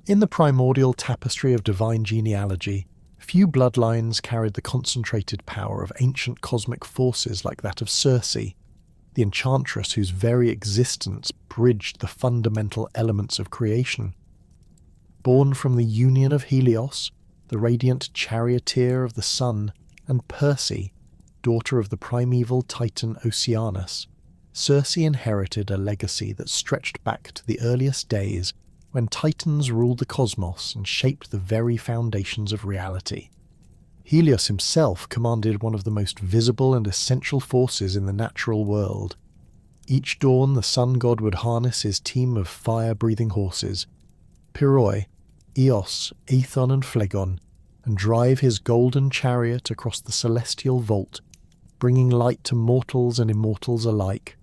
In the primordial tapestry of divine genealogy, few bloodlines carried the concentrated power of ancient cosmic forces like that of Circe, the enchantress whose very existence bridged the fundamental elements of creation. Born from the union of Helios, the radiant charioteer of the sun, and Perse, daughter of the primeval titan Oceanus, Circe inherited a legacy that stretched back to the earliest days when titans ruled the cosmos and shaped the very foundations of reality. Helios himself commanded one of the most visible and essential forces in the natural world. Each dawn the sun god would harness his team of fire-breathing horses, Piroi, Eos, Aethon and Phlegon, and drive his golden chariot across the celestial vault, bringing light to mortals and immortals alike.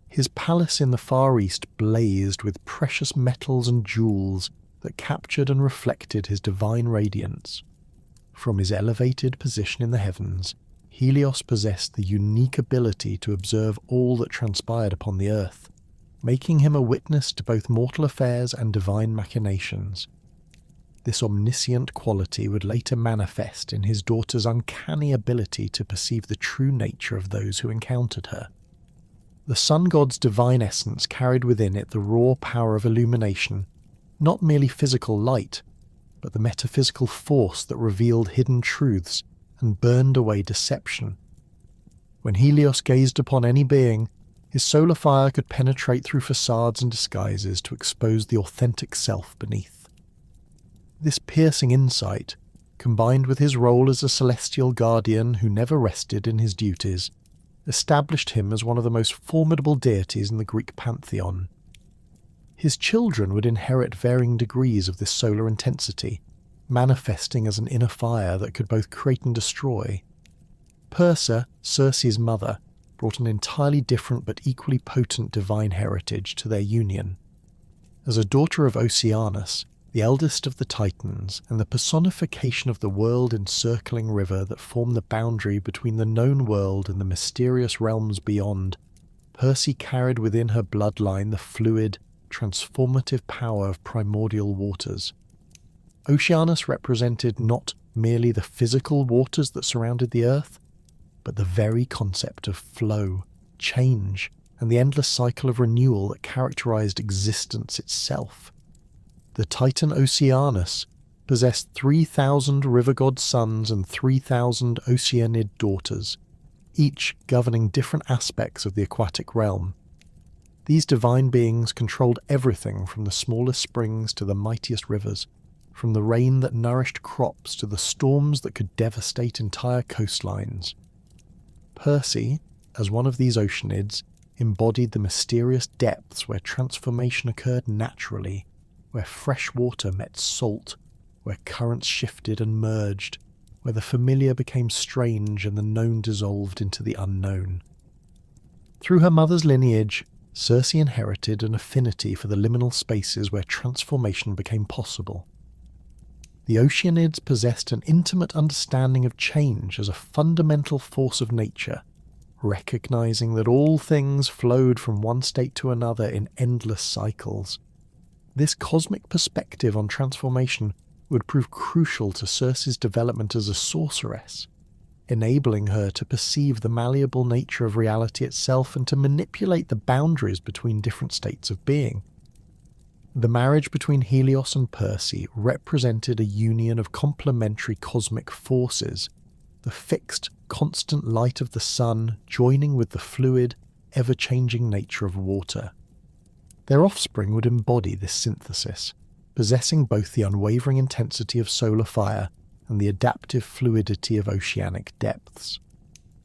His palace in the far east blazed with precious metals and jewels that captured and reflected his divine radiance. From his elevated position in the heavens, Helios possessed the unique ability to observe all that transpired upon the earth, making him a witness to both mortal affairs and divine machinations. This omniscient quality would later manifest in his daughter's uncanny ability to perceive the true nature of those who encountered her. The sun god's divine essence carried within it the raw power of illumination, not merely physical light, but the metaphysical force that revealed hidden truths and burned away deception. When Helios gazed upon any being, his solar fire could penetrate through facades and disguises to expose the authentic self beneath. This piercing insight, combined with his role as a celestial guardian who never rested in his duties, established him as one of the most formidable deities in the Greek pantheon. His children would inherit varying degrees of this solar intensity, manifesting as an inner fire that could both create and destroy. Perse, Circe's mother, brought an entirely different but equally potent divine heritage to their union. As a daughter of Oceanus, the eldest of the Titans, and the personification of the world-encircling river that formed the boundary between the known world and the mysterious realms beyond, Perse carried within her bloodline the fluid, transformative power of primordial waters. Oceanus represented not merely the physical waters that surrounded the earth, but the very concept of flow, change, and the endless cycle of renewal that characterized existence itself. The Titan Oceanus possessed 3,000 river god sons and 3,000 Oceanid daughters, each governing different aspects of the aquatic realm. These divine beings controlled everything from the smallest springs to the mightiest rivers, from the rain that nourished crops to the storms that could devastate entire coastlines. Perse, as one of these Oceanids, embodied the mysterious depths where transformation occurred naturally, where fresh water met salt, where currents shifted and merged, where the familiar became strange and the known dissolved into the unknown. Through her mother's lineage, Circe inherited an affinity for the liminal spaces where transformation became possible. The Oceanids possessed an intimate understanding of change as a fundamental force of nature, recognizing that all things flowed from one state to another in endless cycles. This cosmic perspective on transformation would prove crucial to Circe's development as a sorceress, enabling her to perceive the malleable nature of reality itself and to manipulate the boundaries between different states of being. The marriage between Helios and Perse represented a union of complementary cosmic forces, the fixed, constant light of the sun joining with the fluid, ever-changing nature of water. Their offspring would embody this synthesis, possessing both the unwavering intensity of solar fire and the adaptive fluidity of oceanic depths.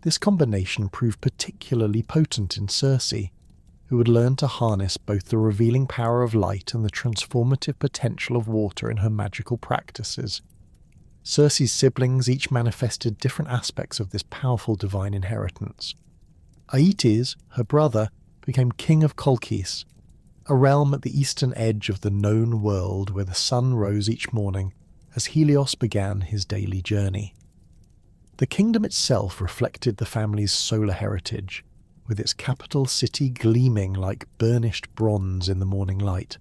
This combination proved particularly potent in Circe, who would learn to harness both the revealing power of light and the transformative potential of water in her magical practices. Circe's siblings each manifested different aspects of this powerful divine inheritance. Aeetes, her brother, became king of Colchis, a realm at the eastern edge of the known world where the sun rose each morning as Helios began his daily journey. The kingdom itself reflected the family's solar heritage, with its capital city gleaming like burnished bronze in the morning light.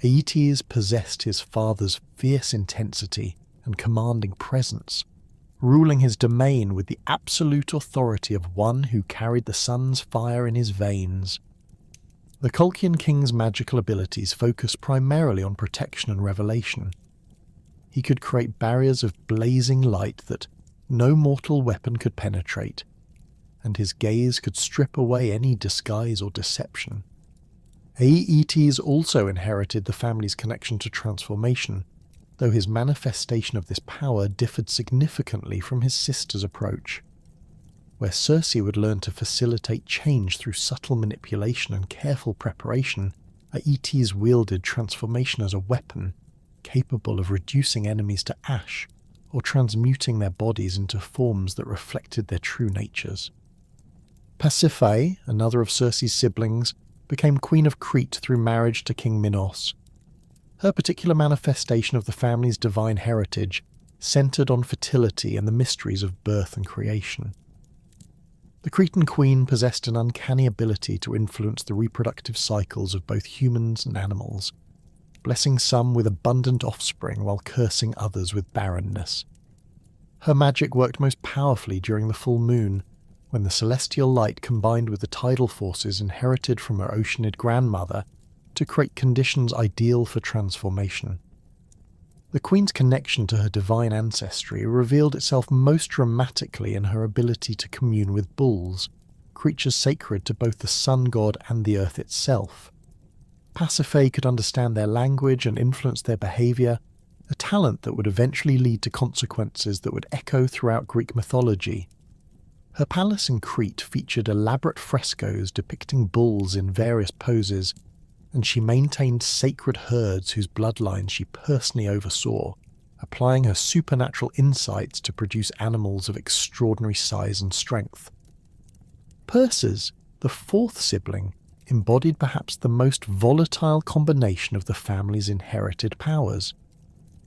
Aeetes possessed his father's fierce intensity and commanding presence, ruling his domain with the absolute authority of one who carried the sun's fire in his veins. The Colchian king's magical abilities focused primarily on protection and revelation. He could create barriers of blazing light that no mortal weapon could penetrate, and his gaze could strip away any disguise or deception. Aeetes also inherited the family's connection to transformation, though his manifestation of this power differed significantly from his sister's approach. Where Circe would learn to facilitate change through subtle manipulation and careful preparation, Aeetes wielded transformation as a weapon, capable of reducing enemies to ash or transmuting their bodies into forms that reflected their true natures. Pasiphae, another of Circe's siblings, became Queen of Crete through marriage to King Minos. Her particular manifestation of the family's divine heritage centered on fertility and the mysteries of birth and creation. The Cretan queen possessed an uncanny ability to influence the reproductive cycles of both humans and animals, blessing some with abundant offspring while cursing others with barrenness. Her magic worked most powerfully during the full moon, when the celestial light combined with the tidal forces inherited from her oceanid grandmother to create conditions ideal for transformation. The queen's connection to her divine ancestry revealed itself most dramatically in her ability to commune with bulls, creatures sacred to both the sun god and the earth itself. Pasiphae could understand their language and influence their behaviour, a talent that would eventually lead to consequences that would echo throughout Greek mythology. Her palace in Crete featured elaborate frescoes depicting bulls in various poses, and she maintained sacred herds whose bloodlines she personally oversaw, applying her supernatural insights to produce animals of extraordinary size and strength. Perse, the fourth sibling, embodied perhaps the most volatile combination of the family's inherited powers.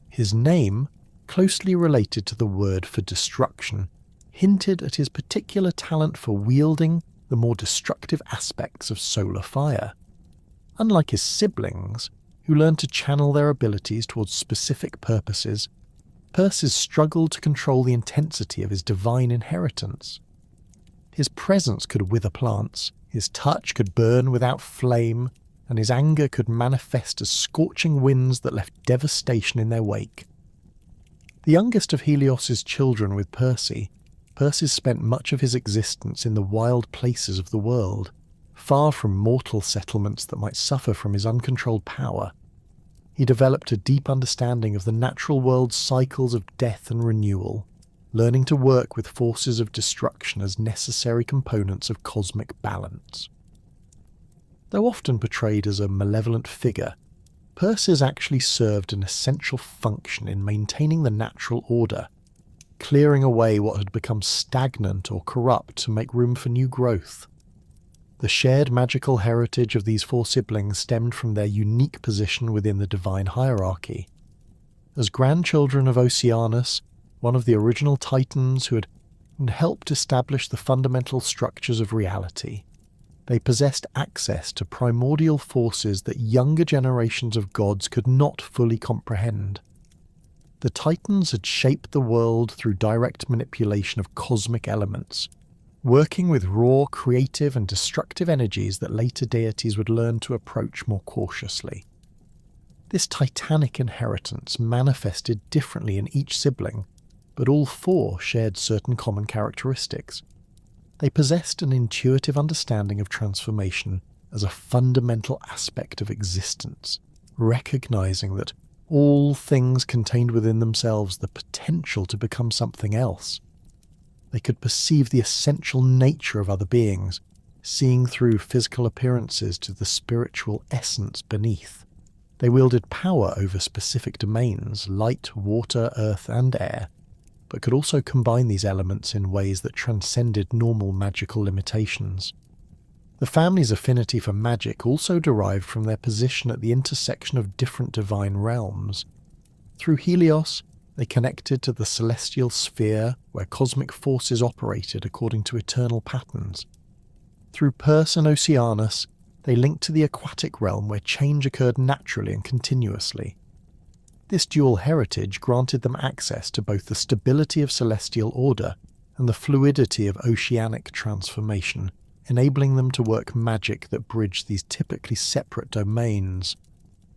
His name, closely related to the word for destruction, hinted at his particular talent for wielding the more destructive aspects of solar fire. Unlike his siblings, who learned to channel their abilities towards specific purposes, Perse struggled to control the intensity of his divine inheritance. His presence could wither plants, his touch could burn without flame, and his anger could manifest as scorching winds that left devastation in their wake. The youngest of Helios's children with Perse spent much of his existence in the wild places of the world, far from mortal settlements that might suffer from his uncontrolled power. He developed a deep understanding of the natural world's cycles of death and renewal, learning to work with forces of destruction as necessary components of cosmic balance. Though often portrayed as a malevolent figure, Perse actually served an essential function in maintaining the natural order, clearing away what had become stagnant or corrupt to make room for new growth. The shared magical heritage of these four siblings stemmed from their unique position within the divine hierarchy. As grandchildren of Oceanus, one of the original titans who had helped establish the fundamental structures of reality, they possessed access to primordial forces that younger generations of gods could not fully comprehend. The Titans had shaped the world through direct manipulation of cosmic elements, working with raw, creative and destructive energies that later deities would learn to approach more cautiously. This titanic inheritance manifested differently in each sibling, but all four shared certain common characteristics. They possessed an intuitive understanding of transformation as a fundamental aspect of existence, recognizing that all things contained within themselves the potential to become something else. They could perceive the essential nature of other beings, seeing through physical appearances to the spiritual essence beneath. They wielded power over specific domains, light, water, earth, and air, but could also combine these elements in ways that transcended normal magical limitations. The family's affinity for magic also derived from their position at the intersection of different divine realms. Through Helios, they connected to the celestial sphere where cosmic forces operated according to eternal patterns. Through Perse and Oceanus, they linked to the aquatic realm where change occurred naturally and continuously. This dual heritage granted them access to both the stability of celestial order and the fluidity of oceanic transformation, enabling them to work magic that bridged these typically separate domains.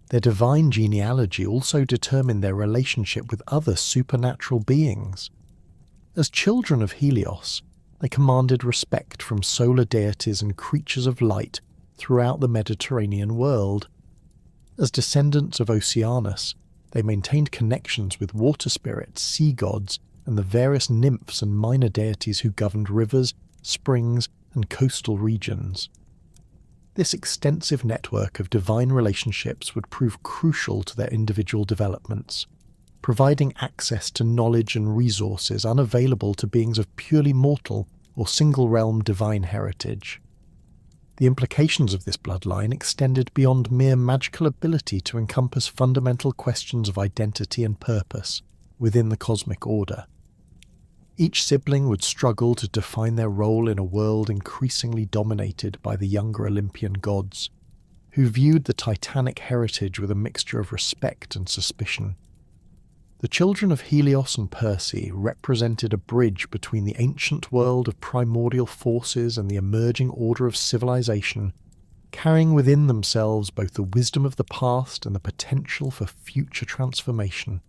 Their divine genealogy also determined their relationship with other supernatural beings. As children of Helios, they commanded respect from solar deities and creatures of light throughout the Mediterranean world. As descendants of Oceanus, they maintained connections with water spirits, sea gods, and the various nymphs and minor deities who governed rivers, springs, and coastal regions. This extensive network of divine relationships would prove crucial to their individual developments, providing access to knowledge and resources unavailable to beings of purely mortal or single-realm divine heritage. The implications of this bloodline extended beyond mere magical ability to encompass fundamental questions of identity and purpose within the cosmic order. Each sibling would struggle to define their role in a world increasingly dominated by the younger Olympian gods, who viewed the titanic heritage with a mixture of respect and suspicion. The children of Helios and Perse represented a bridge between the ancient world of primordial forces and the emerging order of civilization, carrying within themselves both the wisdom of the past and the potential for future transformation.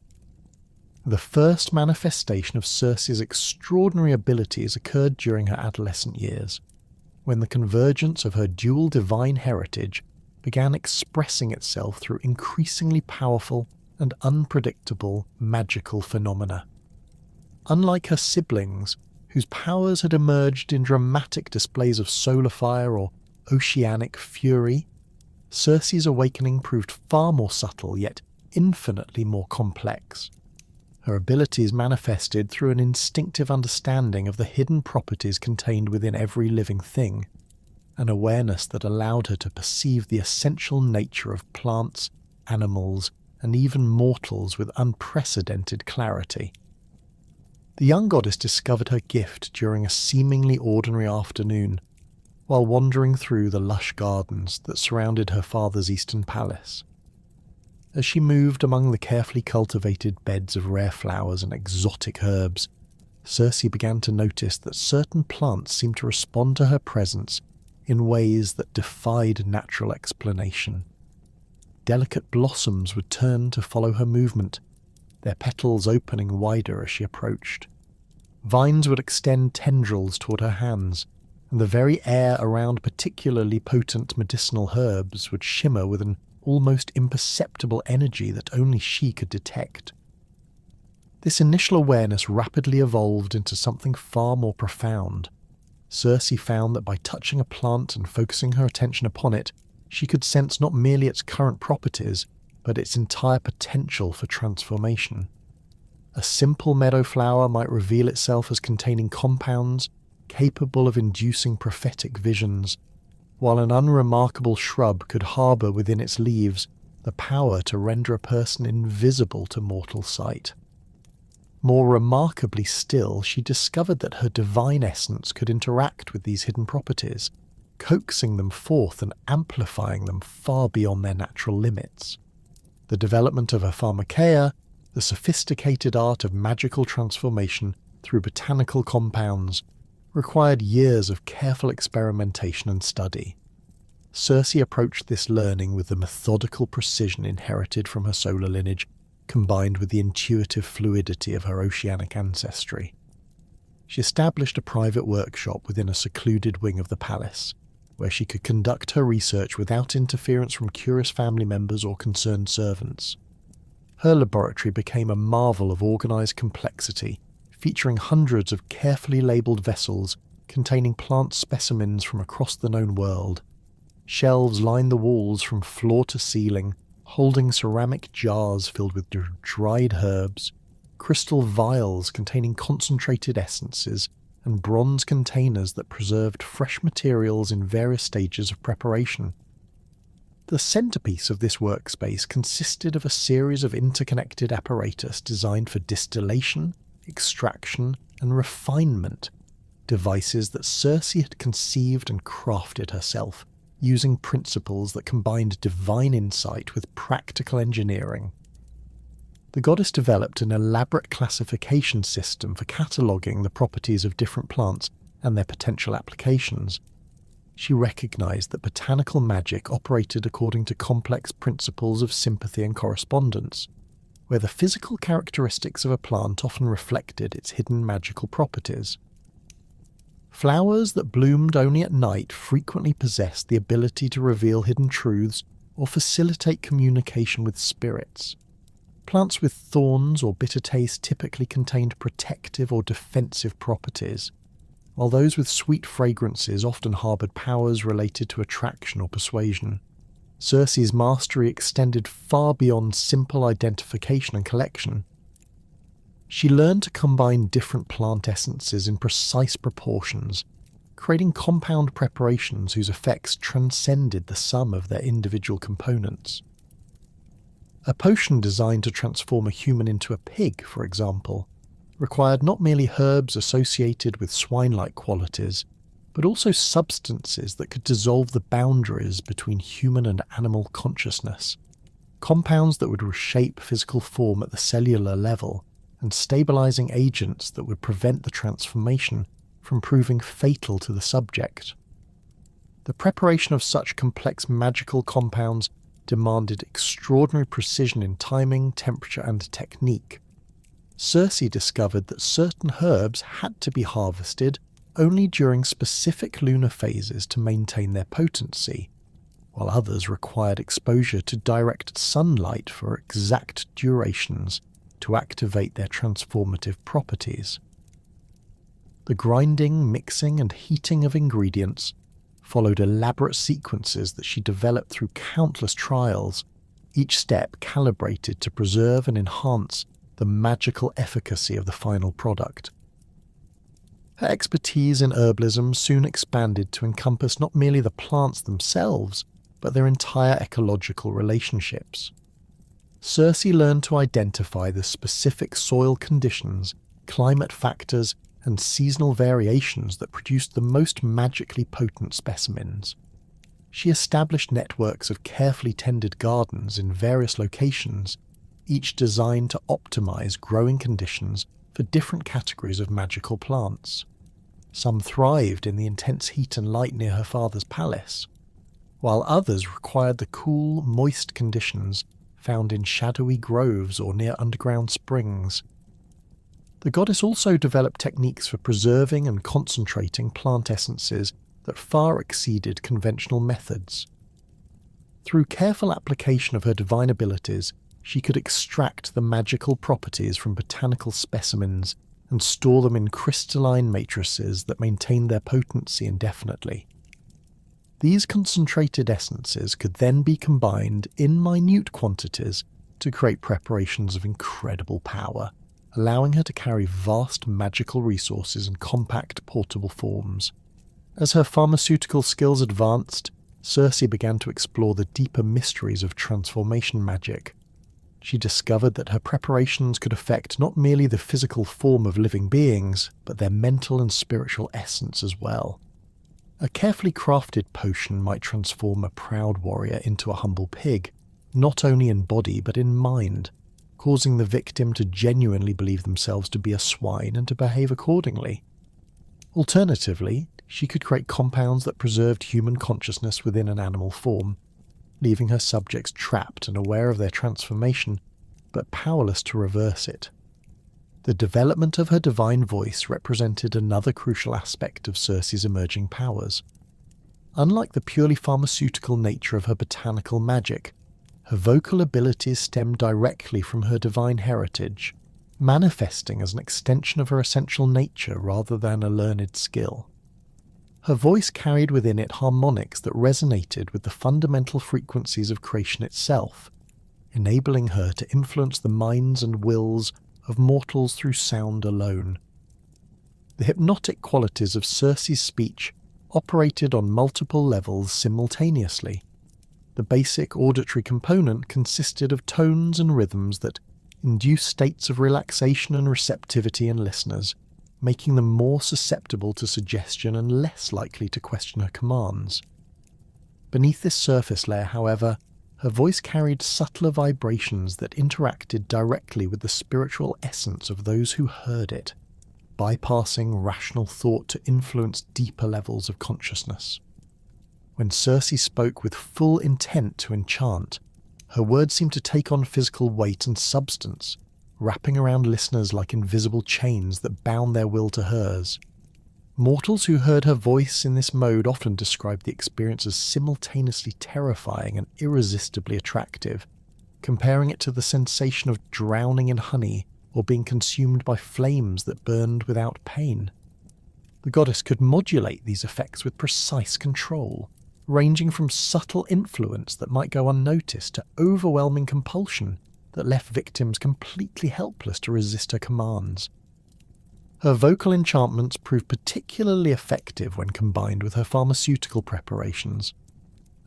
The first manifestation of Circe's extraordinary abilities occurred during her adolescent years, when the convergence of her dual divine heritage began expressing itself through increasingly powerful and unpredictable magical phenomena. Unlike her siblings, whose powers had emerged in dramatic displays of solar fire or oceanic fury, Circe's awakening proved far more subtle yet infinitely more complex. Her abilities manifested through an instinctive understanding of the hidden properties contained within every living thing, an awareness that allowed her to perceive the essential nature of plants, animals, and even mortals with unprecedented clarity. The young goddess discovered her gift during a seemingly ordinary afternoon, while wandering through the lush gardens that surrounded her father's eastern palace. As she moved among the carefully cultivated beds of rare flowers and exotic herbs, Circe began to notice that certain plants seemed to respond to her presence in ways that defied natural explanation. Delicate blossoms would turn to follow her movement, their petals opening wider as she approached. Vines would extend tendrils toward her hands, and the very air around particularly potent medicinal herbs would shimmer with an almost imperceptible energy that only she could detect. This initial awareness rapidly evolved into something far more profound. Circe found that by touching a plant and focusing her attention upon it, she could sense not merely its current properties, but its entire potential for transformation. A simple meadow flower might reveal itself as containing compounds capable of inducing prophetic visions, while an unremarkable shrub could harbour within its leaves the power to render a person invisible to mortal sight. More remarkably still, she discovered that her divine essence could interact with these hidden properties, coaxing them forth and amplifying them far beyond their natural limits. The development of her Pharmakeia, the sophisticated art of magical transformation through botanical compounds, required years of careful experimentation and study. Circe approached this learning with the methodical precision inherited from her solar lineage, combined with the intuitive fluidity of her oceanic ancestry. She established a private workshop within a secluded wing of the palace, where she could conduct her research without interference from curious family members or concerned servants. Her laboratory became a marvel of organized complexity, featuring hundreds of carefully labeled vessels containing plant specimens from across the known world. Shelves lined the walls from floor to ceiling, holding ceramic jars filled with dried herbs, crystal vials containing concentrated essences, and bronze containers that preserved fresh materials in various stages of preparation. The centerpiece of this workspace consisted of a series of interconnected apparatus designed for distillation, extraction, and refinement, devices that Circe had conceived and crafted herself, using principles that combined divine insight with practical engineering. The goddess developed an elaborate classification system for cataloguing the properties of different plants and their potential applications. She recognized that botanical magic operated according to complex principles of sympathy and correspondence, where the physical characteristics of a plant often reflected its hidden magical properties. Flowers that bloomed only at night frequently possessed the ability to reveal hidden truths or facilitate communication with spirits. Plants with thorns or bitter taste typically contained protective or defensive properties, while those with sweet fragrances often harboured powers related to attraction or persuasion. Circe's mastery extended far beyond simple identification and collection. She learned to combine different plant essences in precise proportions, creating compound preparations whose effects transcended the sum of their individual components. A potion designed to transform a human into a pig, for example, required not merely herbs associated with swine-like qualities, but also substances that could dissolve the boundaries between human and animal consciousness, compounds that would reshape physical form at the cellular level, and stabilizing agents that would prevent the transformation from proving fatal to the subject. The preparation of such complex magical compounds demanded extraordinary precision in timing, temperature, and technique. Circe discovered that certain herbs had to be harvested only during specific lunar phases to maintain their potency, while others required exposure to direct sunlight for exact durations to activate their transformative properties. The grinding, mixing, and heating of ingredients followed elaborate sequences that she developed through countless trials, each step calibrated to preserve and enhance the magical efficacy of the final product. Her expertise in herbalism soon expanded to encompass not merely the plants themselves, but their entire ecological relationships. Circe learned to identify the specific soil conditions, climate factors, and seasonal variations that produced the most magically potent specimens. She established networks of carefully tended gardens in various locations, each designed to optimize growing conditions for different categories of magical plants. Some thrived in the intense heat and light near her father's palace, while others required the cool, moist conditions found in shadowy groves or near underground springs. The goddess also developed techniques for preserving and concentrating plant essences that far exceeded conventional methods. Through careful application of her divine abilities, she could extract the magical properties from botanical specimens and store them in crystalline matrices that maintained their potency indefinitely. These concentrated essences could then be combined in minute quantities to create preparations of incredible power, allowing her to carry vast magical resources in compact, portable forms. As her pharmaceutical skills advanced, Circe began to explore the deeper mysteries of transformation magic. She discovered that her preparations could affect not merely the physical form of living beings, but their mental and spiritual essence as well. A carefully crafted potion might transform a proud warrior into a humble pig, not only in body but in mind, causing the victim to genuinely believe themselves to be a swine and to behave accordingly. Alternatively, she could create compounds that preserved human consciousness within an animal form, leaving her subjects trapped and aware of their transformation, but powerless to reverse it. The development of her divine voice represented another crucial aspect of Circe's emerging powers. Unlike the purely pharmaceutical nature of her botanical magic, her vocal abilities stemmed directly from her divine heritage, manifesting as an extension of her essential nature rather than a learned skill. Her voice carried within it harmonics that resonated with the fundamental frequencies of creation itself, enabling her to influence the minds and wills of mortals through sound alone. The hypnotic qualities of Circe's speech operated on multiple levels simultaneously. The basic auditory component consisted of tones and rhythms that induced states of relaxation and receptivity in listeners, making them more susceptible to suggestion and less likely to question her commands. Beneath this surface layer, however, her voice carried subtler vibrations that interacted directly with the spiritual essence of those who heard it, bypassing rational thought to influence deeper levels of consciousness. When Circe spoke with full intent to enchant, her words seemed to take on physical weight and substance, wrapping around listeners like invisible chains that bound their will to hers. Mortals who heard her voice in this mode often described the experience as simultaneously terrifying and irresistibly attractive, comparing it to the sensation of drowning in honey or being consumed by flames that burned without pain. The goddess could modulate these effects with precise control, ranging from subtle influence that might go unnoticed to overwhelming compulsion that left victims completely helpless to resist her commands. Her vocal enchantments proved particularly effective when combined with her pharmaceutical preparations.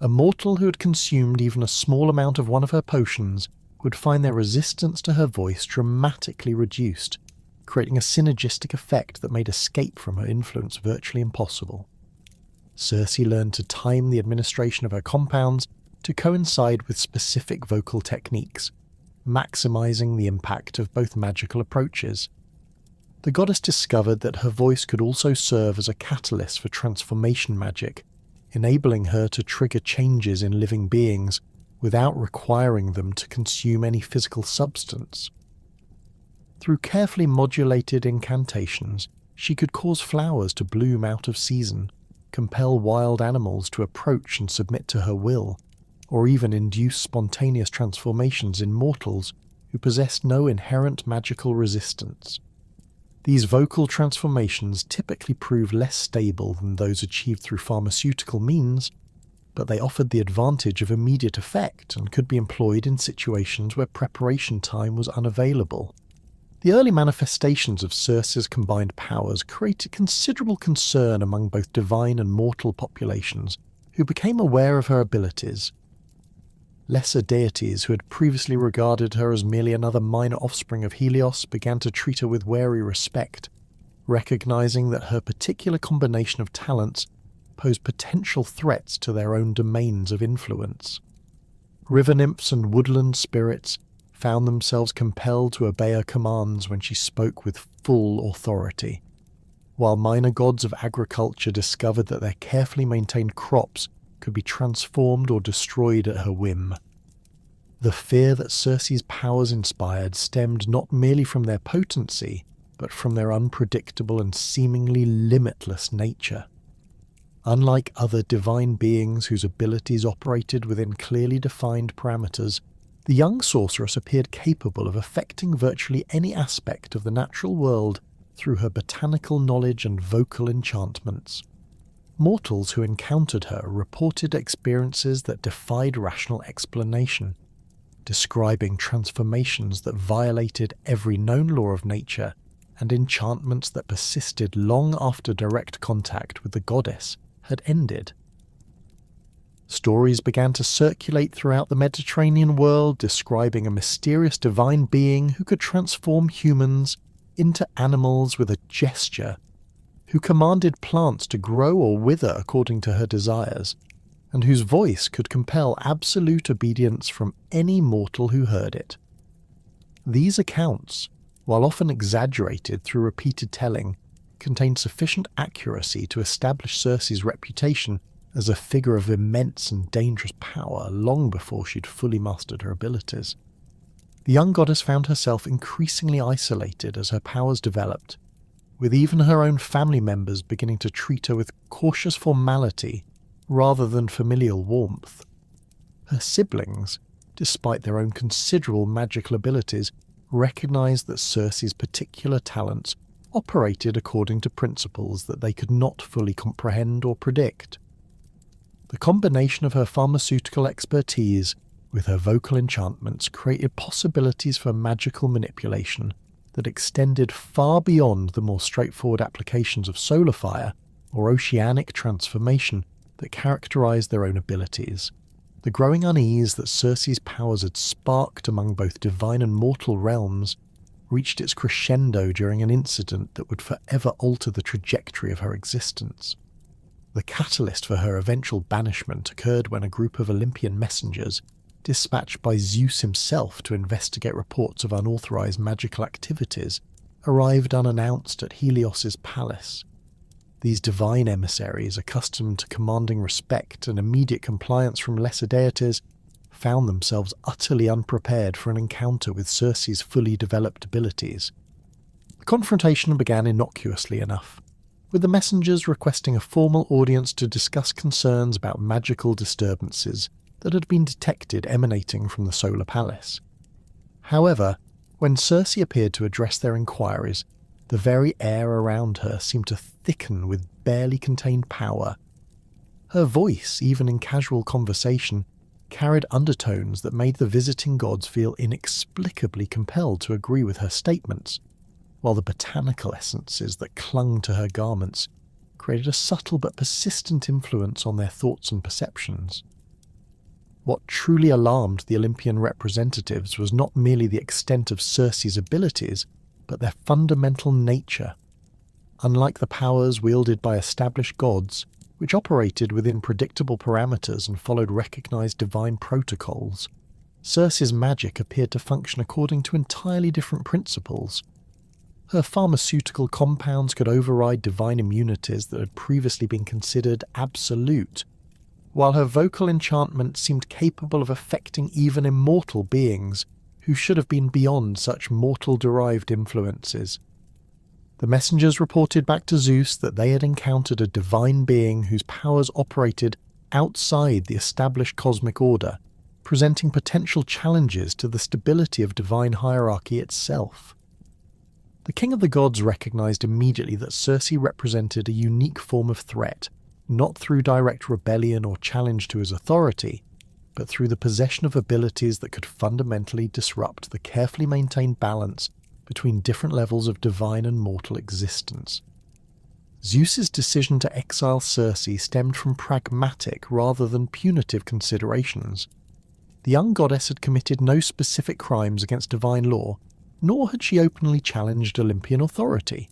A mortal who had consumed even a small amount of one of her potions would find their resistance to her voice dramatically reduced, creating a synergistic effect that made escape from her influence virtually impossible. Circe learned to time the administration of her compounds to coincide with specific vocal techniques, maximizing the impact of both magical approaches. The goddess discovered that her voice could also serve as a catalyst for transformation magic, enabling her to trigger changes in living beings without requiring them to consume any physical substance. Through carefully modulated incantations, she could cause flowers to bloom out of season, compel wild animals to approach and submit to her will, or even induce spontaneous transformations in mortals who possessed no inherent magical resistance. These vocal transformations typically prove less stable than those achieved through pharmaceutical means, but they offered the advantage of immediate effect and could be employed in situations where preparation time was unavailable. The early manifestations of Circe's combined powers created considerable concern among both divine and mortal populations, who became aware of her abilities. Lesser deities who had previously regarded her as merely another minor offspring of Helios began to treat her with wary respect, recognizing that her particular combination of talents posed potential threats to their own domains of influence. River nymphs and woodland spirits found themselves compelled to obey her commands when she spoke with full authority, while minor gods of agriculture discovered that their carefully maintained crops could be transformed or destroyed at her whim. The fear that Circe's powers inspired stemmed not merely from their potency, but from their unpredictable and seemingly limitless nature. Unlike other divine beings whose abilities operated within clearly defined parameters, the young sorceress appeared capable of affecting virtually any aspect of the natural world through her botanical knowledge and vocal enchantments. Mortals who encountered her reported experiences that defied rational explanation, describing transformations that violated every known law of nature and enchantments that persisted long after direct contact with the goddess had ended. Stories began to circulate throughout the Mediterranean world describing a mysterious divine being who could transform humans into animals with a gesture, who commanded plants to grow or wither according to her desires, and whose voice could compel absolute obedience from any mortal who heard it. These accounts, while often exaggerated through repeated telling, contained sufficient accuracy to establish Circe's reputation as a figure of immense and dangerous power long before she'd fully mastered her abilities. The young goddess found herself increasingly isolated as her powers developed, with even her own family members beginning to treat her with cautious formality rather than familial warmth. Her siblings, despite their own considerable magical abilities, recognized that Circe's particular talents operated according to principles that they could not fully comprehend or predict. The combination of her pharmaceutical expertise with her vocal enchantments created possibilities for magical manipulation that extended far beyond the more straightforward applications of solar fire or oceanic transformation that characterized their own abilities. The growing unease that Circe's powers had sparked among both divine and mortal realms reached its crescendo during an incident that would forever alter the trajectory of her existence. The catalyst for her eventual banishment occurred when a group of Olympian messengers, dispatched by Zeus himself to investigate reports of unauthorized magical activities, arrived unannounced at Helios's palace. These divine emissaries, accustomed to commanding respect and immediate compliance from lesser deities, found themselves utterly unprepared for an encounter with Circe's fully developed abilities. The confrontation began innocuously enough, with the messengers requesting a formal audience to discuss concerns about magical disturbances that had been detected emanating from the solar palace. However, when Circe appeared to address their inquiries, the very air around her seemed to thicken with barely contained power. Her voice, even in casual conversation, carried undertones that made the visiting gods feel inexplicably compelled to agree with her statements, while the botanical essences that clung to her garments created a subtle but persistent influence on their thoughts and perceptions. What truly alarmed the Olympian representatives was not merely the extent of Circe's abilities, but their fundamental nature. Unlike the powers wielded by established gods, which operated within predictable parameters and followed recognized divine protocols, Circe's magic appeared to function according to entirely different principles. Her pharmaceutical compounds could override divine immunities that had previously been considered absolute, while her vocal enchantment seemed capable of affecting even immortal beings who should have been beyond such mortal-derived influences. The messengers reported back to Zeus that they had encountered a divine being whose powers operated outside the established cosmic order, presenting potential challenges to the stability of divine hierarchy itself. The king of the gods recognized immediately that Circe represented a unique form of threat, not through direct rebellion or challenge to his authority, but through the possession of abilities that could fundamentally disrupt the carefully maintained balance between different levels of divine and mortal existence. Zeus's decision to exile Circe stemmed from pragmatic rather than punitive considerations. The young goddess had committed no specific crimes against divine law, nor had she openly challenged Olympian authority.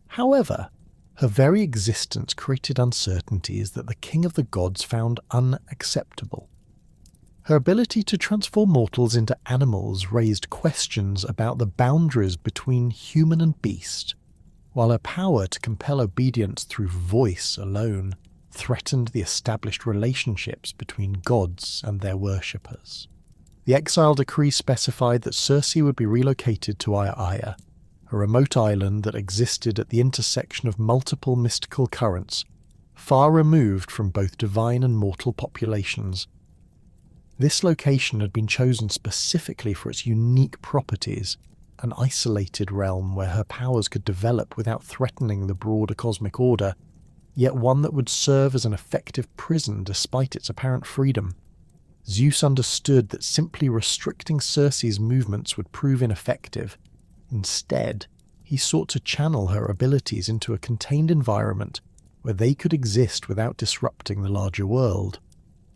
However, her very existence created uncertainties that the king of the gods found unacceptable. Her ability to transform mortals into animals raised questions about the boundaries between human and beast, while her power to compel obedience through voice alone threatened the established relationships between gods and their worshippers. The exile decree specified that Circe would be relocated to Aiaia, a remote island that existed at the intersection of multiple mystical currents, far removed from both divine and mortal populations. This location had been chosen specifically for its unique properties, an isolated realm where her powers could develop without threatening the broader cosmic order, yet one that would serve as an effective prison despite its apparent freedom. Zeus understood that simply restricting Circe's movements would prove ineffective. Instead, he sought to channel her abilities into a contained environment where they could exist without disrupting the larger world.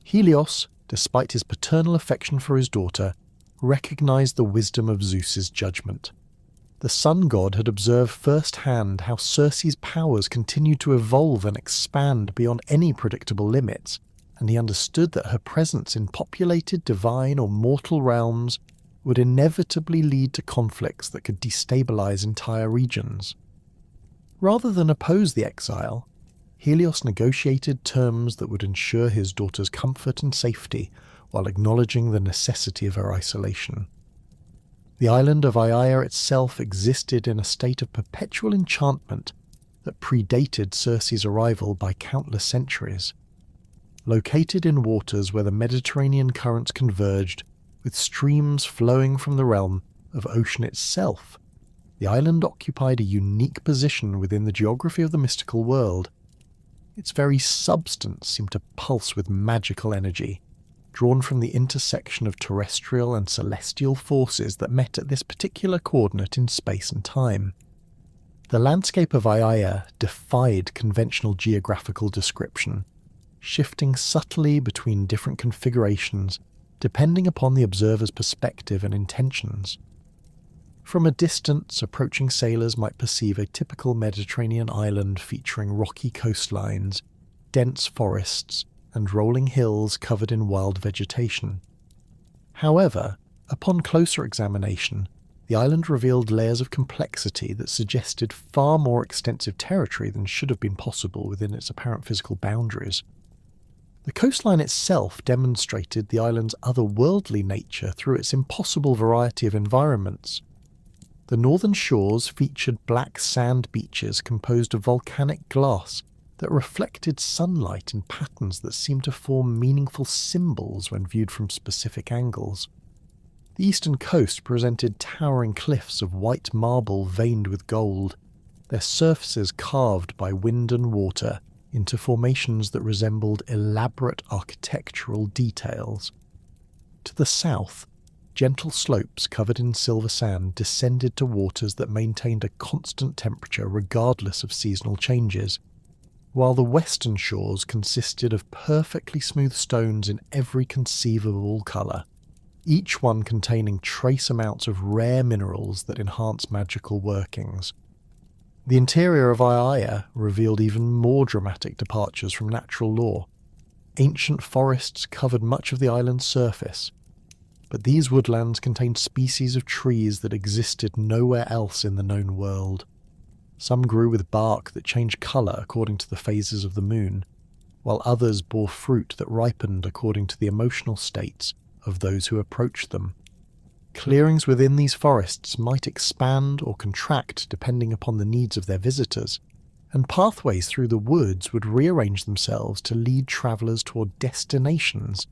Helios, despite his paternal affection for his daughter, recognized the wisdom of Zeus's judgment. The sun god had observed firsthand how Circe's powers continued to evolve and expand beyond any predictable limits, and he understood that her presence in populated divine or mortal realms would inevitably lead to conflicts that could destabilize entire regions. Rather than oppose the exile, Helios negotiated terms that would ensure his daughter's comfort and safety while acknowledging the necessity of her isolation. The island of Aiaia itself existed in a state of perpetual enchantment that predated Circe's arrival by countless centuries. Located in waters where the Mediterranean currents converged, with streams flowing from the realm of ocean itself, the island occupied a unique position within the geography of the mystical world. Its very substance seemed to pulse with magical energy, drawn from the intersection of terrestrial and celestial forces that met at this particular coordinate in space and time. The landscape of Aiaia defied conventional geographical description, shifting subtly between different configurations depending upon the observer's perspective and intentions. From a distance, approaching sailors might perceive a typical Mediterranean island featuring rocky coastlines, dense forests and rolling hills covered in wild vegetation. However, upon closer examination, the island revealed layers of complexity that suggested far more extensive territory than should have been possible within its apparent physical boundaries. The coastline itself demonstrated the island's otherworldly nature through its impossible variety of environments. The northern shores featured black sand beaches composed of volcanic glass that reflected sunlight in patterns that seemed to form meaningful symbols when viewed from specific angles. The eastern coast presented towering cliffs of white marble veined with gold, their surfaces carved by wind and water into formations that resembled elaborate architectural details. To the south, gentle slopes covered in silver sand descended to waters that maintained a constant temperature regardless of seasonal changes, while the western shores consisted of perfectly smooth stones in every conceivable colour, each one containing trace amounts of rare minerals that enhance magical workings. The interior of Aiaia revealed even more dramatic departures from natural law. Ancient forests covered much of the island's surface, but these woodlands contained species of trees that existed nowhere else in the known world. Some grew with bark that changed colour according to the phases of the moon, while others bore fruit that ripened according to the emotional states of those who approached them. Clearings within these forests might expand or contract depending upon the needs of their visitors, and pathways through the woods would rearrange themselves to lead travellers toward destinations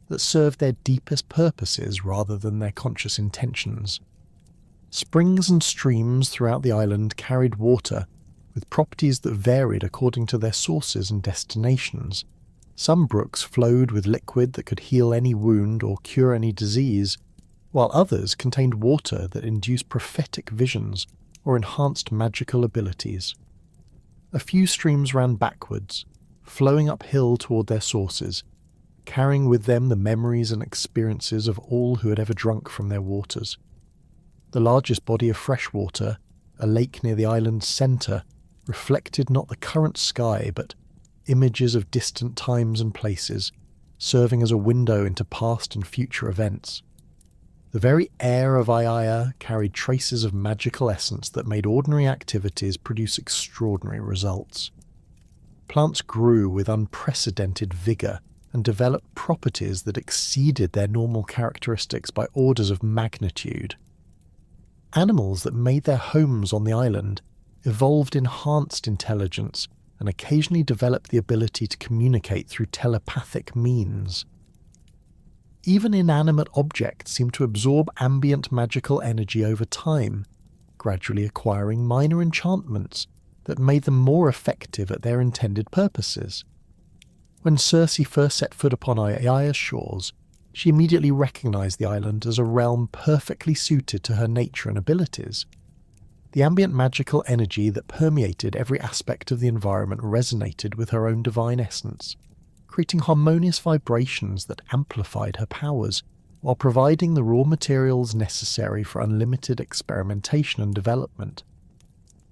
that served their deepest purposes rather than their conscious intentions. Springs and streams throughout the island carried water, with properties that varied according to their sources and destinations. Some brooks flowed with liquid that could heal any wound or cure any disease, while others contained water that induced prophetic visions or enhanced magical abilities. A few streams ran backwards, flowing uphill toward their sources, carrying with them the memories and experiences of all who had ever drunk from their waters. The largest body of fresh water, a lake near the island's centre, reflected not the current sky but images of distant times and places, serving as a window into past and future events. The very air of Aiaia carried traces of magical essence that made ordinary activities produce extraordinary results. Plants grew with unprecedented vigour and developed properties that exceeded their normal characteristics by orders of magnitude. Animals that made their homes on the island evolved enhanced intelligence and occasionally developed the ability to communicate through telepathic means. Even inanimate objects seemed to absorb ambient magical energy over time, gradually acquiring minor enchantments that made them more effective at their intended purposes. When Circe first set foot upon Aiaia's shores, she immediately recognized the island as a realm perfectly suited to her nature and abilities. The ambient magical energy that permeated every aspect of the environment resonated with her own divine essence, creating harmonious vibrations that amplified her powers, while providing the raw materials necessary for unlimited experimentation and development.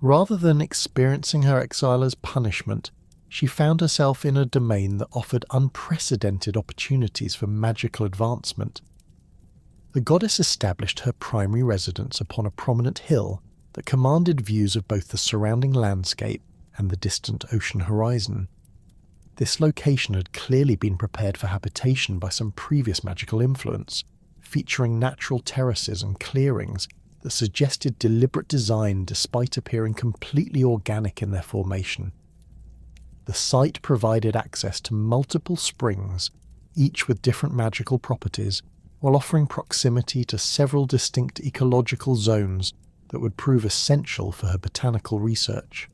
Rather than experiencing her exile as punishment, she found herself in a domain that offered unprecedented opportunities for magical advancement. The goddess established her primary residence upon a prominent hill that commanded views of both the surrounding landscape and the distant ocean horizon. This location had clearly been prepared for habitation by some previous magical influence, featuring natural terraces and clearings that suggested deliberate design despite appearing completely organic in their formation. The site provided access to multiple springs, each with different magical properties, while offering proximity to several distinct ecological zones that would prove essential for her botanical research.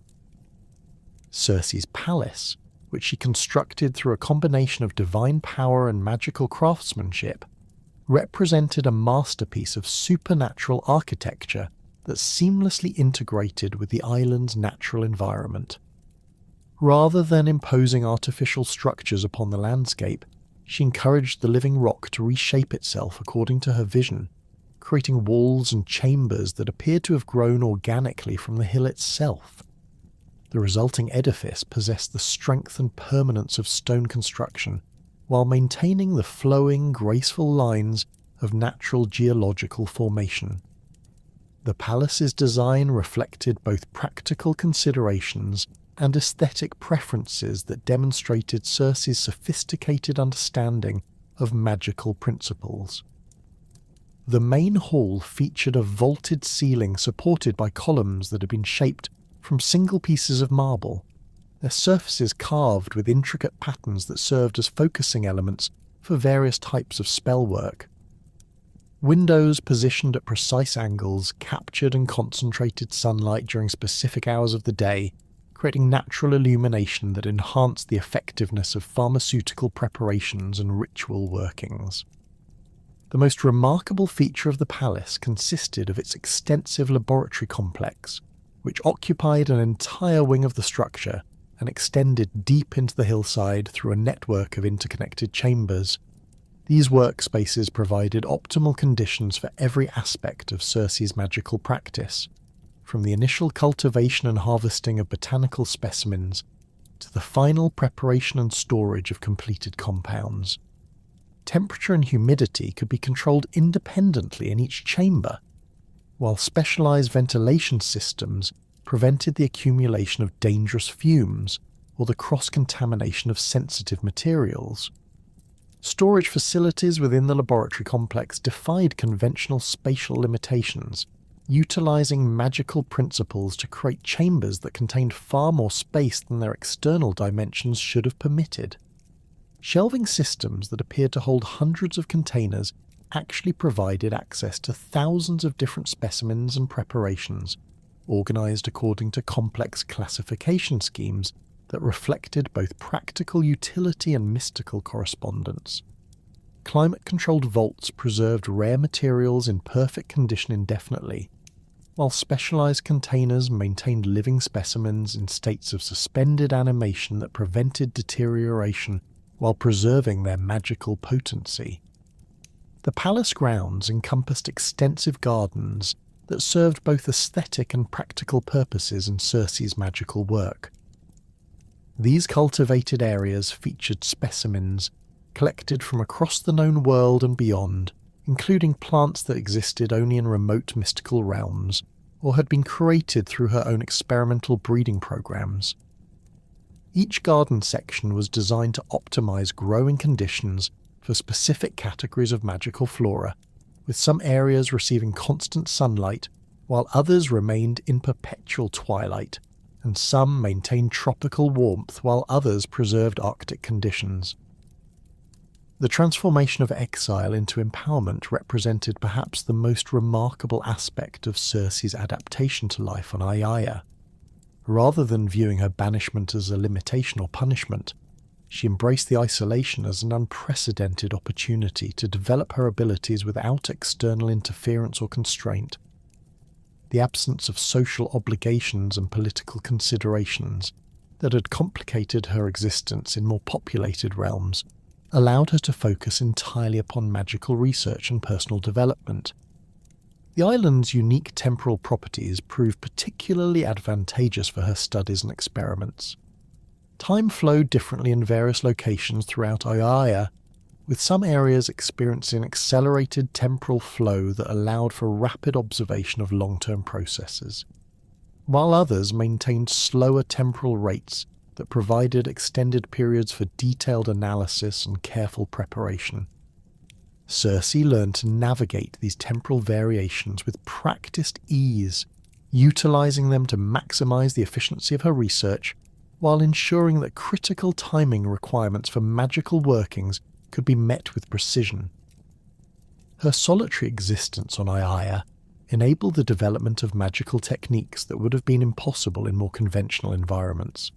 Circe's palace, which she constructed through a combination of divine power and magical craftsmanship, represented a masterpiece of supernatural architecture that seamlessly integrated with the island's natural environment. Rather than imposing artificial structures upon the landscape, she encouraged the living rock to reshape itself according to her vision, creating walls and chambers that appeared to have grown organically from the hill itself. The resulting edifice possessed the strength and permanence of stone construction, while maintaining the flowing, graceful lines of natural geological formation. The palace's design reflected both practical considerations and aesthetic preferences that demonstrated Circe's sophisticated understanding of magical principles. The main hall featured a vaulted ceiling supported by columns that had been shaped from single pieces of marble, their surfaces carved with intricate patterns that served as focusing elements for various types of spellwork. Windows positioned at precise angles captured and concentrated sunlight during specific hours of the day, creating natural illumination that enhanced the effectiveness of pharmaceutical preparations and ritual workings. The most remarkable feature of the palace consisted of its extensive laboratory complex, which occupied an entire wing of the structure and extended deep into the hillside through a network of interconnected chambers. These workspaces provided optimal conditions for every aspect of Circe's magical practice, from the initial cultivation and harvesting of botanical specimens to the final preparation and storage of completed compounds. Temperature and humidity could be controlled independently in each chamber, while specialized ventilation systems prevented the accumulation of dangerous fumes or the cross-contamination of sensitive materials. Storage facilities within the laboratory complex defied conventional spatial limitations, utilizing magical principles to create chambers that contained far more space than their external dimensions should have permitted. Shelving systems that appeared to hold hundreds of containers actually provided access to thousands of different specimens and preparations, organized according to complex classification schemes that reflected both practical utility and mystical correspondence. Climate-controlled vaults preserved rare materials in perfect condition indefinitely, while specialized containers maintained living specimens in states of suspended animation that prevented deterioration while preserving their magical potency. The palace grounds encompassed extensive gardens that served both aesthetic and practical purposes in Circe's magical work. These cultivated areas featured specimens collected from across the known world and beyond, including plants that existed only in remote mystical realms or had been created through her own experimental breeding programs. Each garden section was designed to optimize growing conditions for specific categories of magical flora, with some areas receiving constant sunlight while others remained in perpetual twilight, and some maintained tropical warmth while others preserved Arctic conditions. The transformation of exile into empowerment represented perhaps the most remarkable aspect of Circe's adaptation to life on Aiaia. Rather than viewing her banishment as a limitation or punishment, she embraced the isolation as an unprecedented opportunity to develop her abilities without external interference or constraint. The absence of social obligations and political considerations that had complicated her existence in more populated realms allowed her to focus entirely upon magical research and personal development. The island's unique temporal properties proved particularly advantageous for her studies and experiments. Time flowed differently in various locations throughout Aiaia, with some areas experiencing accelerated temporal flow that allowed for rapid observation of long-term processes, while others maintained slower temporal rates that provided extended periods for detailed analysis and careful preparation. Circe learned to navigate these temporal variations with practiced ease, utilizing them to maximize the efficiency of her research while ensuring that critical timing requirements for magical workings could be met with precision. Her solitary existence on Aiaia enabled the development of magical techniques that would have been impossible in more conventional environments.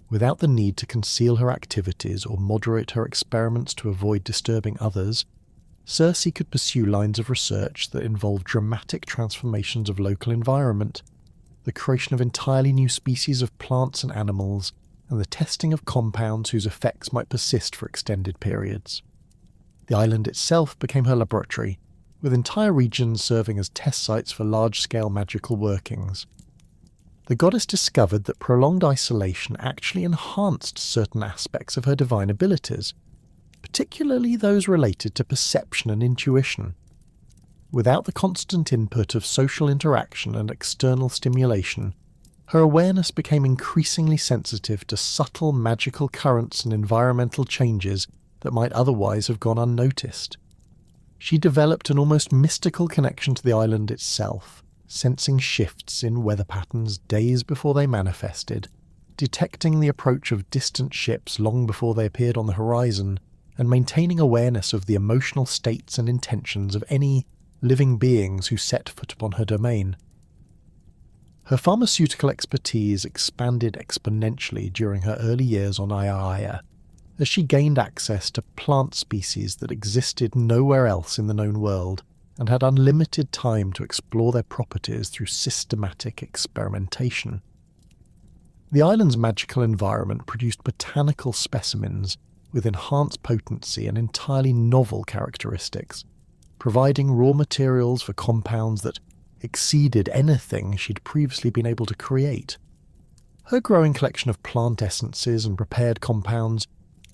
Without the need to conceal her activities or moderate her experiments to avoid disturbing others, Circe could pursue lines of research that involved dramatic transformations of local environment, the creation of entirely new species of plants and animals, and the testing of compounds whose effects might persist for extended periods. The island itself became her laboratory, with entire regions serving as test sites for large-scale magical workings. the goddess discovered that prolonged isolation actually enhanced certain aspects of her divine abilities, particularly those related to perception and intuition. Without the constant input of social interaction and external stimulation, her awareness became increasingly sensitive to subtle magical currents and environmental changes that might otherwise have gone unnoticed. She developed an almost mystical connection to the island itself, sensing shifts in weather patterns days before they manifested, detecting the approach of distant ships long before they appeared on the horizon, and maintaining awareness of the emotional states and intentions of any living beings who set foot upon her domain. Her pharmaceutical expertise expanded exponentially during her early years on Aiaia, as she gained access to plant species that existed nowhere else in the known world, and had unlimited time to explore their properties through systematic experimentation. The island's magical environment produced botanical specimens with enhanced potency and entirely novel characteristics, providing raw materials for compounds that exceeded anything she'd previously been able to create. Her growing collection of plant essences and prepared compounds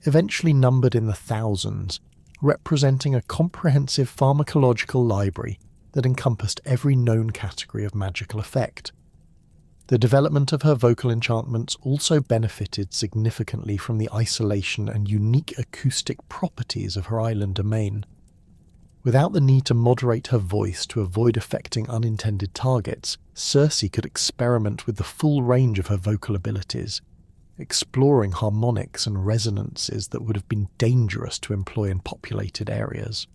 eventually numbered in the thousands, representing a comprehensive pharmacological library that encompassed every known category of magical effect. The development of her vocal enchantments also benefited significantly from the isolation and unique acoustic properties of her island domain. Without the need to moderate her voice to avoid affecting unintended targets, Circe could experiment with the full range of her vocal abilities, exploring harmonics and resonances that would have been dangerous to employ in populated areas.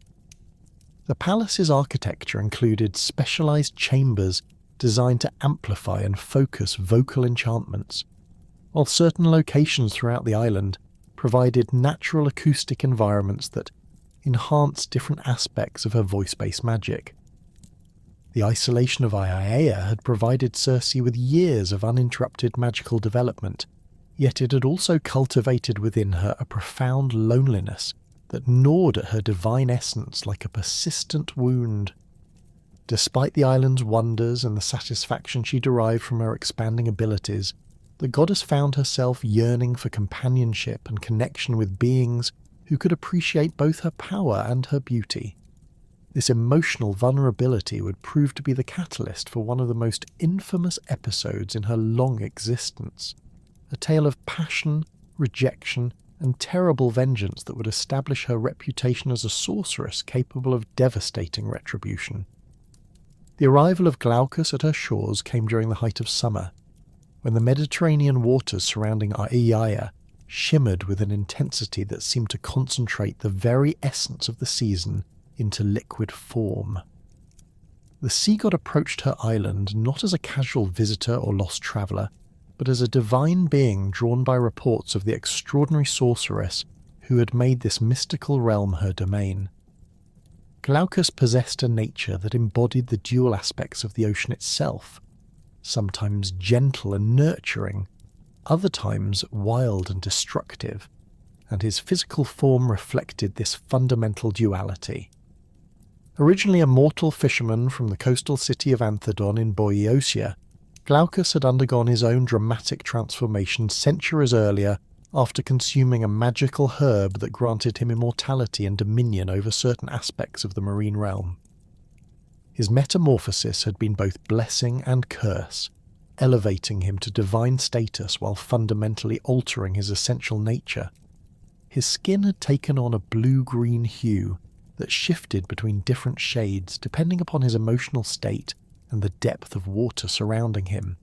The palace's architecture included specialized chambers designed to amplify and focus vocal enchantments, while certain locations throughout the island provided natural acoustic environments that enhanced different aspects of her voice-based magic. The isolation of Aiaia had provided Circe with years of uninterrupted magical development, yet it had also cultivated within her a profound loneliness that gnawed at her divine essence like a persistent wound. Despite the island's wonders and the satisfaction she derived from her expanding abilities, the goddess found herself yearning for companionship and connection with beings who could appreciate both her power and her beauty. This emotional vulnerability would prove to be the catalyst for one of the most infamous episodes in her long existence, a tale of passion, rejection, and terrible vengeance that would establish her reputation as a sorceress capable of devastating retribution. The arrival of Glaucus at her shores came during the height of summer, when the Mediterranean waters surrounding Aiaia shimmered with an intensity that seemed to concentrate the very essence of the season into liquid form. The sea god approached her island not as a casual visitor or lost traveller, but as a divine being drawn by reports of the extraordinary sorceress who had made this mystical realm her domain. Glaucus possessed a nature that embodied the dual aspects of the ocean itself, sometimes gentle and nurturing, other times wild and destructive, and his physical form reflected this fundamental duality. Originally a mortal fisherman from the coastal city of Anthedon in Boeotia, Glaucus had undergone his own dramatic transformation centuries earlier after consuming a magical herb that granted him immortality and dominion over certain aspects of the marine realm. His metamorphosis had been both blessing and curse, elevating him to divine status while fundamentally altering his essential nature. His skin had taken on a blue-green hue that shifted between different shades depending upon his emotional state and the depth of water surrounding him.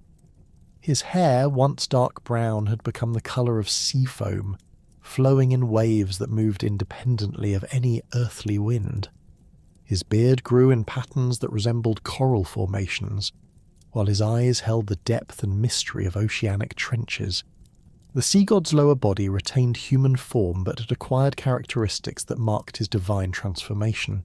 His hair, once dark brown, had become the colour of sea foam, flowing in waves that moved independently of any earthly wind. His beard grew in patterns that resembled coral formations, while his eyes held the depth and mystery of oceanic trenches. The sea god's lower body retained human form but had acquired characteristics that marked his divine transformation.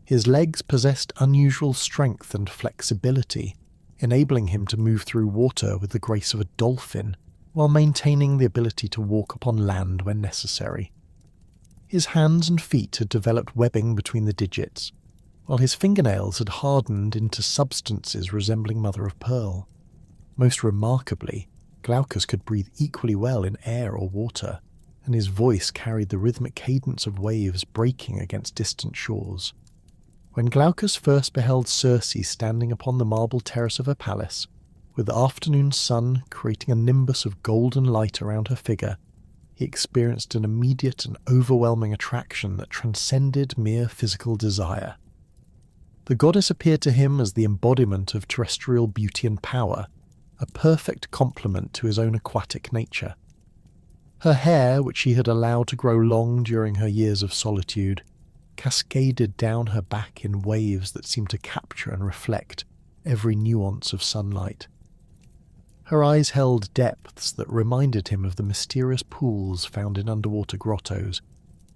His legs possessed unusual strength and flexibility, enabling him to move through water with the grace of a dolphin, while maintaining the ability to walk upon land when necessary. His hands and feet had developed webbing between the digits, while his fingernails had hardened into substances resembling mother of pearl. Most remarkably, Glaucus could breathe equally well in air or water, and his voice carried the rhythmic cadence of waves breaking against distant shores. When Glaucus first beheld Circe standing upon the marble terrace of her palace, with the afternoon sun creating a nimbus of golden light around her figure, he experienced an immediate and overwhelming attraction that transcended mere physical desire. The goddess appeared to him as the embodiment of terrestrial beauty and power, a perfect complement to his own aquatic nature. Her hair, which she had allowed to grow long during her years of solitude, cascaded down her back in waves that seemed to capture and reflect every nuance of sunlight. Her eyes held depths that reminded him of the mysterious pools found in underwater grottos,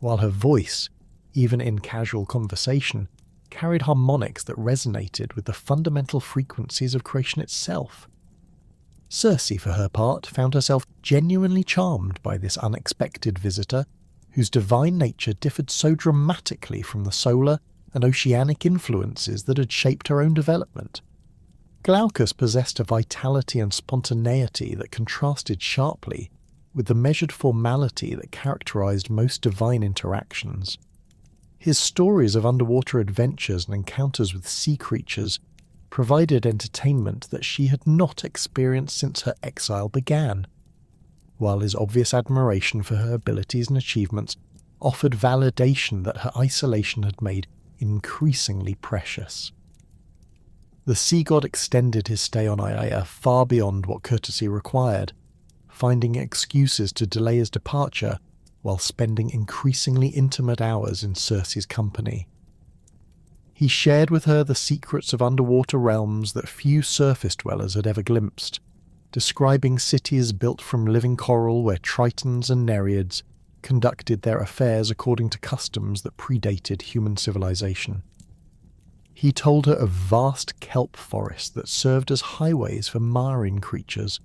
while her voice, even in casual conversation, carried harmonics that resonated with the fundamental frequencies of creation itself. Circe, for her part, found herself genuinely charmed by this unexpected visitor, whose divine nature differed so dramatically from the solar and oceanic influences that had shaped her own development. Glaucus possessed a vitality and spontaneity that contrasted sharply with the measured formality that characterized most divine interactions. His stories of underwater adventures and encounters with sea creatures provided entertainment that she had not experienced since her exile began, while his obvious admiration for her abilities and achievements offered validation that her isolation had made increasingly precious. The sea god extended his stay on Aiaia far beyond what courtesy required, finding excuses to delay his departure while spending increasingly intimate hours in Circe's company. He shared with her the secrets of underwater realms that few surface dwellers had ever glimpsed, describing cities built from living coral where tritons and nereids conducted their affairs according to customs that predated human civilization. He told her of vast kelp forests that served as highways for marine creatures,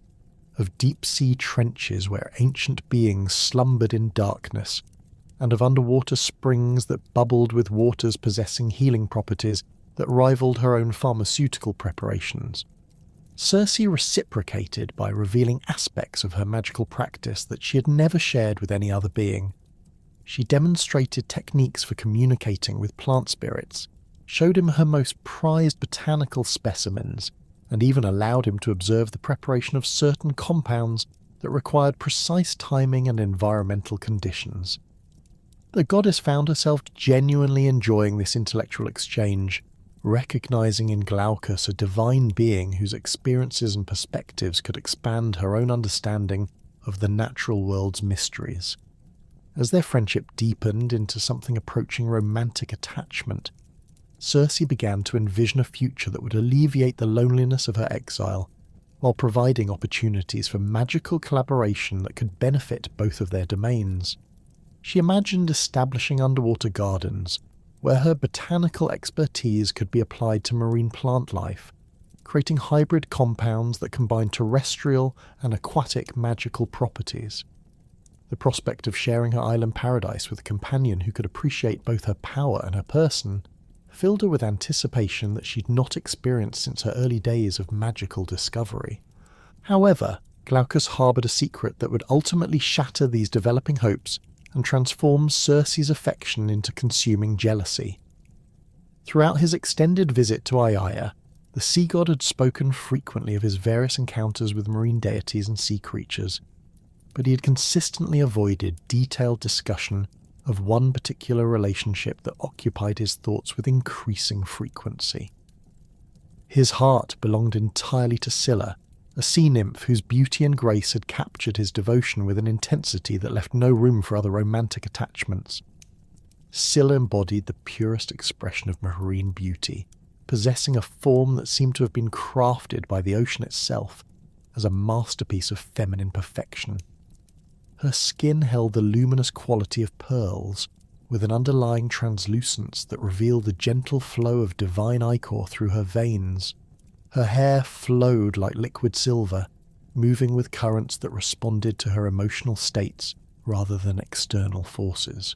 of deep-sea trenches where ancient beings slumbered in darkness, and of underwater springs that bubbled with waters possessing healing properties that rivaled her own pharmaceutical preparations. Circe reciprocated by revealing aspects of her magical practice that she had never shared with any other being. She demonstrated techniques for communicating with plant spirits, showed him her most prized botanical specimens, and even allowed him to observe the preparation of certain compounds that required precise timing and environmental conditions. The goddess found herself genuinely enjoying this intellectual exchange, recognizing in Glaucus a divine being whose experiences and perspectives could expand her own understanding of the natural world's mysteries. As their friendship deepened into something approaching romantic attachment, Circe began to envision a future that would alleviate the loneliness of her exile, while providing opportunities for magical collaboration that could benefit both of their domains. She imagined establishing underwater gardens, where her botanical expertise could be applied to marine plant life, creating hybrid compounds that combine terrestrial and aquatic magical properties. The prospect of sharing her island paradise with a companion who could appreciate both her power and her person filled her with anticipation that she'd not experienced since her early days of magical discovery. However, Glaucus harboured a secret that would ultimately shatter these developing hopes and transform Circe's affection into consuming jealousy. Throughout his extended visit to Aiaia, the sea god had spoken frequently of his various encounters with marine deities and sea creatures, but he had consistently avoided detailed discussion of one particular relationship that occupied his thoughts with increasing frequency. His heart belonged entirely to Scylla, a sea nymph whose beauty and grace had captured his devotion with an intensity that left no room for other romantic attachments. Scylla embodied the purest expression of marine beauty, possessing a form that seemed to have been crafted by the ocean itself as a masterpiece of feminine perfection. Her skin held the luminous quality of pearls, with an underlying translucence that revealed the gentle flow of divine ichor through her veins. Her hair flowed like liquid silver, moving with currents that responded to her emotional states rather than external forces.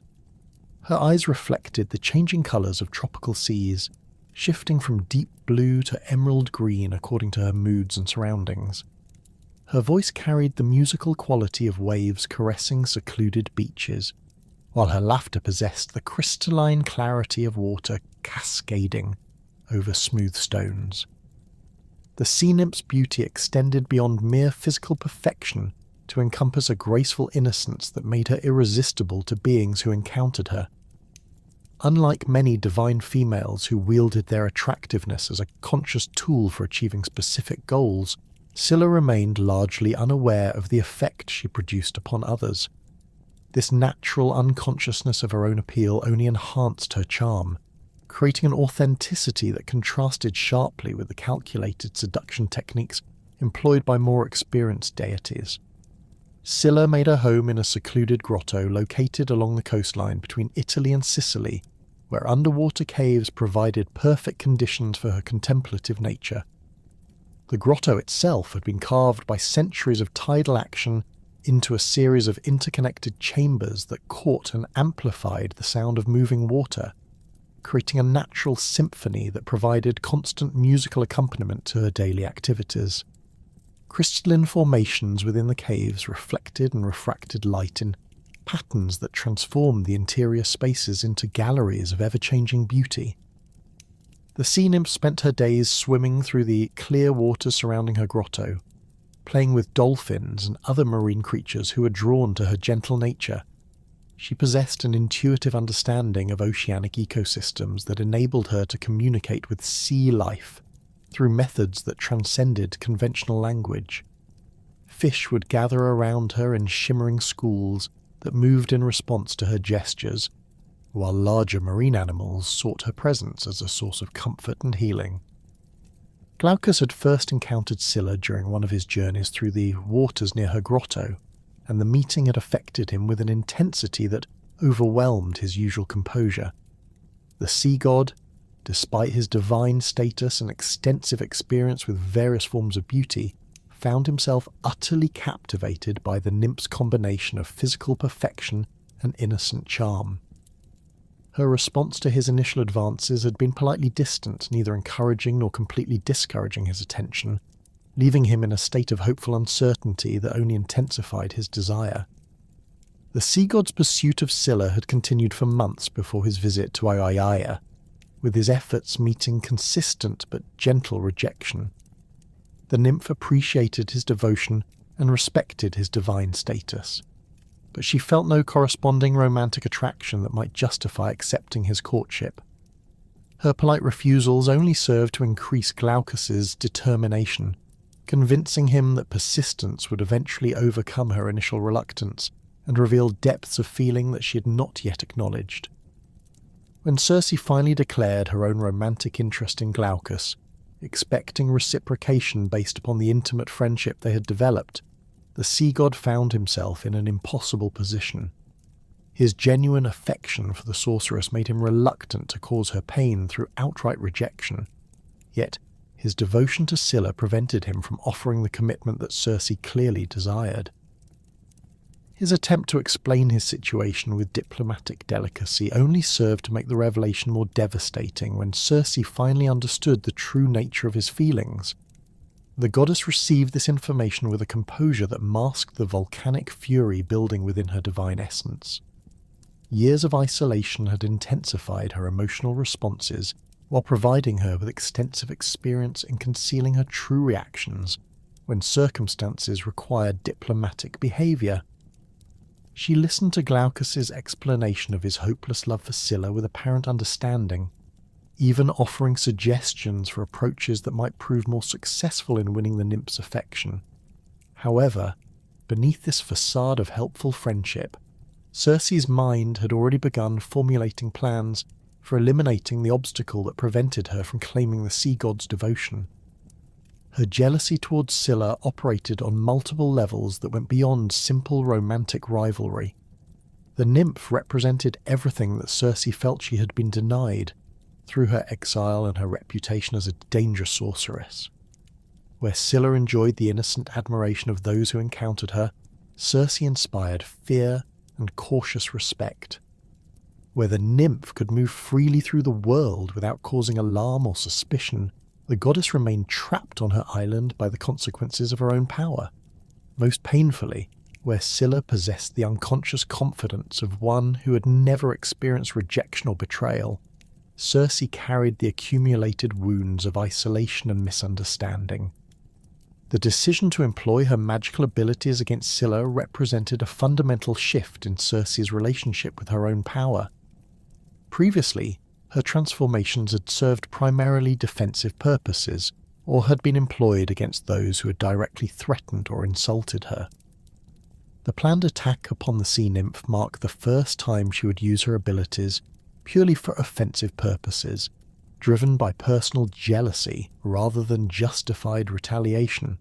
Her eyes reflected the changing colours of tropical seas, shifting from deep blue to emerald green according to her moods and surroundings. Her voice carried the musical quality of waves caressing secluded beaches, while her laughter possessed the crystalline clarity of water cascading over smooth stones. The sea nymph's beauty extended beyond mere physical perfection to encompass a graceful innocence that made her irresistible to beings who encountered her. Unlike many divine females who wielded their attractiveness as a conscious tool for achieving specific goals, Scylla remained largely unaware of the effect she produced upon others. This natural unconsciousness of her own appeal only enhanced her charm, creating an authenticity that contrasted sharply with the calculated seduction techniques employed by more experienced deities. Scylla made her home in a secluded grotto located along the coastline between Italy and Sicily, where underwater caves provided perfect conditions for her contemplative nature. The grotto itself had been carved by centuries of tidal action into a series of interconnected chambers that caught and amplified the sound of moving water, creating a natural symphony that provided constant musical accompaniment to her daily activities. Crystalline formations within the caves reflected and refracted light in patterns that transformed the interior spaces into galleries of ever-changing beauty. The sea nymph spent her days swimming through the clear waters surrounding her grotto, playing with dolphins and other marine creatures who were drawn to her gentle nature. She possessed an intuitive understanding of oceanic ecosystems that enabled her to communicate with sea life through methods that transcended conventional language. Fish would gather around her in shimmering schools that moved in response to her gestures, while larger marine animals sought her presence as a source of comfort and healing. Glaucus had first encountered Scylla during one of his journeys through the waters near her grotto, and the meeting had affected him with an intensity that overwhelmed his usual composure. The sea god, despite his divine status and extensive experience with various forms of beauty, found himself utterly captivated by the nymph's combination of physical perfection and innocent charm. Her response to his initial advances had been politely distant, neither encouraging nor completely discouraging his attention, leaving him in a state of hopeful uncertainty that only intensified his desire. The sea god's pursuit of Scylla had continued for months before his visit to Aiaia, with his efforts meeting consistent but gentle rejection. The nymph appreciated his devotion and respected his divine status, but she felt no corresponding romantic attraction that might justify accepting his courtship. Her polite refusals only served to increase Glaucus's determination, convincing him that persistence would eventually overcome her initial reluctance and reveal depths of feeling that she had not yet acknowledged. When Circe finally declared her own romantic interest in Glaucus, expecting reciprocation based upon the intimate friendship they had developed, the sea god found himself in an impossible position. His genuine affection for the sorceress made him reluctant to cause her pain through outright rejection, yet his devotion to Scylla prevented him from offering the commitment that Circe clearly desired. His attempt to explain his situation with diplomatic delicacy only served to make the revelation more devastating when Circe finally understood the true nature of his feelings. The goddess received this information with a composure that masked the volcanic fury building within her divine essence. Years of isolation had intensified her emotional responses while providing her with extensive experience in concealing her true reactions when circumstances required diplomatic behaviour. She listened to Glaucus's explanation of his hopeless love for Scylla with apparent understanding, even offering suggestions for approaches that might prove more successful in winning the nymph's affection. However, beneath this facade of helpful friendship, Circe's mind had already begun formulating plans for eliminating the obstacle that prevented her from claiming the sea god's devotion. Her jealousy towards Scylla operated on multiple levels that went beyond simple romantic rivalry. The nymph represented everything that Circe felt she had been denied through her exile and her reputation as a dangerous sorceress. Where Scylla enjoyed the innocent admiration of those who encountered her, Circe inspired fear and cautious respect. Where the nymph could move freely through the world without causing alarm or suspicion, the goddess remained trapped on her island by the consequences of her own power. Most painfully, where Scylla possessed the unconscious confidence of one who had never experienced rejection or betrayal, Circe carried the accumulated wounds of isolation and misunderstanding. The decision to employ her magical abilities against Scylla represented a fundamental shift in Circe's relationship with her own power. Previously, her transformations had served primarily defensive purposes, or had been employed against those who had directly threatened or insulted her. The planned attack upon the sea nymph marked the first time she would use her abilities purely for offensive purposes, driven by personal jealousy rather than justified retaliation.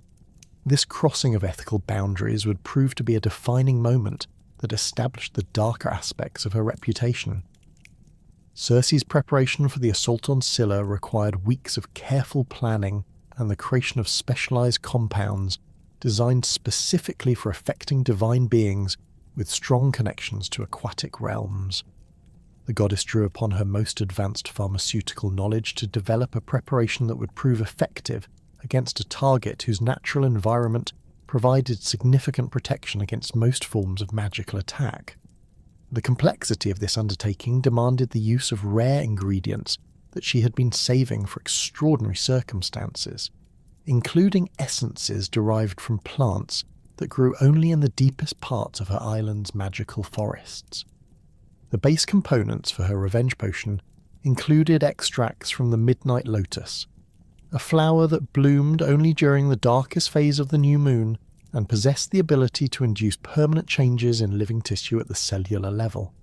This crossing of ethical boundaries would prove to be a defining moment that established the darker aspects of her reputation. Circe's preparation for the assault on Scylla required weeks of careful planning and the creation of specialized compounds designed specifically for affecting divine beings with strong connections to aquatic realms. The goddess drew upon her most advanced pharmaceutical knowledge to develop a preparation that would prove effective against a target whose natural environment provided significant protection against most forms of magical attack. The complexity of this undertaking demanded the use of rare ingredients that she had been saving for extraordinary circumstances, including essences derived from plants that grew only in the deepest parts of her island's magical forests. The base components for her revenge potion included extracts from the midnight lotus, a flower that bloomed only during the darkest phase of the new moon and possessed the ability to induce permanent changes in living tissue at the cellular level.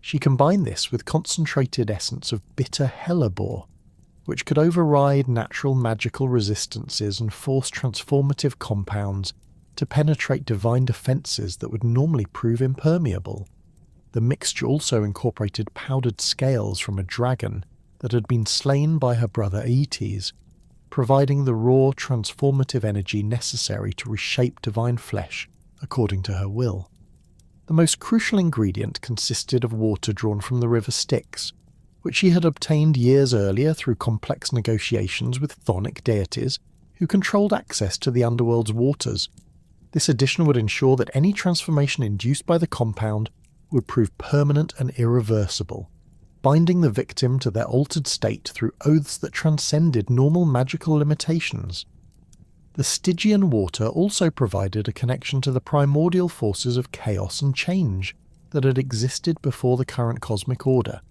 She combined this with concentrated essence of bitter hellebore, which could override natural magical resistances and force transformative compounds to penetrate divine defences that would normally prove impermeable. The mixture also incorporated powdered scales from a dragon that had been slain by her brother Aeetes, providing the raw transformative energy necessary to reshape divine flesh according to her will. The most crucial ingredient consisted of water drawn from the river Styx, which she had obtained years earlier through complex negotiations with chthonic deities who controlled access to the Underworld's waters. This addition would ensure that any transformation induced by the compound would prove permanent and irreversible, binding the victim to their altered state through oaths that transcended normal magical limitations. The Stygian water also provided a connection to the primordial forces of chaos and change that had existed before the current cosmic order,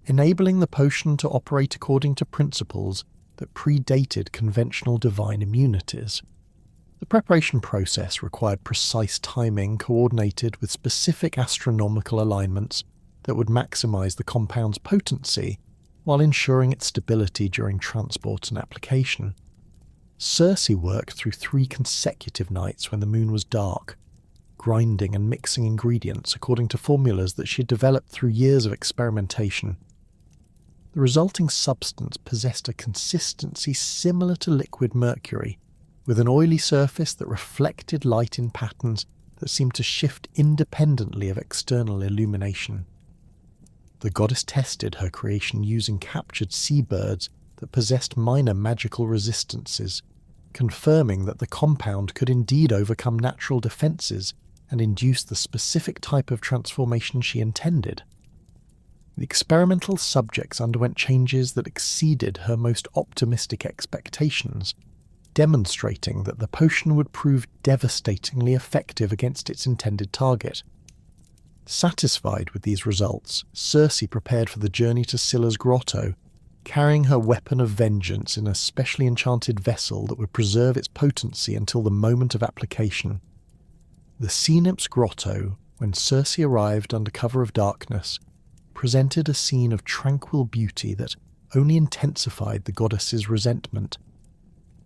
enabling the potion to operate according to principles that predated conventional divine immunities. The preparation process required precise timing coordinated with specific astronomical alignments that would maximize the compound's potency while ensuring its stability during transport and application. Circe worked through 3 consecutive nights when the moon was dark, grinding and mixing ingredients according to formulas that she had developed through years of experimentation. The resulting substance possessed a consistency similar to liquid mercury, with an oily surface that reflected light in patterns that seemed to shift independently of external illumination. The goddess tested her creation using captured seabirds that possessed minor magical resistances, confirming that the compound could indeed overcome natural defences and induce the specific type of transformation she intended. The experimental subjects underwent changes that exceeded her most optimistic expectations, demonstrating that the potion would prove devastatingly effective against its intended target. Satisfied with these results, Circe prepared for the journey to Scylla's grotto, carrying her weapon of vengeance in a specially enchanted vessel that would preserve its potency until the moment of application. The sea nymph's grotto, when Circe arrived under cover of darkness, presented a scene of tranquil beauty that only intensified the goddess's resentment.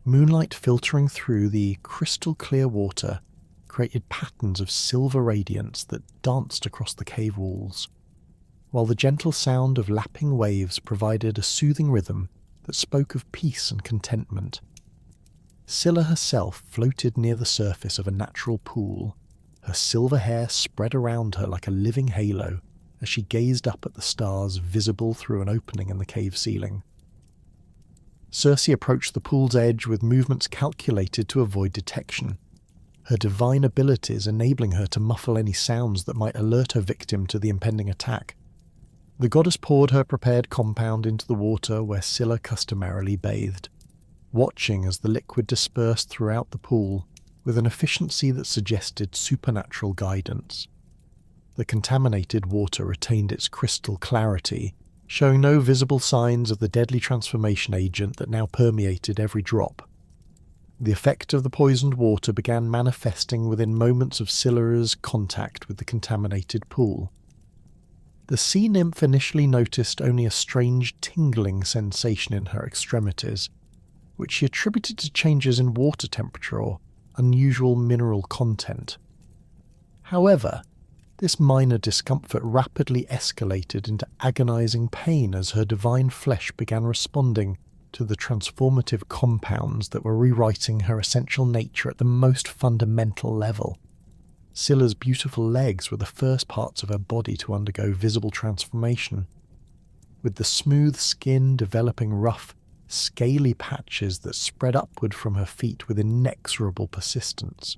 Moonlight filtering through the crystal-clear water created patterns of silver radiance that danced across the cave walls, while the gentle sound of lapping waves provided a soothing rhythm that spoke of peace and contentment. Scylla herself floated near the surface of a natural pool, her silver hair spread around her like a living halo, as she gazed up at the stars visible through an opening in the cave ceiling. Circe approached the pool's edge with movements calculated to avoid detection, her divine abilities enabling her to muffle any sounds that might alert her victim to the impending attack. The goddess poured her prepared compound into the water where Scylla customarily bathed, watching as the liquid dispersed throughout the pool with an efficiency that suggested supernatural guidance. The contaminated water retained its crystal clarity, showing no visible signs of the deadly transformation agent that now permeated every drop. The effect of the poisoned water began manifesting within moments of Scylla's contact with the contaminated pool. The sea nymph initially noticed only a strange tingling sensation in her extremities, which she attributed to changes in water temperature or unusual mineral content. However, this minor discomfort rapidly escalated into agonizing pain as her divine flesh began responding to the transformative compounds that were rewriting her essential nature at the most fundamental level. Scylla's beautiful legs were the first parts of her body to undergo visible transformation, with the smooth skin developing rough, scaly patches that spread upward from her feet with inexorable persistence.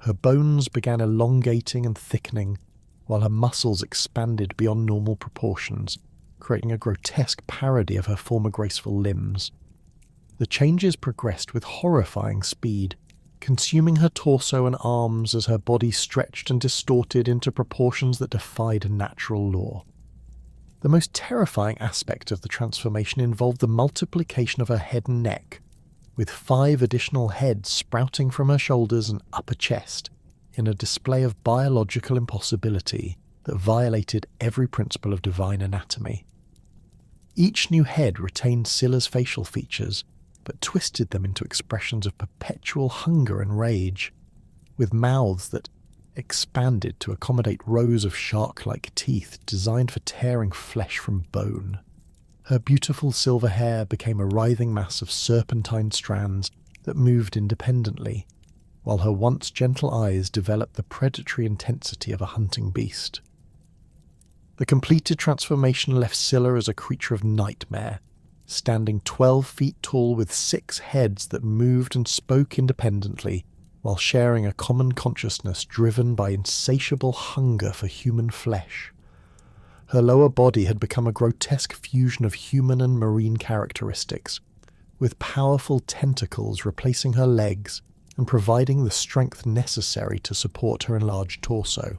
Her bones began elongating and thickening, while her muscles expanded beyond normal proportions, creating a grotesque parody of her former graceful limbs. The changes progressed with horrifying speed, consuming her torso and arms as her body stretched and distorted into proportions that defied natural law. The most terrifying aspect of the transformation involved the multiplication of her head and neck, with 5 additional heads sprouting from her shoulders and upper chest, in a display of biological impossibility that violated every principle of divine anatomy. Each new head retained Scylla's facial features, but twisted them into expressions of perpetual hunger and rage, with mouths that expanded to accommodate rows of shark-like teeth designed for tearing flesh from bone. Her beautiful silver hair became a writhing mass of serpentine strands that moved independently, while her once gentle eyes developed the predatory intensity of a hunting beast. The completed transformation left Scylla as a creature of nightmare, standing 12 feet tall with 6 heads that moved and spoke independently, while sharing a common consciousness driven by insatiable hunger for human flesh. Her lower body had become a grotesque fusion of human and marine characteristics, with powerful tentacles replacing her legs and providing the strength necessary to support her enlarged torso.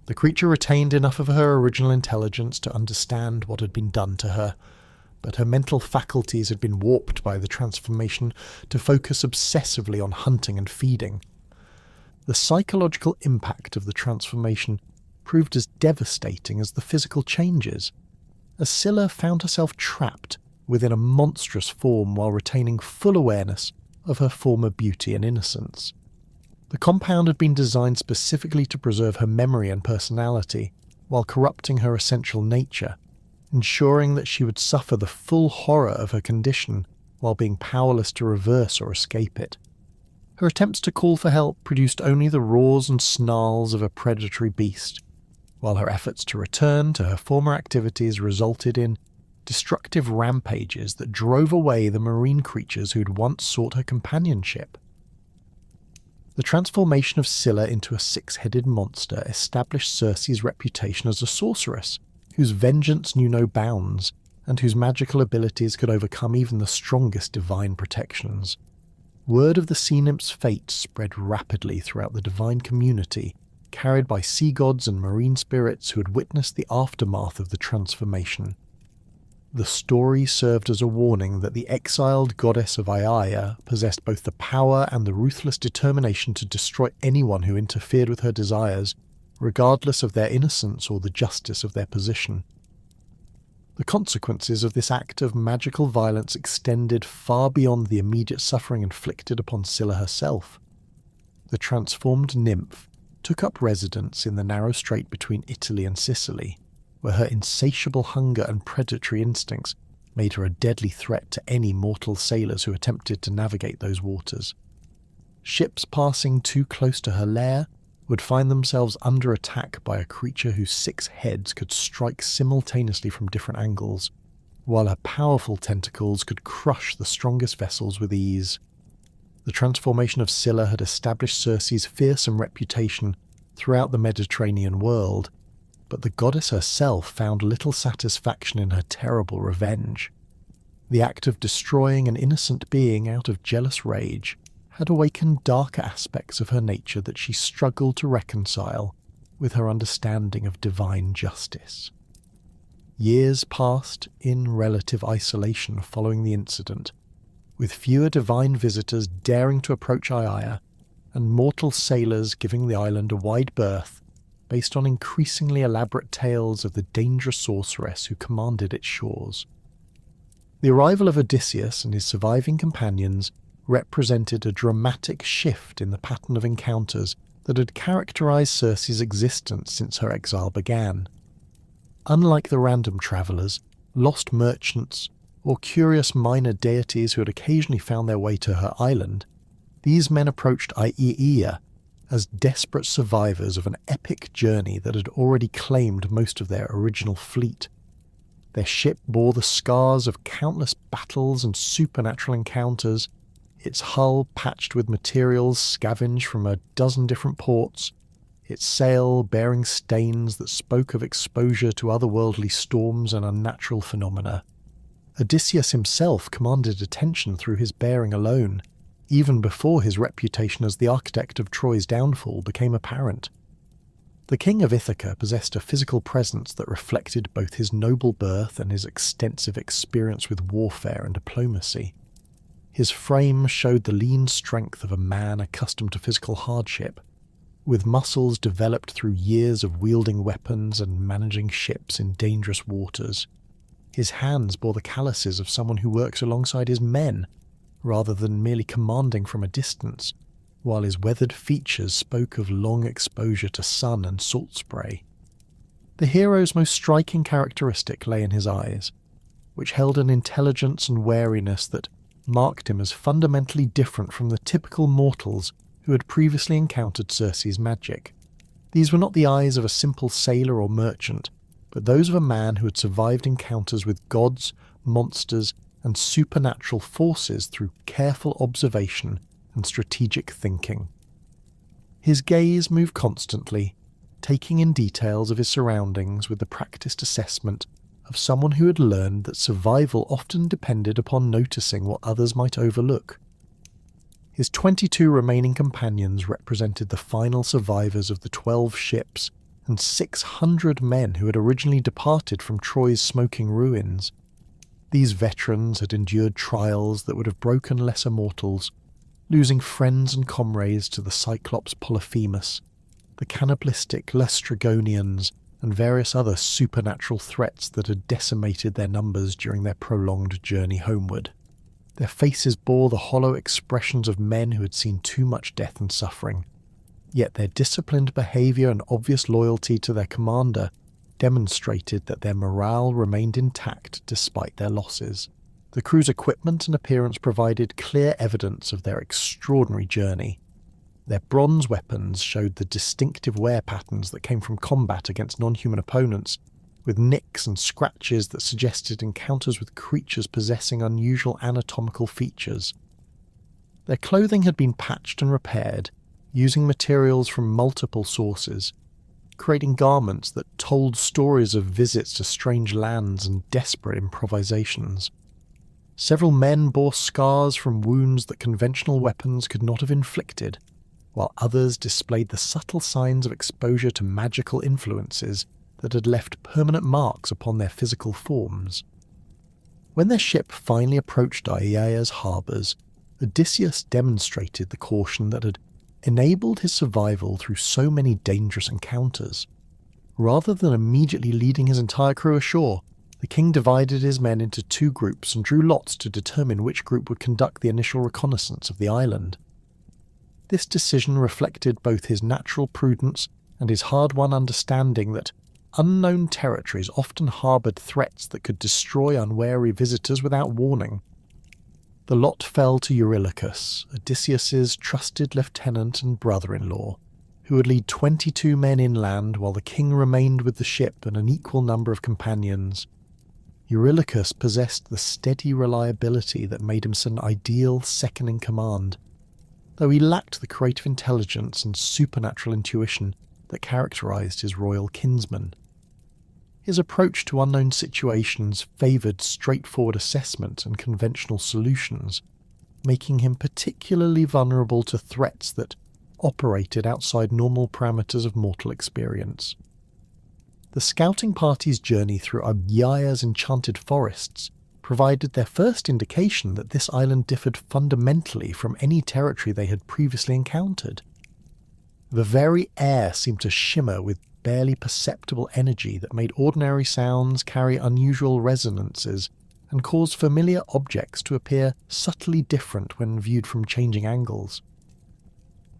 The creature retained enough of her original intelligence to understand what had been done to her, but her mental faculties had been warped by the transformation to focus obsessively on hunting and feeding. The psychological impact of the transformation proved as devastating as the physical changes, as Scylla found herself trapped within a monstrous form while retaining full awareness of her former beauty and innocence. The compound had been designed specifically to preserve her memory and personality, while corrupting her essential nature, ensuring that she would suffer the full horror of her condition while being powerless to reverse or escape it. Her attempts to call for help produced only the roars and snarls of a predatory beast, while her efforts to return to her former activities resulted in destructive rampages that drove away the marine creatures who had once sought her companionship. The transformation of Scylla into a 6-headed monster established Circe's reputation as a sorceress, whose vengeance knew no bounds, and whose magical abilities could overcome even the strongest divine protections. Word of the sea nymph's fate spread rapidly throughout the divine community, carried by sea gods and marine spirits who had witnessed the aftermath of the transformation. The story served as a warning that the exiled goddess of Aiaia possessed both the power and the ruthless determination to destroy anyone who interfered with her desires, regardless of their innocence or the justice of their position. The consequences of this act of magical violence extended far beyond the immediate suffering inflicted upon Scylla herself. The transformed nymph took up residence in the narrow strait between Italy and Sicily, where her insatiable hunger and predatory instincts made her a deadly threat to any mortal sailors who attempted to navigate those waters. Ships passing too close to her lair, would find themselves under attack by a creature whose 6 heads could strike simultaneously from different angles, while her powerful tentacles could crush the strongest vessels with ease. The transformation of Scylla had established Circe's fearsome reputation throughout the Mediterranean world, but the goddess herself found little satisfaction in her terrible revenge. The act of destroying an innocent being out of jealous rage had awakened darker aspects of her nature that she struggled to reconcile with her understanding of divine justice. Years passed in relative isolation following the incident, with fewer divine visitors daring to approach Aiaia, and mortal sailors giving the island a wide berth based on increasingly elaborate tales of the dangerous sorceress who commanded its shores. The arrival of Odysseus and his surviving companions represented a dramatic shift in the pattern of encounters that had characterized Circe's existence since her exile began. Unlike the random travellers, lost merchants, or curious minor deities who had occasionally found their way to her island, these men approached Aiaia as desperate survivors of an epic journey that had already claimed most of their original fleet. Their ship bore the scars of countless battles and supernatural encounters, its hull patched with materials scavenged from a dozen different ports, its sail bearing stains that spoke of exposure to otherworldly storms and unnatural phenomena. Odysseus himself commanded attention through his bearing alone, even before his reputation as the architect of Troy's downfall became apparent. The king of Ithaca possessed a physical presence that reflected both his noble birth and his extensive experience with warfare and diplomacy. His frame showed the lean strength of a man accustomed to physical hardship, with muscles developed through years of wielding weapons and managing ships in dangerous waters. His hands bore the calluses of someone who works alongside his men, rather than merely commanding from a distance, while his weathered features spoke of long exposure to sun and salt spray. The hero's most striking characteristic lay in his eyes, which held an intelligence and wariness that marked him as fundamentally different from the typical mortals who had previously encountered Circe's magic. These were not the eyes of a simple sailor or merchant, but those of a man who had survived encounters with gods, monsters, and supernatural forces through careful observation and strategic thinking. His gaze moved constantly, taking in details of his surroundings with the practiced assessment of someone who had learned that survival often depended upon noticing what others might overlook. His 22 remaining companions represented the final survivors of the 12 ships and 600 men who had originally departed from Troy's smoking ruins. These veterans had endured trials that would have broken lesser mortals, losing friends and comrades to the Cyclops Polyphemus, the cannibalistic Laestrygonians, and various other supernatural threats that had decimated their numbers during their prolonged journey homeward. Their faces bore the hollow expressions of men who had seen too much death and suffering, yet their disciplined behaviour and obvious loyalty to their commander demonstrated that their morale remained intact despite their losses. The crew's equipment and appearance provided clear evidence of their extraordinary journey. Their bronze weapons showed the distinctive wear patterns that came from combat against non-human opponents, with nicks and scratches that suggested encounters with creatures possessing unusual anatomical features. Their clothing had been patched and repaired, using materials from multiple sources, creating garments that told stories of visits to strange lands and desperate improvisations. Several men bore scars from wounds that conventional weapons could not have inflicted, while others displayed the subtle signs of exposure to magical influences that had left permanent marks upon their physical forms. When their ship finally approached Aiaia's harbours, Odysseus demonstrated the caution that had enabled his survival through so many dangerous encounters. Rather than immediately leading his entire crew ashore, the king divided his men into 2 groups and drew lots to determine which group would conduct the initial reconnaissance of the island. This decision reflected both his natural prudence and his hard-won understanding that unknown territories often harboured threats that could destroy unwary visitors without warning. The lot fell to Eurylochus, Odysseus's trusted lieutenant and brother-in-law, who would lead 22 men inland while the king remained with the ship and an equal number of companions. Eurylochus possessed the steady reliability that made him an ideal second-in-command, though he lacked the creative intelligence and supernatural intuition that characterized his royal kinsman. His approach to unknown situations favoured straightforward assessment and conventional solutions, making him particularly vulnerable to threats that operated outside normal parameters of mortal experience. The scouting party's journey through Aiaia's enchanted forests provided their first indication that this island differed fundamentally from any territory they had previously encountered. The very air seemed to shimmer with barely perceptible energy that made ordinary sounds carry unusual resonances and caused familiar objects to appear subtly different when viewed from changing angles.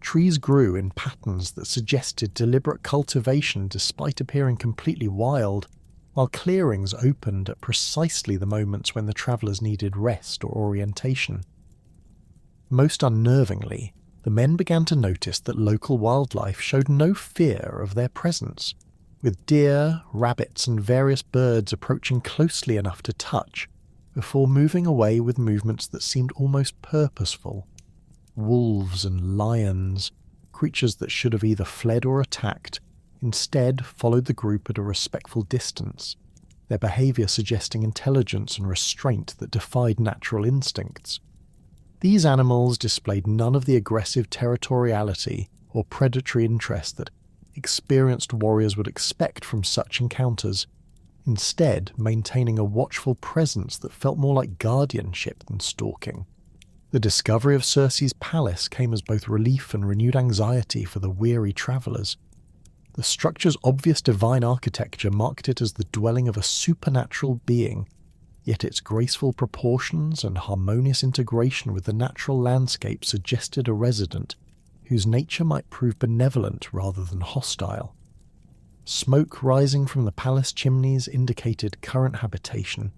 Trees grew in patterns that suggested deliberate cultivation despite appearing completely wild, while clearings opened at precisely the moments when the travellers needed rest or orientation. Most unnervingly, the men began to notice that local wildlife showed no fear of their presence, with deer, rabbits and various birds approaching closely enough to touch, before moving away with movements that seemed almost purposeful. Wolves and lions, creatures that should have either fled or attacked, instead followed the group at a respectful distance, their behaviour suggesting intelligence and restraint that defied natural instincts. These animals displayed none of the aggressive territoriality or predatory interest that experienced warriors would expect from such encounters, instead maintaining a watchful presence that felt more like guardianship than stalking. The discovery of Circe's palace came as both relief and renewed anxiety for the weary travellers. The structure's obvious divine architecture marked it as the dwelling of a supernatural being, yet its graceful proportions and harmonious integration with the natural landscape suggested a resident whose nature might prove benevolent rather than hostile. Smoke rising from the palace chimneys indicated current habitation,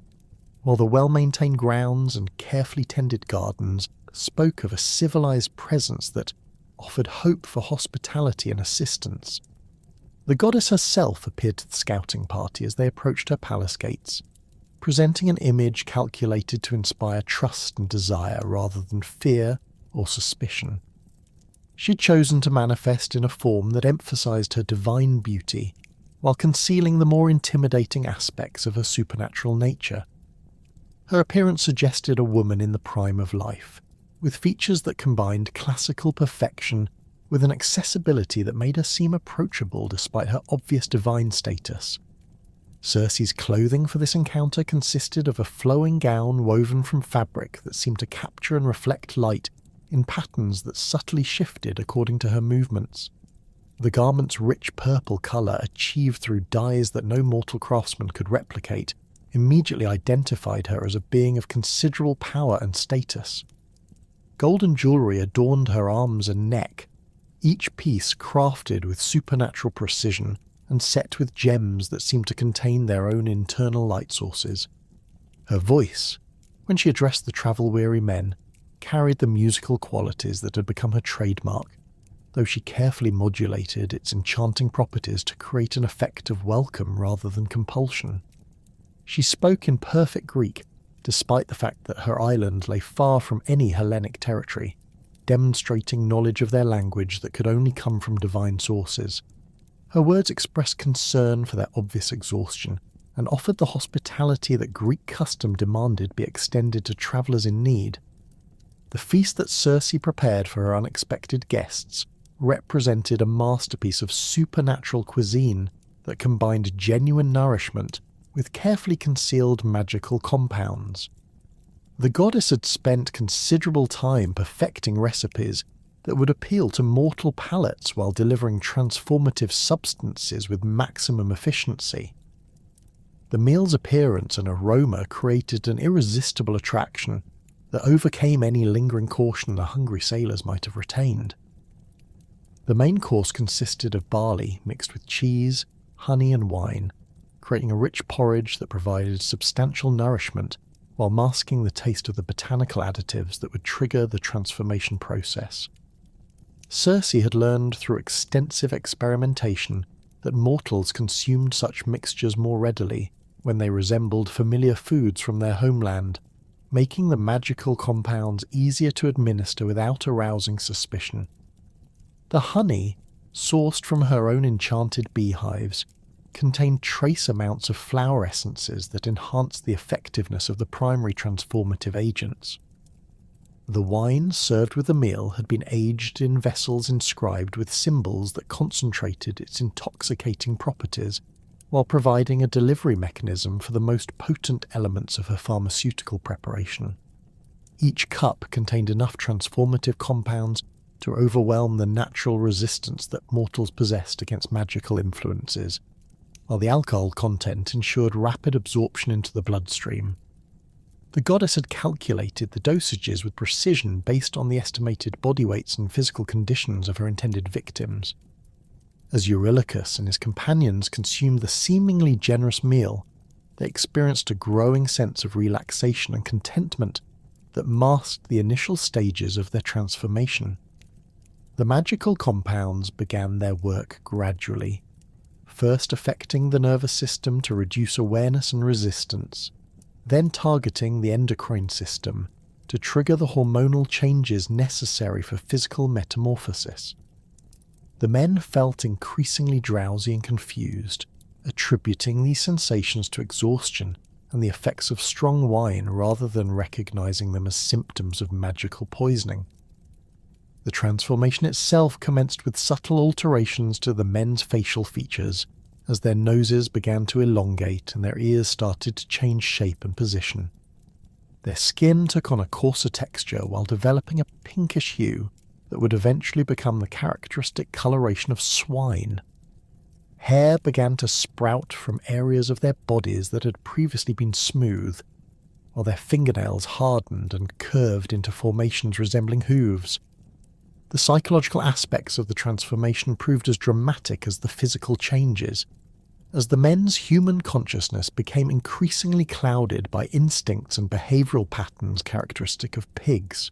while the well-maintained grounds and carefully tended gardens spoke of a civilized presence that offered hope for hospitality and assistance. The goddess herself appeared to the scouting party as they approached her palace gates, presenting an image calculated to inspire trust and desire rather than fear or suspicion. She had chosen to manifest in a form that emphasized her divine beauty, while concealing the more intimidating aspects of her supernatural nature. Her appearance suggested a woman in the prime of life, with features that combined classical perfection with an accessibility that made her seem approachable despite her obvious divine status. Circe's clothing for this encounter consisted of a flowing gown woven from fabric that seemed to capture and reflect light in patterns that subtly shifted according to her movements. The garment's rich purple colour, achieved through dyes that no mortal craftsman could replicate, immediately identified her as a being of considerable power and status. Golden jewellery adorned her arms and neck, each piece crafted with supernatural precision and set with gems that seemed to contain their own internal light sources. Her voice, when she addressed the travel-weary men, carried the musical qualities that had become her trademark, though she carefully modulated its enchanting properties to create an effect of welcome rather than compulsion. She spoke in perfect Greek, despite the fact that her island lay far from any Hellenic territory, demonstrating knowledge of their language that could only come from divine sources. Her words expressed concern for their obvious exhaustion, and offered the hospitality that Greek custom demanded be extended to travellers in need. The feast that Circe prepared for her unexpected guests represented a masterpiece of supernatural cuisine that combined genuine nourishment with carefully concealed magical compounds. The goddess had spent considerable time perfecting recipes that would appeal to mortal palates while delivering transformative substances with maximum efficiency. The meal's appearance and aroma created an irresistible attraction that overcame any lingering caution the hungry sailors might have retained. The main course consisted of barley mixed with cheese, honey and wine, creating a rich porridge that provided substantial nourishment while masking the taste of the botanical additives that would trigger the transformation process. Circe had learned through extensive experimentation that mortals consumed such mixtures more readily when they resembled familiar foods from their homeland, making the magical compounds easier to administer without arousing suspicion. The honey, sourced from her own enchanted beehives, contained trace amounts of flower essences that enhanced the effectiveness of the primary transformative agents. The wine served with the meal had been aged in vessels inscribed with symbols that concentrated its intoxicating properties, while providing a delivery mechanism for the most potent elements of her pharmaceutical preparation. Each cup contained enough transformative compounds to overwhelm the natural resistance that mortals possessed against magical influences, while the alcohol content ensured rapid absorption into the bloodstream. The goddess had calculated the dosages with precision based on the estimated body weights and physical conditions of her intended victims. As Eurylochus and his companions consumed the seemingly generous meal, they experienced a growing sense of relaxation and contentment that masked the initial stages of their transformation. The magical compounds began their work gradually, first affecting the nervous system to reduce awareness and resistance, then targeting the endocrine system to trigger the hormonal changes necessary for physical metamorphosis. The men felt increasingly drowsy and confused, attributing these sensations to exhaustion and the effects of strong wine rather than recognizing them as symptoms of magical poisoning. The transformation itself commenced with subtle alterations to the men's facial features, as their noses began to elongate and their ears started to change shape and position. Their skin took on a coarser texture while developing a pinkish hue that would eventually become the characteristic coloration of swine. Hair began to sprout from areas of their bodies that had previously been smooth, while their fingernails hardened and curved into formations resembling hooves. The psychological aspects of the transformation proved as dramatic as the physical changes, as the men's human consciousness became increasingly clouded by instincts and behavioral patterns characteristic of pigs.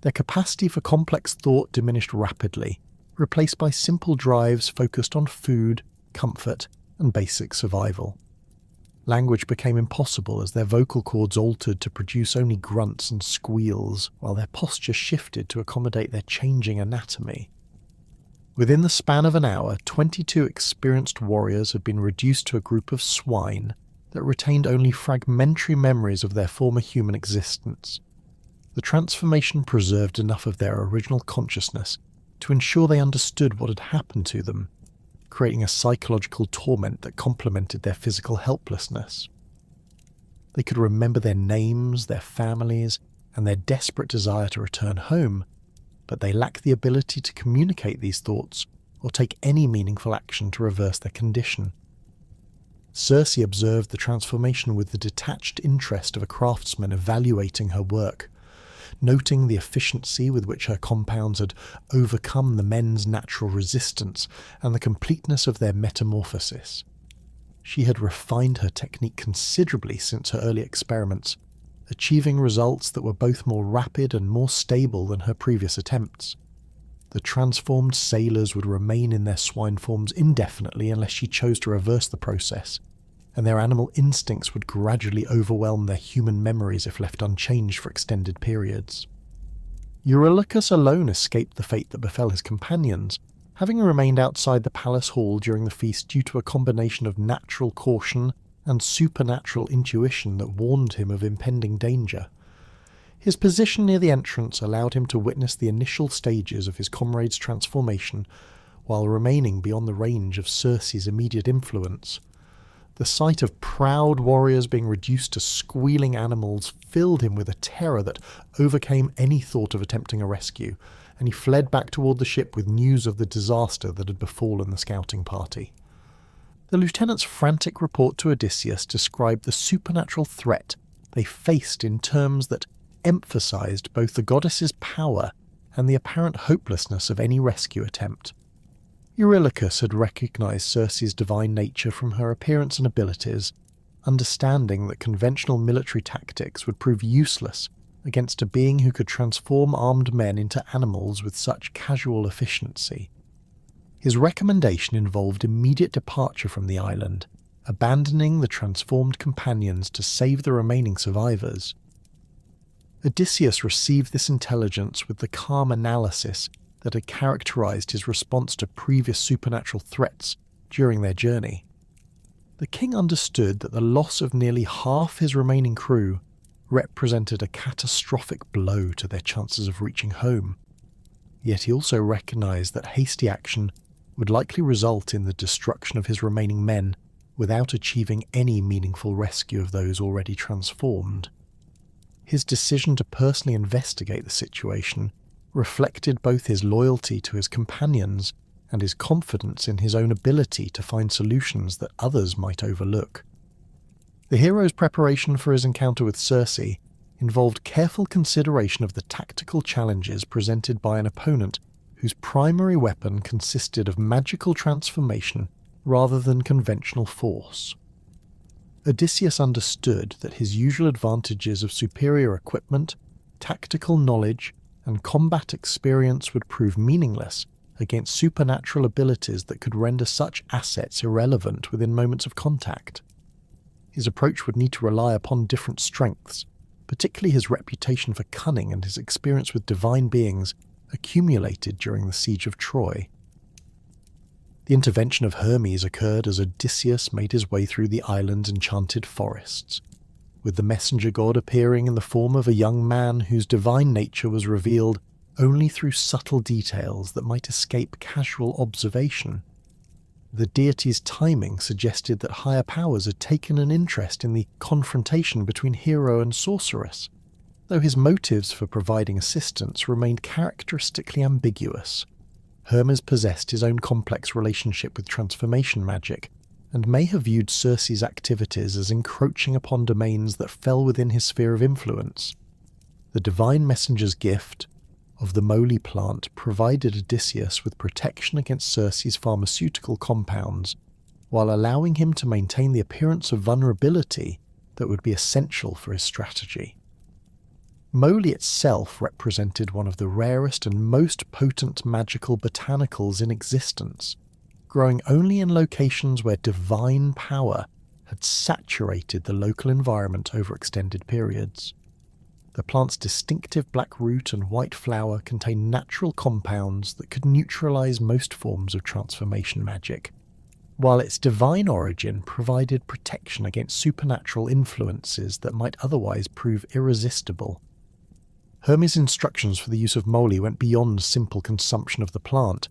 Their capacity for complex thought diminished rapidly, replaced by simple drives focused on food, comfort, and basic survival. Language became impossible as their vocal cords altered to produce only grunts and squeals, while their posture shifted to accommodate their changing anatomy. Within the span of an hour, 22 experienced warriors had been reduced to a group of swine that retained only fragmentary memories of their former human existence. The transformation preserved enough of their original consciousness to ensure they understood what had happened to them, creating a psychological torment that complemented their physical helplessness. They could remember their names, their families, and their desperate desire to return home, but they lacked the ability to communicate these thoughts or take any meaningful action to reverse their condition. Circe observed the transformation with the detached interest of a craftsman evaluating her work, noting the efficiency with which her compounds had overcome the men's natural resistance and the completeness of their metamorphosis. She had refined her technique considerably since her early experiments, achieving results that were both more rapid and more stable than her previous attempts. The transformed sailors would remain in their swine forms indefinitely unless she chose to reverse the process, and their animal instincts would gradually overwhelm their human memories if left unchanged for extended periods. Eurylochus alone escaped the fate that befell his companions, having remained outside the palace hall during the feast due to a combination of natural caution and supernatural intuition that warned him of impending danger. His position near the entrance allowed him to witness the initial stages of his comrade's transformation, while remaining beyond the range of Circe's immediate influence. The sight of proud warriors being reduced to squealing animals filled him with a terror that overcame any thought of attempting a rescue, and he fled back toward the ship with news of the disaster that had befallen the scouting party. The lieutenant's frantic report to Odysseus described the supernatural threat they faced in terms that emphasized both the goddess's power and the apparent hopelessness of any rescue attempt. Eurylochus had recognized Circe's divine nature from her appearance and abilities, understanding that conventional military tactics would prove useless against a being who could transform armed men into animals with such casual efficiency. His recommendation involved immediate departure from the island, abandoning the transformed companions to save the remaining survivors. Odysseus received this intelligence with the calm analysis that had characterized his response to previous supernatural threats during their journey. The king understood that the loss of nearly half his remaining crew represented a catastrophic blow to their chances of reaching home. Yet he also recognized that hasty action would likely result in the destruction of his remaining men without achieving any meaningful rescue of those already transformed. His decision to personally investigate the situation reflected both his loyalty to his companions and his confidence in his own ability to find solutions that others might overlook. The hero's preparation for his encounter with Circe involved careful consideration of the tactical challenges presented by an opponent whose primary weapon consisted of magical transformation rather than conventional force. Odysseus understood that his usual advantages of superior equipment, tactical knowledge, and combat experience would prove meaningless against supernatural abilities that could render such assets irrelevant within moments of contact. His approach would need to rely upon different strengths, particularly his reputation for cunning and his experience with divine beings accumulated during the siege of Troy. The intervention of Hermes occurred as Odysseus made his way through the island's enchanted forests, with the messenger god appearing in the form of a young man whose divine nature was revealed only through subtle details that might escape casual observation. The deity's timing suggested that higher powers had taken an interest in the confrontation between hero and sorceress, though his motives for providing assistance remained characteristically ambiguous. Hermes possessed his own complex relationship with transformation magic, and may have viewed Circe's activities as encroaching upon domains that fell within his sphere of influence. The divine messenger's gift of the moly plant provided Odysseus with protection against Circe's pharmaceutical compounds, while allowing him to maintain the appearance of vulnerability that would be essential for his strategy. Moly itself represented one of the rarest and most potent magical botanicals in existence, growing only in locations where divine power had saturated the local environment over extended periods. The plant's distinctive black root and white flower contained natural compounds that could neutralize most forms of transformation magic, while its divine origin provided protection against supernatural influences that might otherwise prove irresistible. Hermes' instructions for the use of moly went beyond simple consumption of the plant,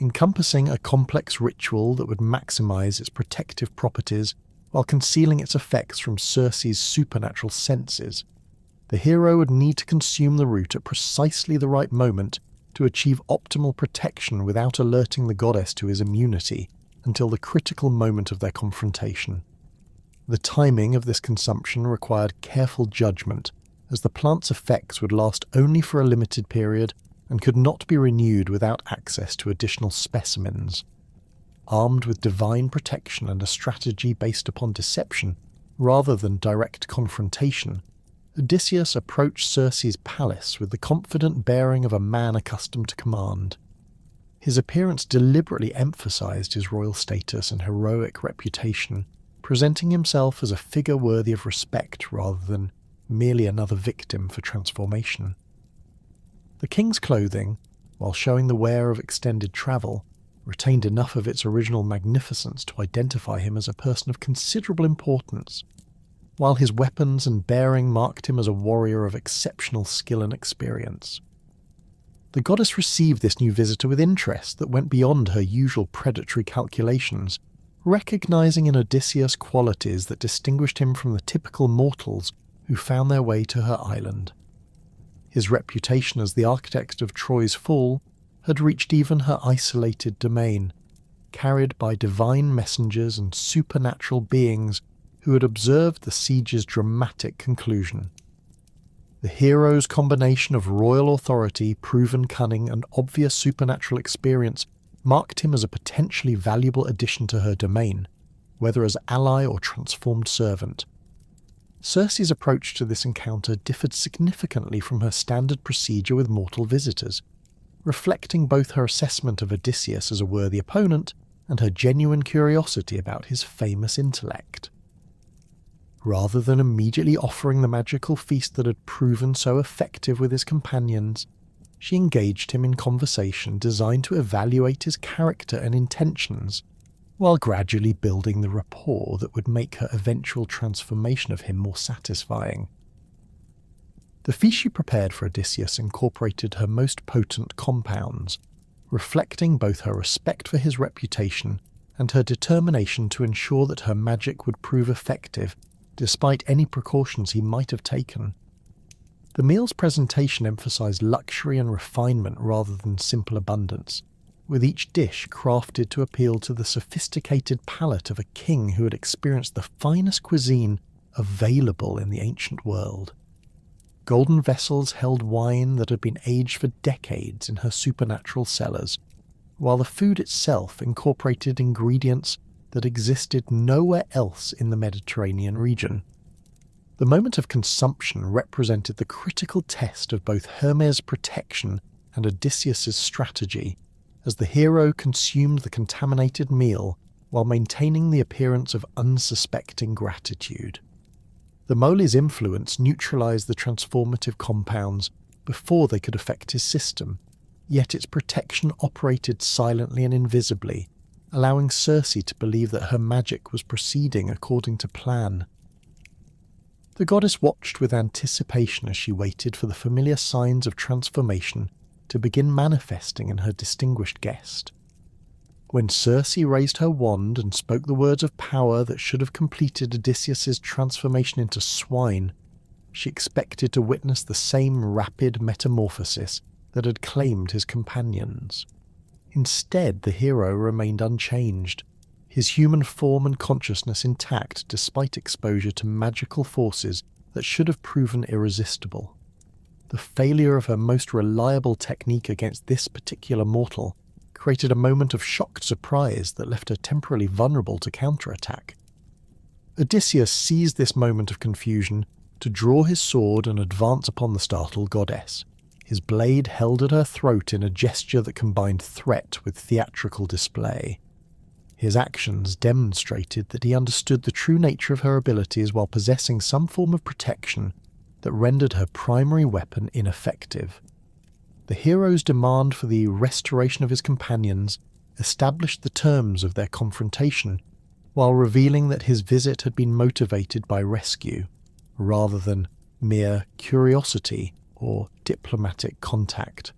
encompassing a complex ritual that would maximize its protective properties while concealing its effects from Circe's supernatural senses. The hero would need to consume the root at precisely the right moment to achieve optimal protection without alerting the goddess to his immunity until the critical moment of their confrontation. The timing of this consumption required careful judgment, as the plant's effects would last only for a limited period and could not be renewed without access to additional specimens. Armed with divine protection and a strategy based upon deception rather than direct confrontation, Odysseus approached Circe's palace with the confident bearing of a man accustomed to command. His appearance deliberately emphasized his royal status and heroic reputation, presenting himself as a figure worthy of respect rather than merely another victim for transformation. The king's clothing, while showing the wear of extended travel, retained enough of its original magnificence to identify him as a person of considerable importance, while his weapons and bearing marked him as a warrior of exceptional skill and experience. The goddess received this new visitor with interest that went beyond her usual predatory calculations, recognizing in Odysseus qualities that distinguished him from the typical mortals who found their way to her island. His reputation as the architect of Troy's fall had reached even her isolated domain, carried by divine messengers and supernatural beings who had observed the siege's dramatic conclusion. The hero's combination of royal authority, proven cunning, and obvious supernatural experience marked him as a potentially valuable addition to her domain, whether as ally or transformed servant. Circe's approach to this encounter differed significantly from her standard procedure with mortal visitors, reflecting both her assessment of Odysseus as a worthy opponent and her genuine curiosity about his famous intellect. Rather than immediately offering the magical feast that had proven so effective with his companions, she engaged him in conversation designed to evaluate his character and intentions, while gradually building the rapport that would make her eventual transformation of him more satisfying. The feast she prepared for Odysseus incorporated her most potent compounds, reflecting both her respect for his reputation and her determination to ensure that her magic would prove effective despite any precautions he might have taken. The meal's presentation emphasized luxury and refinement rather than simple abundance, with each dish crafted to appeal to the sophisticated palate of a king who had experienced the finest cuisine available in the ancient world. Golden vessels held wine that had been aged for decades in her supernatural cellars, while the food itself incorporated ingredients that existed nowhere else in the Mediterranean region. The moment of consumption represented the critical test of both Hermes' protection and Odysseus' strategy, as the hero consumed the contaminated meal while maintaining the appearance of unsuspecting gratitude. The mole's influence neutralized the transformative compounds before they could affect his system, yet its protection operated silently and invisibly, allowing Circe to believe that her magic was proceeding according to plan. The goddess watched with anticipation as she waited for the familiar signs of transformation to begin manifesting in her distinguished guest. When Circe raised her wand and spoke the words of power that should have completed Odysseus's transformation into swine, she expected to witness the same rapid metamorphosis that had claimed his companions. Instead, the hero remained unchanged, his human form and consciousness intact despite exposure to magical forces that should have proven irresistible. The failure of her most reliable technique against this particular mortal created a moment of shocked surprise that left her temporarily vulnerable to counterattack. Odysseus seized this moment of confusion to draw his sword and advance upon the startled goddess, his blade held at her throat in a gesture that combined threat with theatrical display. His actions demonstrated that he understood the true nature of her abilities while possessing some form of protection that rendered her primary weapon ineffective. The hero's demand for the restoration of his companions established the terms of their confrontation, while revealing that his visit had been motivated by rescue, rather than mere curiosity or diplomatic contact.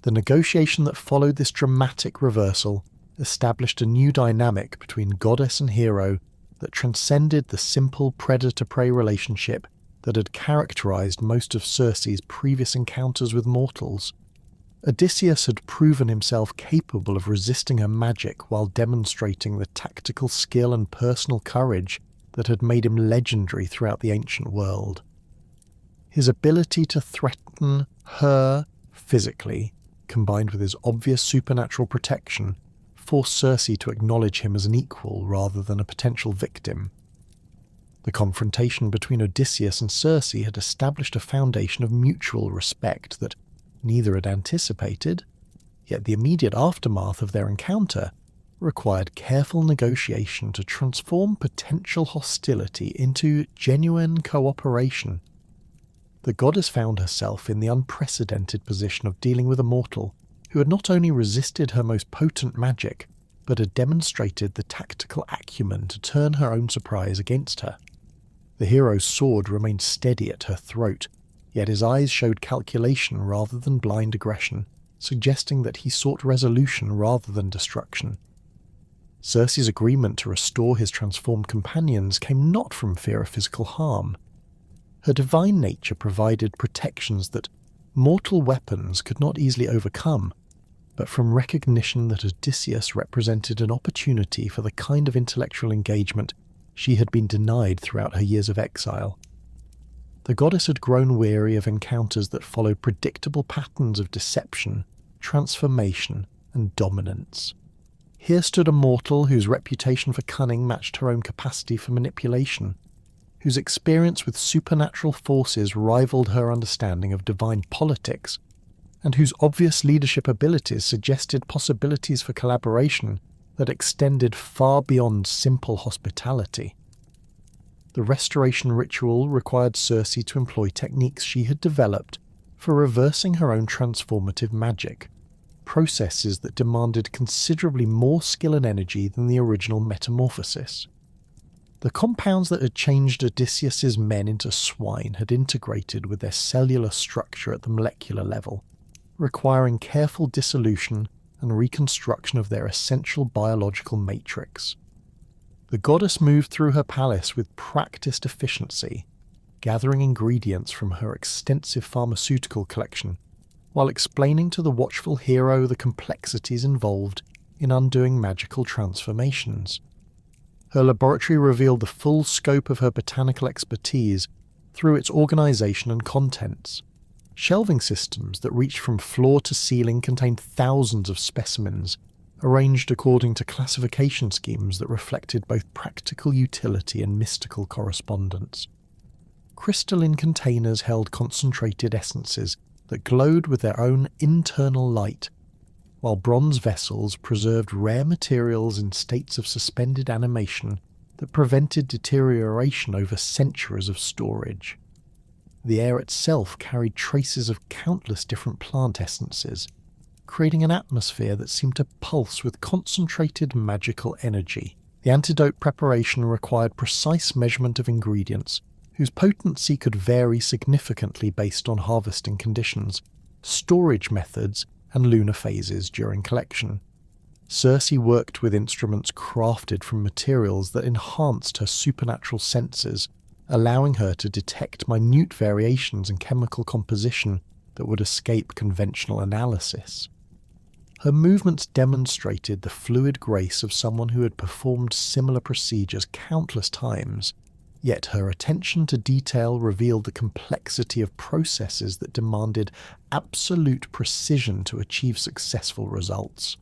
The negotiation that followed this dramatic reversal established a new dynamic between goddess and hero that transcended the simple predator-prey relationship that had characterized most of Circe's previous encounters with mortals. Odysseus had proven himself capable of resisting her magic while demonstrating the tactical skill and personal courage that had made him legendary throughout the ancient world. His ability to threaten her physically, combined with his obvious supernatural protection, forced Circe to acknowledge him as an equal rather than a potential victim. The confrontation between Odysseus and Circe had established a foundation of mutual respect that neither had anticipated, yet the immediate aftermath of their encounter required careful negotiation to transform potential hostility into genuine cooperation. The goddess found herself in the unprecedented position of dealing with a mortal who had not only resisted her most potent magic, but had demonstrated the tactical acumen to turn her own surprise against her. The hero's sword remained steady at her throat, yet his eyes showed calculation rather than blind aggression, suggesting that he sought resolution rather than destruction. Circe's agreement to restore his transformed companions came not from fear of physical harm. Her divine nature provided protections that mortal weapons could not easily overcome, but from recognition that Odysseus represented an opportunity for the kind of intellectual engagement she had been denied throughout her years of exile. The goddess had grown weary of encounters that followed predictable patterns of deception, transformation, and dominance. Here stood a mortal whose reputation for cunning matched her own capacity for manipulation. whose experience with supernatural forces rivaled her understanding of divine politics, and whose obvious leadership abilities suggested possibilities for collaboration that extended far beyond simple hospitality. The restoration ritual required Circe to employ techniques she had developed for reversing her own transformative magic, processes that demanded considerably more skill and energy than the original metamorphosis. The compounds that had changed Odysseus's men into swine had integrated with their cellular structure at the molecular level, requiring careful dissolution and reconstruction of their essential biological matrix. The goddess moved through her palace with practiced efficiency, gathering ingredients from her extensive pharmaceutical collection, while explaining to the watchful hero the complexities involved in undoing magical transformations. Her laboratory revealed the full scope of her botanical expertise through its organization and contents. Shelving systems that reached from floor to ceiling contained thousands of specimens, arranged according to classification schemes that reflected both practical utility and mystical correspondence. Crystalline containers held concentrated essences that glowed with their own internal light, while bronze vessels preserved rare materials in states of suspended animation that prevented deterioration over centuries of storage. The air itself carried traces of countless different plant essences, creating an atmosphere that seemed to pulse with concentrated magical energy. The antidote preparation required precise measurement of ingredients, whose potency could vary significantly based on harvesting conditions, storage methods, and lunar phases during collection. Circe worked with instruments crafted from materials that enhanced her supernatural senses, allowing her to detect minute variations in chemical composition that would escape conventional analysis. Her movements demonstrated the fluid grace of someone who had performed similar procedures countless times, yet her attention to detail revealed the complexity of processes that demanded absolute precision to achieve successful results.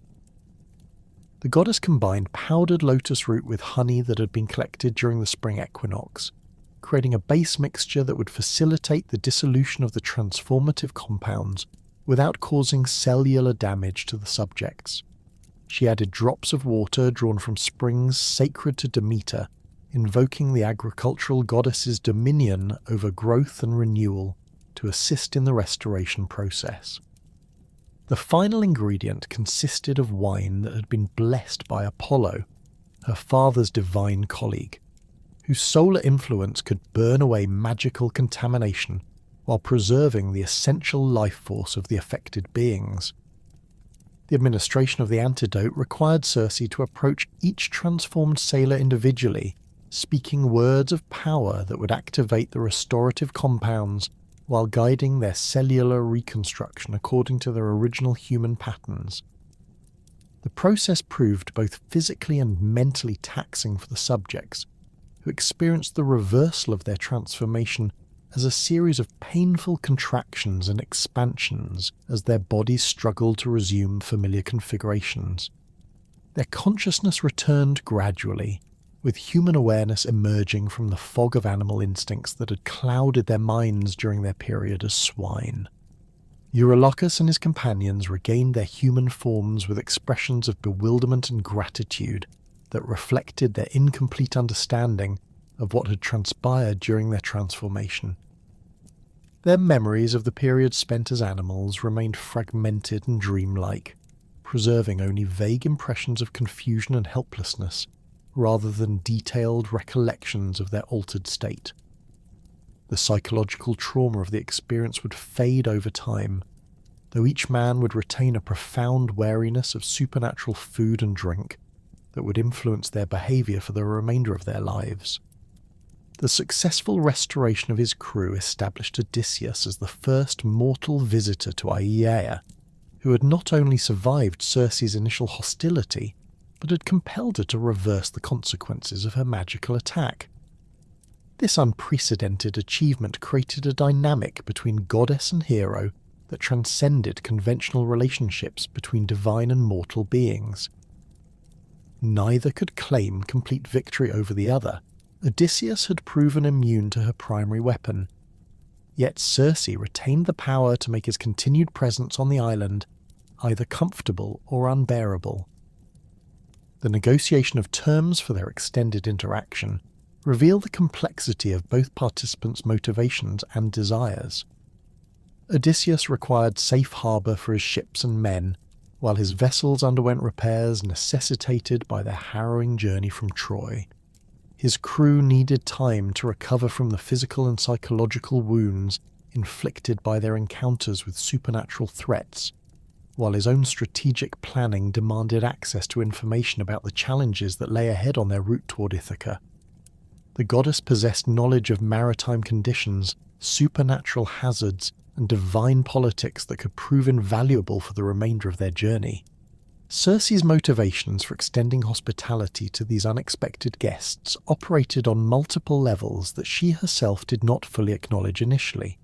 The goddess combined powdered lotus root with honey that had been collected during the spring equinox, creating a base mixture that would facilitate the dissolution of the transformative compounds without causing cellular damage to the subjects. She added drops of water drawn from springs sacred to Demeter, invoking the agricultural goddess's dominion over growth and renewal to assist in the restoration process. The final ingredient consisted of wine that had been blessed by Apollo, her father's divine colleague, whose solar influence could burn away magical contamination while preserving the essential life force of the affected beings. The administration of the antidote required Circe to approach each transformed sailor individually, speaking words of power that would activate the restorative compounds while guiding their cellular reconstruction according to their original human patterns. The process proved both physically and mentally taxing for the subjects, who experienced the reversal of their transformation as a series of painful contractions and expansions as their bodies struggled to resume familiar configurations. Their consciousness returned gradually, with human awareness emerging from the fog of animal instincts that had clouded their minds during their period as swine. Eurylochus and his companions regained their human forms with expressions of bewilderment and gratitude that reflected their incomplete understanding of what had transpired during their transformation. Their memories of the period spent as animals remained fragmented and dreamlike, preserving only vague impressions of confusion and helplessness, rather than detailed recollections of their altered state. The psychological trauma of the experience would fade over time, though each man would retain a profound wariness of supernatural food and drink that would influence their behaviour for the remainder of their lives. The successful restoration of his crew established Odysseus as the first mortal visitor to Aiaia, who had not only survived Circe's initial hostility, but had compelled her to reverse the consequences of her magical attack. This unprecedented achievement created a dynamic between goddess and hero that transcended conventional relationships between divine and mortal beings. Neither could claim complete victory over the other, Odysseus had proven immune to her primary weapon, yet Circe retained the power to make his continued presence on the island either comfortable or unbearable. The negotiation of terms for their extended interaction revealed the complexity of both participants' motivations and desires. Odysseus required safe harbour for his ships and men, while his vessels underwent repairs necessitated by their harrowing journey from Troy. His crew needed time to recover from the physical and psychological wounds inflicted by their encounters with supernatural threats, while his own strategic planning demanded access to information about the challenges that lay ahead on their route toward Ithaca. The goddess possessed knowledge of maritime conditions, supernatural hazards, and divine politics that could prove invaluable for the remainder of their journey. Circe's motivations for extending hospitality to these unexpected guests operated on multiple levels that she herself did not fully acknowledge initially.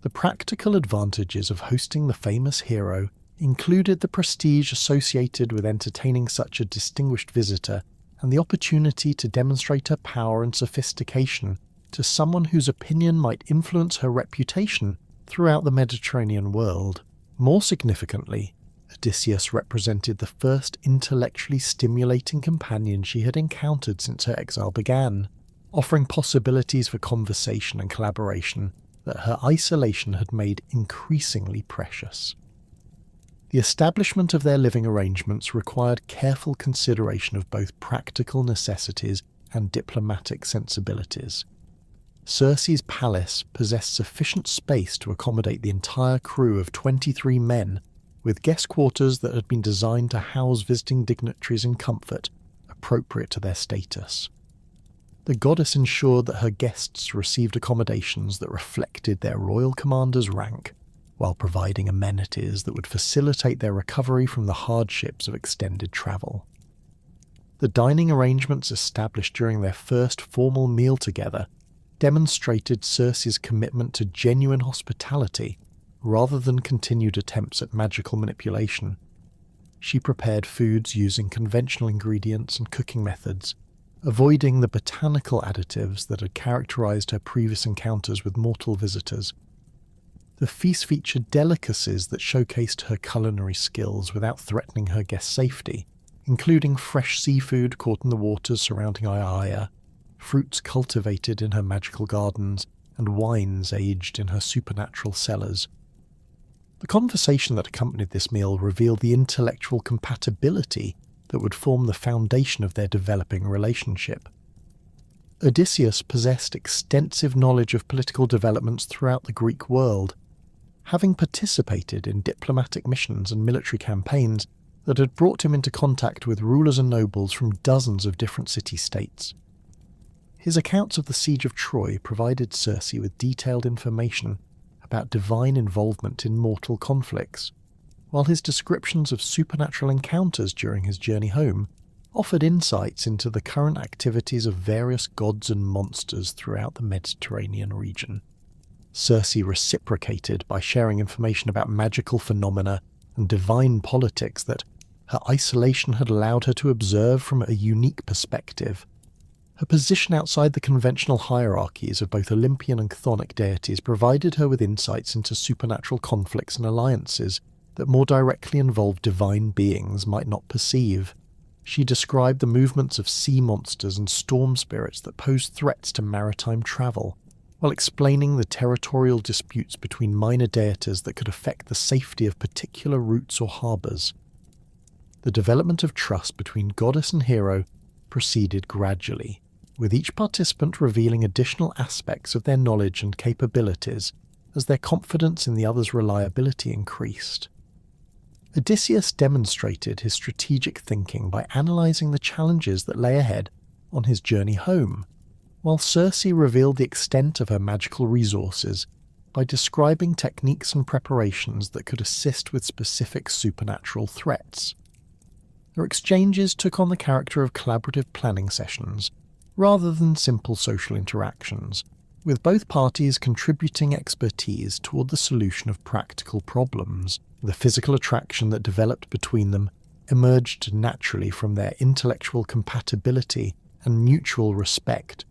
The practical advantages of hosting the famous hero included the prestige associated with entertaining such a distinguished visitor and the opportunity to demonstrate her power and sophistication to someone whose opinion might influence her reputation throughout the Mediterranean world. More significantly, Odysseus represented the first intellectually stimulating companion she had encountered since her exile began, offering possibilities for conversation and collaboration that her isolation had made increasingly precious. The establishment of their living arrangements required careful consideration of both practical necessities and diplomatic sensibilities. Circe's palace possessed sufficient space to accommodate the entire crew of 23 men, with guest quarters that had been designed to house visiting dignitaries in comfort, appropriate to their status. The goddess ensured that her guests received accommodations that reflected their royal commander's rank, while providing amenities that would facilitate their recovery from the hardships of extended travel. The dining arrangements established during their first formal meal together demonstrated Circe's commitment to genuine hospitality rather than continued attempts at magical manipulation. She prepared foods using conventional ingredients and cooking methods, avoiding the botanical additives that had characterized her previous encounters with mortal visitors. The feast featured delicacies that showcased her culinary skills without threatening her guests' safety, including fresh seafood caught in the waters surrounding Aiaia, fruits cultivated in her magical gardens, and wines aged in her supernatural cellars. The conversation that accompanied this meal revealed the intellectual compatibility that would form the foundation of their developing relationship. Odysseus possessed extensive knowledge of political developments throughout the Greek world, having participated in diplomatic missions and military campaigns that had brought him into contact with rulers and nobles from dozens of different city-states. His accounts of the siege of Troy provided Circe with detailed information about divine involvement in mortal conflicts, while his descriptions of supernatural encounters during his journey home offered insights into the current activities of various gods and monsters throughout the Mediterranean region. Circe reciprocated by sharing information about magical phenomena and divine politics that her isolation had allowed her to observe from a unique perspective. Her position outside the conventional hierarchies of both Olympian and chthonic deities provided her with insights into supernatural conflicts and alliances that more directly involved divine beings might not perceive. She described the movements of sea monsters and storm spirits that posed threats to maritime travel, while explaining the territorial disputes between minor deities that could affect the safety of particular routes or harbours. The development of trust between goddess and hero proceeded gradually, with each participant revealing additional aspects of their knowledge and capabilities as their confidence in the other's reliability increased. Odysseus demonstrated his strategic thinking by analysing the challenges that lay ahead on his journey home, while Circe revealed the extent of her magical resources by describing techniques and preparations that could assist with specific supernatural threats. Their exchanges took on the character of collaborative planning sessions, rather than simple social interactions, with both parties contributing expertise toward the solution of practical problems. The physical attraction that developed between them emerged naturally from their intellectual compatibility and mutual respect,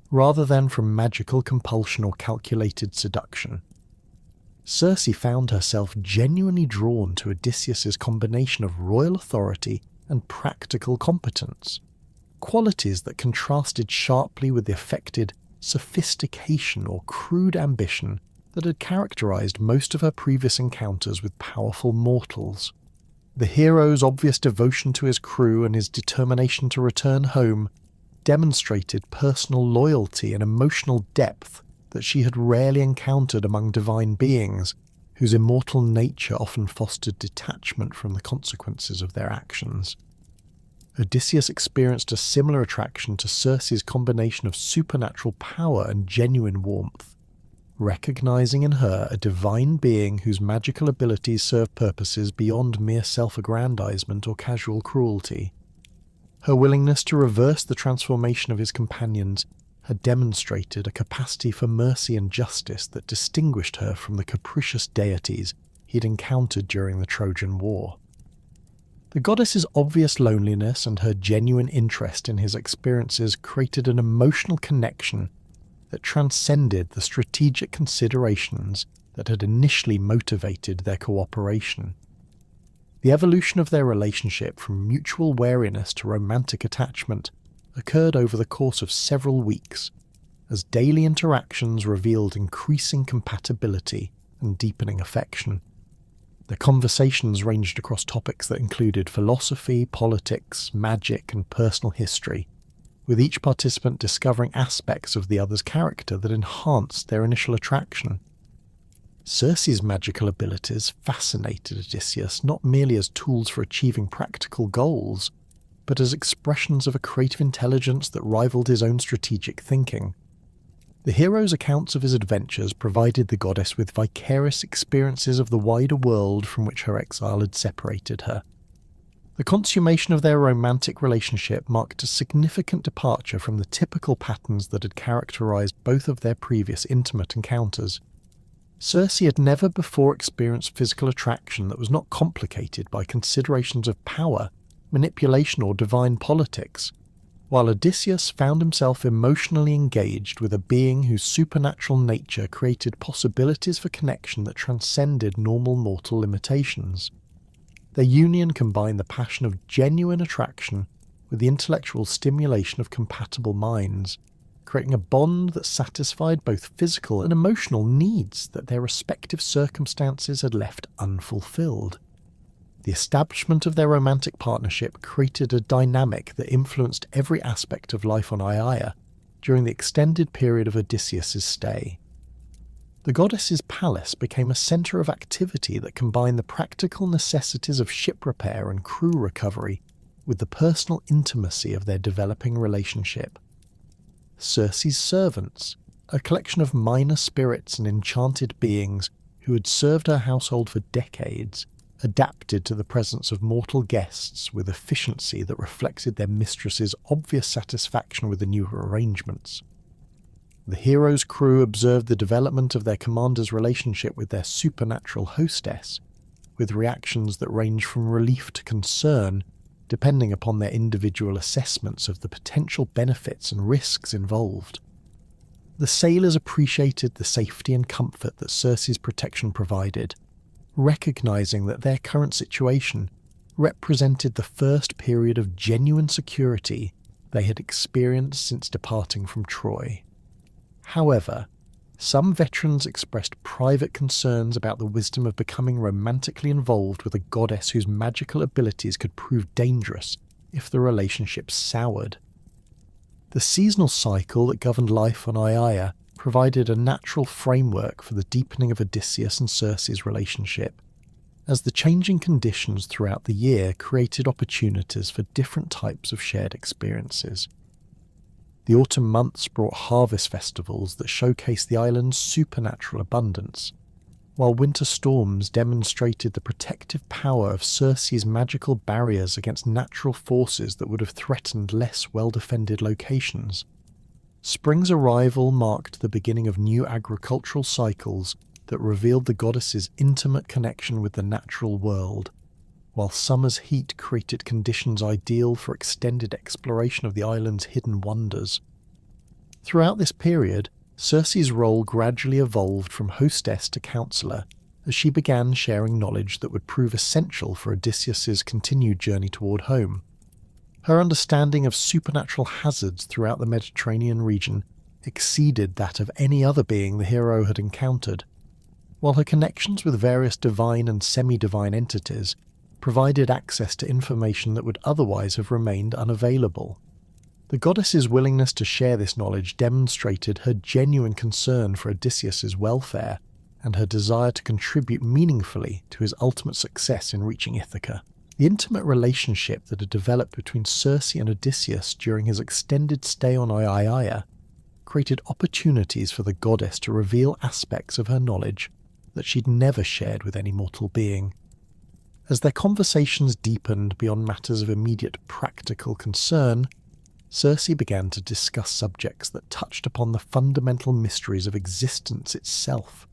rather than from magical compulsion or calculated seduction. Circe found herself genuinely drawn to Odysseus's combination of royal authority and practical competence, qualities that contrasted sharply with the affected sophistication or crude ambition that had characterized most of her previous encounters with powerful mortals. The hero's obvious devotion to his crew and his determination to return home demonstrated personal loyalty and emotional depth that she had rarely encountered among divine beings, whose immortal nature often fostered detachment from the consequences of their actions. Odysseus experienced a similar attraction to Circe's combination of supernatural power and genuine warmth, recognizing in her a divine being whose magical abilities serve purposes beyond mere self-aggrandizement or casual cruelty. Her willingness to reverse the transformation of his companions had demonstrated a capacity for mercy and justice that distinguished her from the capricious deities he'd encountered during the Trojan War. The goddess's obvious loneliness and her genuine interest in his experiences created an emotional connection that transcended the strategic considerations that had initially motivated their cooperation. The evolution of their relationship from mutual wariness to romantic attachment occurred over the course of several weeks, as daily interactions revealed increasing compatibility and deepening affection. Their conversations ranged across topics that included philosophy, politics, magic, and personal history, with each participant discovering aspects of the other's character that enhanced their initial attraction. Circe's magical abilities fascinated Odysseus not merely as tools for achieving practical goals, but as expressions of a creative intelligence that rivaled his own strategic thinking. The hero's accounts of his adventures provided the goddess with vicarious experiences of the wider world from which her exile had separated her. The consummation of their romantic relationship marked a significant departure from the typical patterns that had characterized both of their previous intimate encounters. Circe had never before experienced physical attraction that was not complicated by considerations of power, manipulation, or divine politics, while Odysseus found himself emotionally engaged with a being whose supernatural nature created possibilities for connection that transcended normal mortal limitations. Their union combined the passion of genuine attraction with the intellectual stimulation of compatible minds, creating a bond that satisfied both physical and emotional needs that their respective circumstances had left unfulfilled. The establishment of their romantic partnership created a dynamic that influenced every aspect of life on Aiaia during the extended period of Odysseus's stay. The goddess's palace became a centre of activity that combined the practical necessities of ship repair and crew recovery with the personal intimacy of their developing relationship. Circe's servants, a collection of minor spirits and enchanted beings who had served her household for decades, adapted to the presence of mortal guests with efficiency that reflected their mistress's obvious satisfaction with the new arrangements. The hero's crew observed the development of their commander's relationship with their supernatural hostess, with reactions that range from relief to concern, depending upon their individual assessments of the potential benefits and risks involved. The sailors appreciated the safety and comfort that Circe's protection provided, recognizing that their current situation represented the first period of genuine security they had experienced since departing from Troy. However, some veterans expressed private concerns about the wisdom of becoming romantically involved with a goddess whose magical abilities could prove dangerous if the relationship soured. The seasonal cycle that governed life on Aiaia provided a natural framework for the deepening of Odysseus and Circe's relationship, as the changing conditions throughout the year created opportunities for different types of shared experiences. The autumn months brought harvest festivals that showcased the island's supernatural abundance, while winter storms demonstrated the protective power of Circe's magical barriers against natural forces that would have threatened less well-defended locations. Spring's arrival marked the beginning of new agricultural cycles that revealed the goddess's intimate connection with the natural world. while summer's heat created conditions ideal for extended exploration of the island's hidden wonders. Throughout this period, Circe's role gradually evolved from hostess to counselor, as she began sharing knowledge that would prove essential for Odysseus's continued journey toward home. Her understanding of supernatural hazards throughout the Mediterranean region exceeded that of any other being the hero had encountered, while her connections with various divine and semi-divine entities provided access to information that would otherwise have remained unavailable. The goddess's willingness to share this knowledge demonstrated her genuine concern for Odysseus's welfare and her desire to contribute meaningfully to his ultimate success in reaching Ithaca. The intimate relationship that had developed between Circe and Odysseus during his extended stay on Aiaia created opportunities for the goddess to reveal aspects of her knowledge that she'd never shared with any mortal being. As their conversations deepened beyond matters of immediate practical concern, Circe began to discuss subjects that touched upon the fundamental mysteries of existence itself.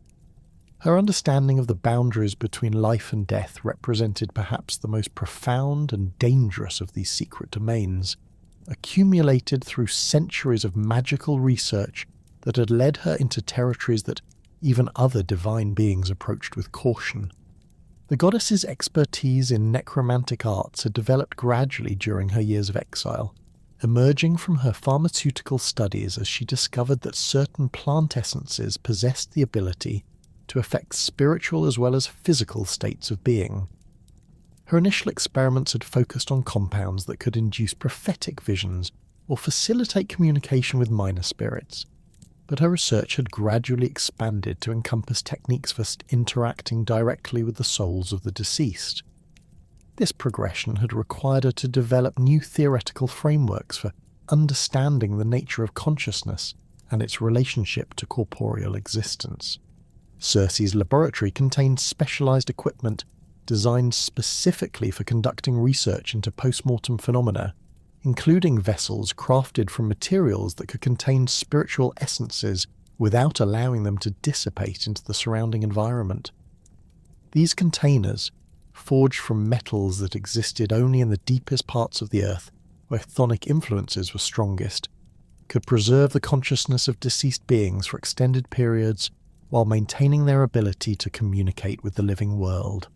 Her understanding of the boundaries between life and death represented perhaps the most profound and dangerous of these secret domains, accumulated through centuries of magical research that had led her into territories that even other divine beings approached with caution. The goddess's expertise in necromantic arts had developed gradually during her years of exile, emerging from her pharmaceutical studies as she discovered that certain plant essences possessed the ability to affect spiritual as well as physical states of being. Her initial experiments had focused on compounds that could induce prophetic visions or facilitate communication with minor spirits, but her research had gradually expanded to encompass techniques for interacting directly with the souls of the deceased. This progression had required her to develop new theoretical frameworks for understanding the nature of consciousness and its relationship to corporeal existence. Circe's laboratory contained specialized equipment designed specifically for conducting research into post-mortem phenomena, including vessels crafted from materials that could contain spiritual essences without allowing them to dissipate into the surrounding environment. These containers, forged from metals that existed only in the deepest parts of the earth, where chthonic influences were strongest, could preserve the consciousness of deceased beings for extended periods while maintaining their ability to communicate with the living world.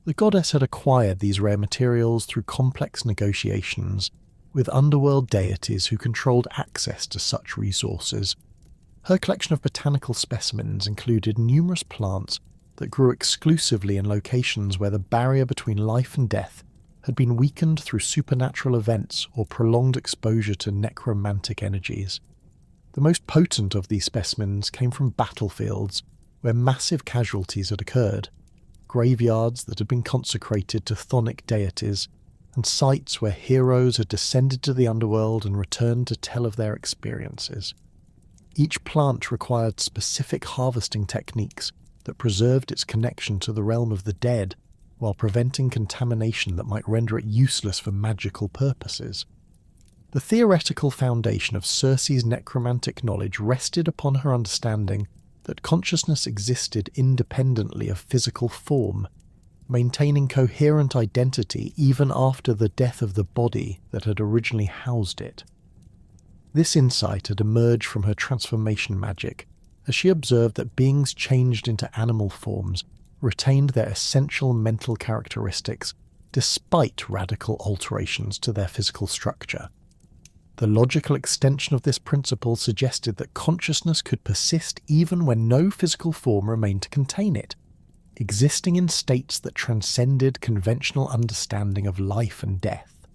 The goddess had acquired these rare materials through complex negotiations with underworld deities who controlled access to such resources. Her collection of botanical specimens included numerous plants that grew exclusively in locations where the barrier between life and death had been weakened through supernatural events or prolonged exposure to necromantic energies. The most potent of these specimens came from battlefields where massive casualties had occurred, graveyards that had been consecrated to chthonic deities, and sites where heroes had descended to the underworld and returned to tell of their experiences. Each plant required specific harvesting techniques that preserved its connection to the realm of the dead while preventing contamination that might render it useless for magical purposes. The theoretical foundation of Circe's necromantic knowledge rested upon her understanding that consciousness existed independently of physical form, maintaining coherent identity even after the death of the body that had originally housed it. This insight had emerged from her transformation magic, as she observed that beings changed into animal forms retained their essential mental characteristics despite radical alterations to their physical structure. The logical extension of this principle suggested that consciousness could persist even when no physical form remained to contain it, existing in states that transcended conventional understanding of life and death.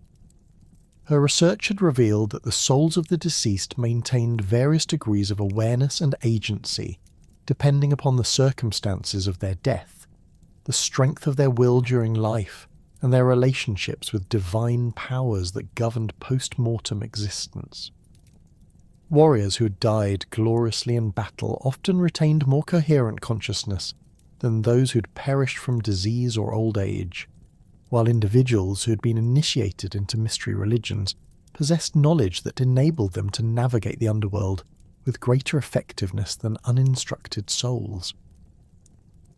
Her research had revealed that the souls of the deceased maintained various degrees of awareness and agency, depending upon the circumstances of their death, the strength of their will during life, and their relationships with divine powers that governed post-mortem existence. Warriors who had died gloriously in battle often retained more coherent consciousness than those who had perished from disease or old age, while individuals who had been initiated into mystery religions possessed knowledge that enabled them to navigate the underworld with greater effectiveness than uninstructed souls.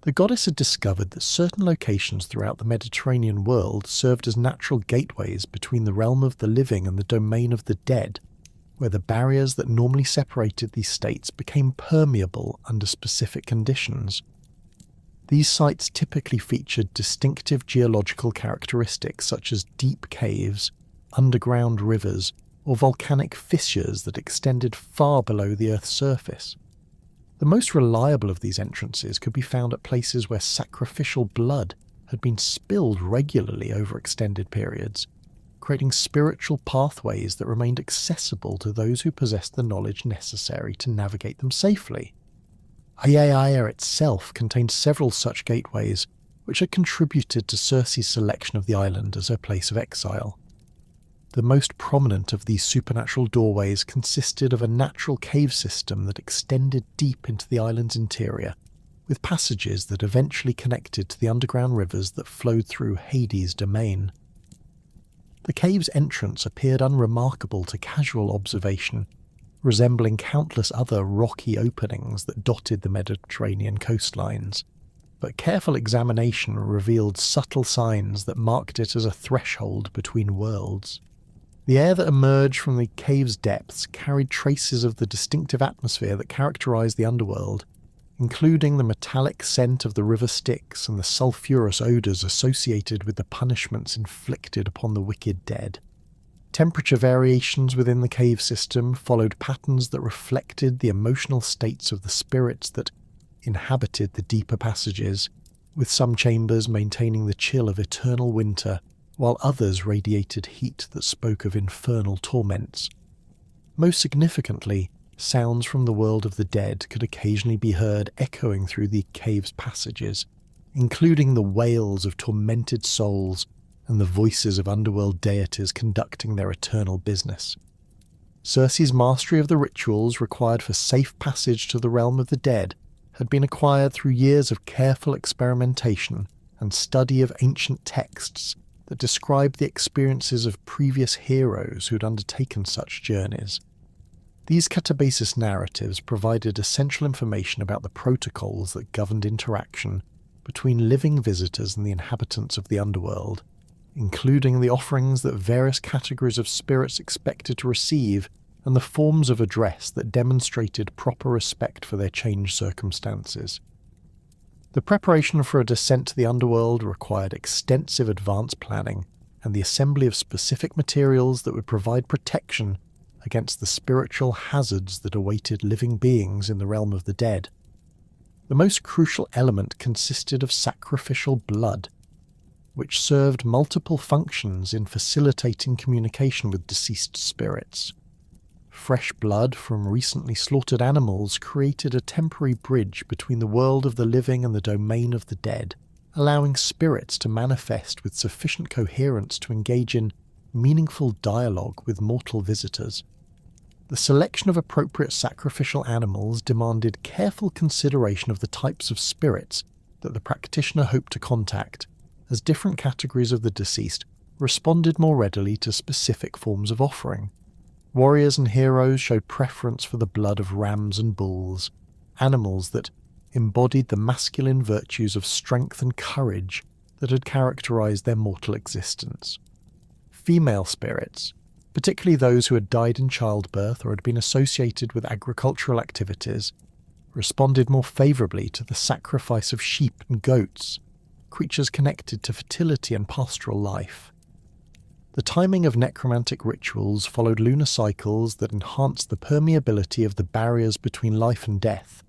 The goddess had discovered that certain locations throughout the Mediterranean world served as natural gateways between the realm of the living and the domain of the dead, where the barriers that normally separated these states became permeable under specific conditions. These sites typically featured distinctive geological characteristics such as deep caves, underground rivers, or volcanic fissures that extended far below the Earth's surface. The most reliable of these entrances could be found at places where sacrificial blood had been spilled regularly over extended periods, creating spiritual pathways that remained accessible to those who possessed the knowledge necessary to navigate them safely. Aiaia itself contained several such gateways, which had contributed to Circe's selection of the island as her place of exile. The most prominent of these supernatural doorways consisted of a natural cave system that extended deep into the island's interior, with passages that eventually connected to the underground rivers that flowed through Hades' domain. The cave's entrance appeared unremarkable to casual observation, resembling countless other rocky openings that dotted the Mediterranean coastlines, but careful examination revealed subtle signs that marked it as a threshold between worlds. The air that emerged from the cave's depths carried traces of the distinctive atmosphere that characterized the Underworld, including the metallic scent of the river Styx and the sulphurous odours associated with the punishments inflicted upon the wicked dead. Temperature variations within the cave system followed patterns that reflected the emotional states of the spirits that inhabited the deeper passages, with some chambers maintaining the chill of eternal winter, while others radiated heat that spoke of infernal torments. Most significantly, sounds from the world of the dead could occasionally be heard echoing through the cave's passages, including the wails of tormented souls and the voices of underworld deities conducting their eternal business. Circe's mastery of the rituals required for safe passage to the realm of the dead had been acquired through years of careful experimentation and study of ancient texts that described the experiences of previous heroes who had undertaken such journeys. These catabasis narratives provided essential information about the protocols that governed interaction between living visitors and the inhabitants of the Underworld, including the offerings that various categories of spirits expected to receive and the forms of address that demonstrated proper respect for their changed circumstances. The preparation for a descent to the Underworld required extensive advanced planning and the assembly of specific materials that would provide protection against the spiritual hazards that awaited living beings in the realm of the dead. The most crucial element consisted of sacrificial blood, which served multiple functions in facilitating communication with deceased spirits. Fresh blood from recently slaughtered animals created a temporary bridge between the world of the living and the domain of the dead, allowing spirits to manifest with sufficient coherence to engage in meaningful dialogue with mortal visitors. The selection of appropriate sacrificial animals demanded careful consideration of the types of spirits that the practitioner hoped to contact, as different categories of the deceased responded more readily to specific forms of offering. Warriors and heroes showed preference for the blood of rams and bulls, animals that embodied the masculine virtues of strength and courage that had characterized their mortal existence. Female spirits, particularly those who had died in childbirth or had been associated with agricultural activities, responded more favorably to the sacrifice of sheep and goats, creatures connected to fertility and pastoral life. The timing of necromantic rituals followed lunar cycles that enhanced the permeability of the barriers between life and death,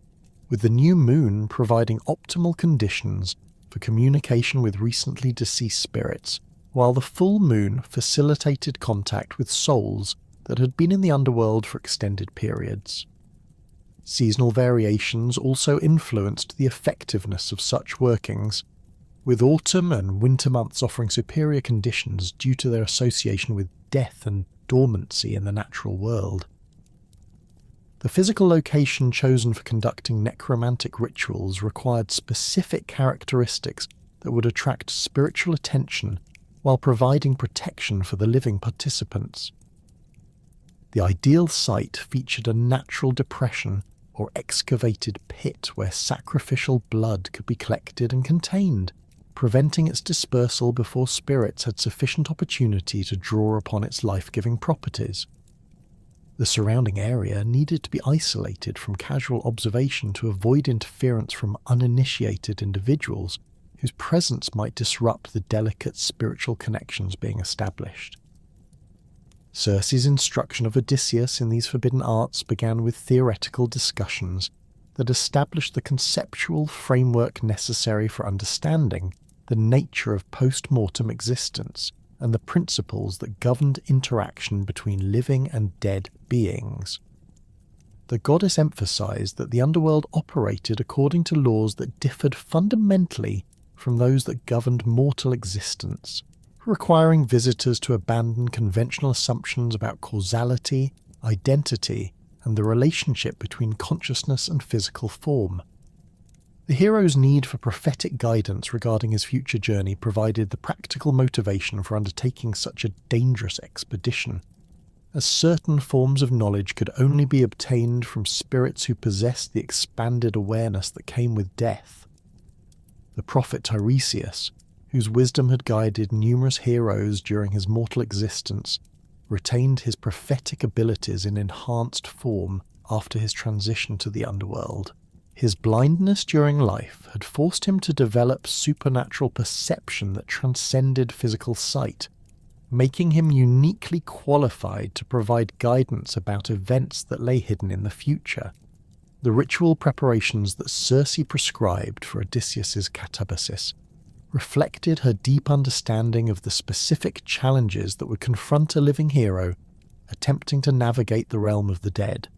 with the new moon providing optimal conditions for communication with recently deceased spirits, while the full moon facilitated contact with souls that had been in the underworld for extended periods. Seasonal variations also influenced the effectiveness of such workings, with autumn and winter months offering superior conditions due to their association with death and dormancy in the natural world. The physical location chosen for conducting necromantic rituals required specific characteristics that would attract spiritual attention while providing protection for the living participants. The ideal site featured a natural depression or excavated pit where sacrificial blood could be collected and contained, preventing its dispersal before spirits had sufficient opportunity to draw upon its life-giving properties. The surrounding area needed to be isolated from casual observation to avoid interference from uninitiated individuals whose presence might disrupt the delicate spiritual connections being established. Circe's instruction of Odysseus in these forbidden arts began with theoretical discussions that established the conceptual framework necessary for understanding the nature of post-mortem existence and the principles that governed interaction between living and dead beings. The goddess emphasized that the underworld operated according to laws that differed fundamentally from those that governed mortal existence, requiring visitors to abandon conventional assumptions about causality, identity, and the relationship between consciousness and physical form. The hero's need for prophetic guidance regarding his future journey provided the practical motivation for undertaking such a dangerous expedition, as certain forms of knowledge could only be obtained from spirits who possessed the expanded awareness that came with death. The prophet Tiresias, whose wisdom had guided numerous heroes during his mortal existence, retained his prophetic abilities in enhanced form after his transition to the underworld. His blindness during life had forced him to develop supernatural perception that transcended physical sight, making him uniquely qualified to provide guidance about events that lay hidden in the future. The ritual preparations that Circe prescribed for Odysseus's catabasis reflected her deep understanding of the specific challenges that would confront a living hero attempting to navigate the realm of the dead.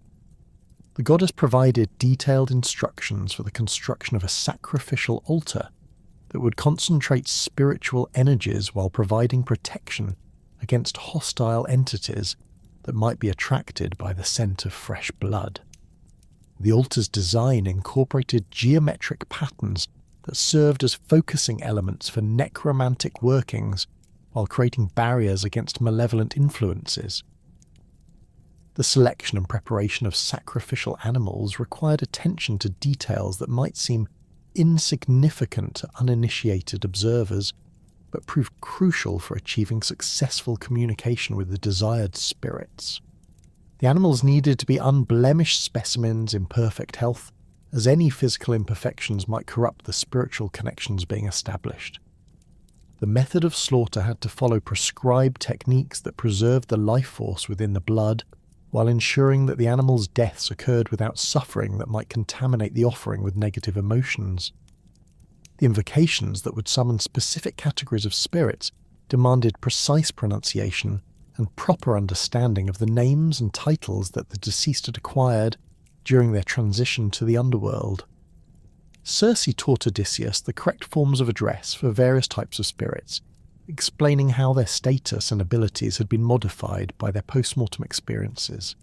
The goddess provided detailed instructions for the construction of a sacrificial altar that would concentrate spiritual energies while providing protection against hostile entities that might be attracted by the scent of fresh blood. The altar's design incorporated geometric patterns that served as focusing elements for necromantic workings while creating barriers against malevolent influences. The selection and preparation of sacrificial animals required attention to details that might seem insignificant to uninitiated observers, but proved crucial for achieving successful communication with the desired spirits. The animals needed to be unblemished specimens in perfect health, as any physical imperfections might corrupt the spiritual connections being established. The method of slaughter had to follow prescribed techniques that preserved the life force within the blood, while ensuring that the animals' deaths occurred without suffering that might contaminate the offering with negative emotions. The invocations that would summon specific categories of spirits demanded precise pronunciation and proper understanding of the names and titles that the deceased had acquired during their transition to the underworld. Circe taught Odysseus the correct forms of address for various types of spirits, explaining how their status and abilities had been modified by their post-mortem experiences.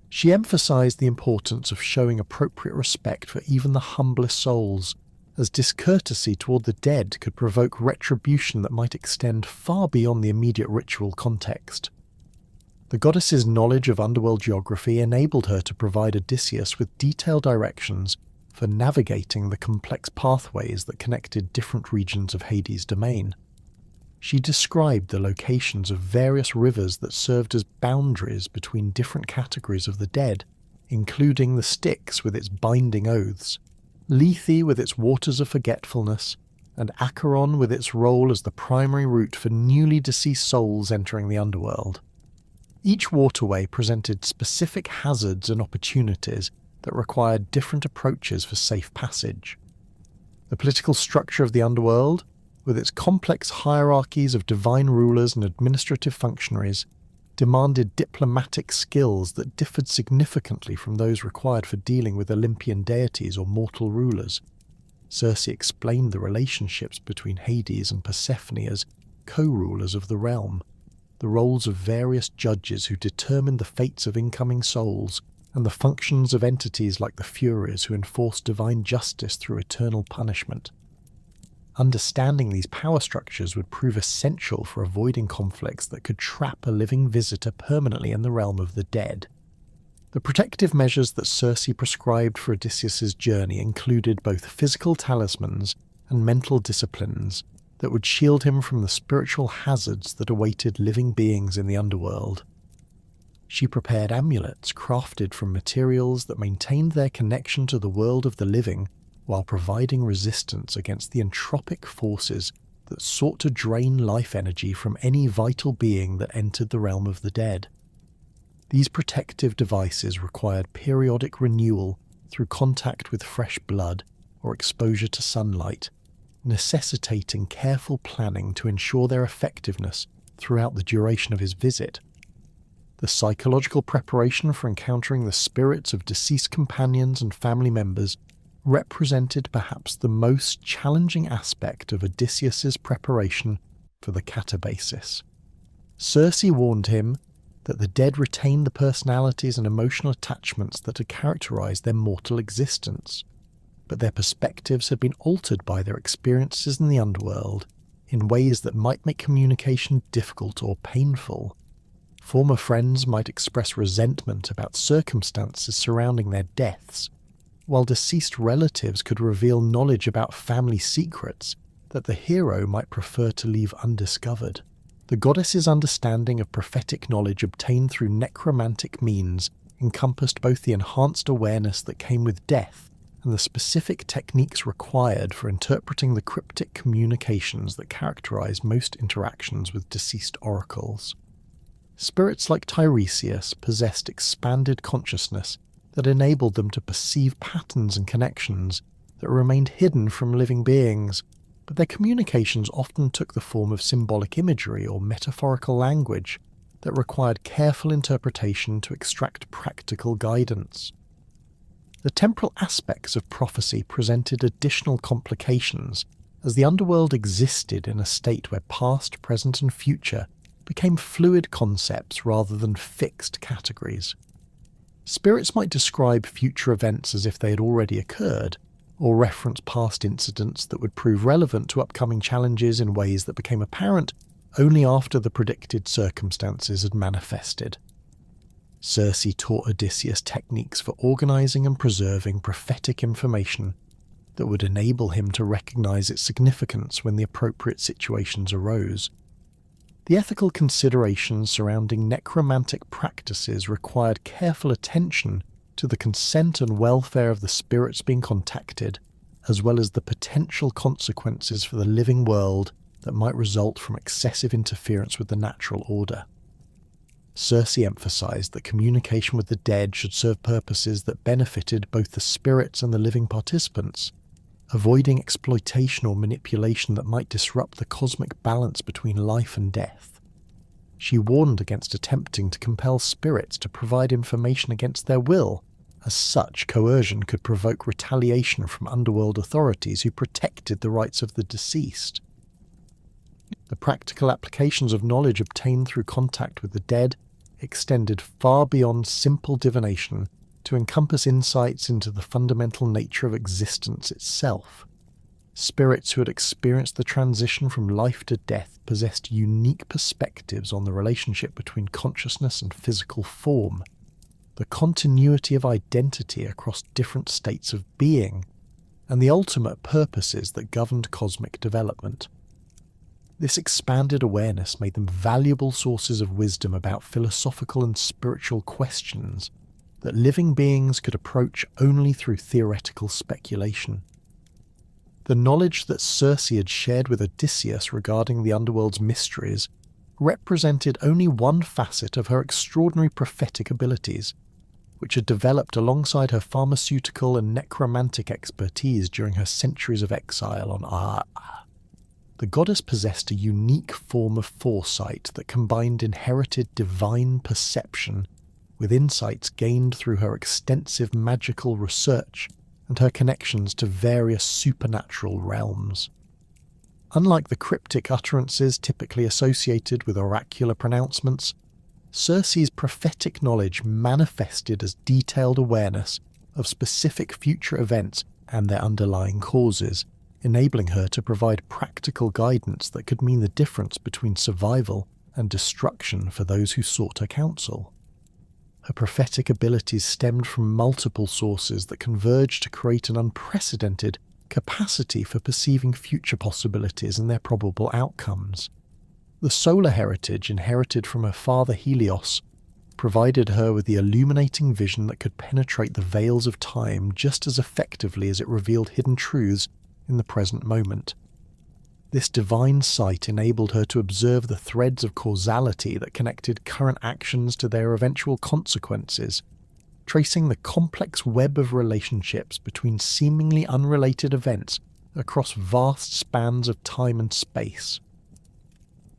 She emphasized the importance of showing appropriate respect for even the humblest souls, as discourtesy toward the dead could provoke retribution that might extend far beyond the immediate ritual context. The goddess's knowledge of underworld geography enabled her to provide Odysseus with detailed directions for navigating the complex pathways that connected different regions of Hades' domain. She described the locations of various rivers that served as boundaries between different categories of the dead, including the Styx with its binding oaths, Lethe with its waters of forgetfulness, and Acheron with its role as the primary route for newly deceased souls entering the underworld. Each waterway presented specific hazards and opportunities that required different approaches for safe passage. The political structure of the underworld, with its complex hierarchies of divine rulers and administrative functionaries, demanded diplomatic skills that differed significantly from those required for dealing with Olympian deities or mortal rulers. Circe explained the relationships between Hades and Persephone as co-rulers of the realm, the roles of various judges who determined the fates of incoming souls, and the functions of entities like the Furies who enforce divine justice through eternal punishment. Understanding these power structures would prove essential for avoiding conflicts that could trap a living visitor permanently in the realm of the dead. The protective measures that Circe prescribed for Odysseus's journey included both physical talismans and mental disciplines that would shield him from the spiritual hazards that awaited living beings in the underworld. She prepared amulets crafted from materials that maintained their connection to the world of the living while providing resistance against the entropic forces that sought to drain life energy from any vital being that entered the realm of the dead. These protective devices required periodic renewal through contact with fresh blood or exposure to sunlight, necessitating careful planning to ensure their effectiveness throughout the duration of his visit. The psychological preparation for encountering the spirits of deceased companions and family members represented perhaps the most challenging aspect of Odysseus's preparation for the catabasis. Circe warned him that the dead retained the personalities and emotional attachments that had characterized their mortal existence, but their perspectives had been altered by their experiences in the underworld in ways that might make communication difficult or painful. Former friends might express resentment about circumstances surrounding their deaths, while deceased relatives could reveal knowledge about family secrets that the hero might prefer to leave undiscovered. The goddess's understanding of prophetic knowledge obtained through necromantic means encompassed both the enhanced awareness that came with death and the specific techniques required for interpreting the cryptic communications that characterize most interactions with deceased oracles. Spirits like Tiresias possessed expanded consciousness that enabled them to perceive patterns and connections that remained hidden from living beings, but their communications often took the form of symbolic imagery or metaphorical language that required careful interpretation to extract practical guidance. The temporal aspects of prophecy presented additional complications, as the underworld existed in a state where past, present and future became fluid concepts rather than fixed categories. Spirits might describe future events as if they had already occurred, or reference past incidents that would prove relevant to upcoming challenges in ways that became apparent only after the predicted circumstances had manifested. Circe taught Odysseus techniques for organizing and preserving prophetic information that would enable him to recognize its significance when the appropriate situations arose. The ethical considerations surrounding necromantic practices required careful attention to the consent and welfare of the spirits being contacted, as well as the potential consequences for the living world that might result from excessive interference with the natural order. Circe emphasized that communication with the dead should serve purposes that benefited both the spirits and the living participants, avoiding exploitation or manipulation that might disrupt the cosmic balance between life and death. She warned against attempting to compel spirits to provide information against their will, as such coercion could provoke retaliation from underworld authorities who protected the rights of the deceased. The practical applications of knowledge obtained through contact with the dead extended far beyond simple divination to encompass insights into the fundamental nature of existence itself. Spirits who had experienced the transition from life to death possessed unique perspectives on the relationship between consciousness and physical form, the continuity of identity across different states of being, and the ultimate purposes that governed cosmic development. This expanded awareness made them valuable sources of wisdom about philosophical and spiritual questions that living beings could approach only through theoretical speculation. The knowledge that Circe had shared with Odysseus regarding the underworld's mysteries represented only one facet of her extraordinary prophetic abilities, which had developed alongside her pharmaceutical and necromantic expertise during her centuries of exile on Aiaia. The goddess possessed a unique form of foresight that combined inherited divine perception with insights gained through her extensive magical research and her connections to various supernatural realms. Unlike the cryptic utterances typically associated with oracular pronouncements, Circe's prophetic knowledge manifested as detailed awareness of specific future events and their underlying causes, enabling her to provide practical guidance that could mean the difference between survival and destruction for those who sought her counsel. Her prophetic abilities stemmed from multiple sources that converged to create an unprecedented capacity for perceiving future possibilities and their probable outcomes. The solar heritage inherited from her father Helios provided her with the illuminating vision that could penetrate the veils of time just as effectively as it revealed hidden truths in the present moment. This divine sight enabled her to observe the threads of causality that connected current actions to their eventual consequences, tracing the complex web of relationships between seemingly unrelated events across vast spans of time and space.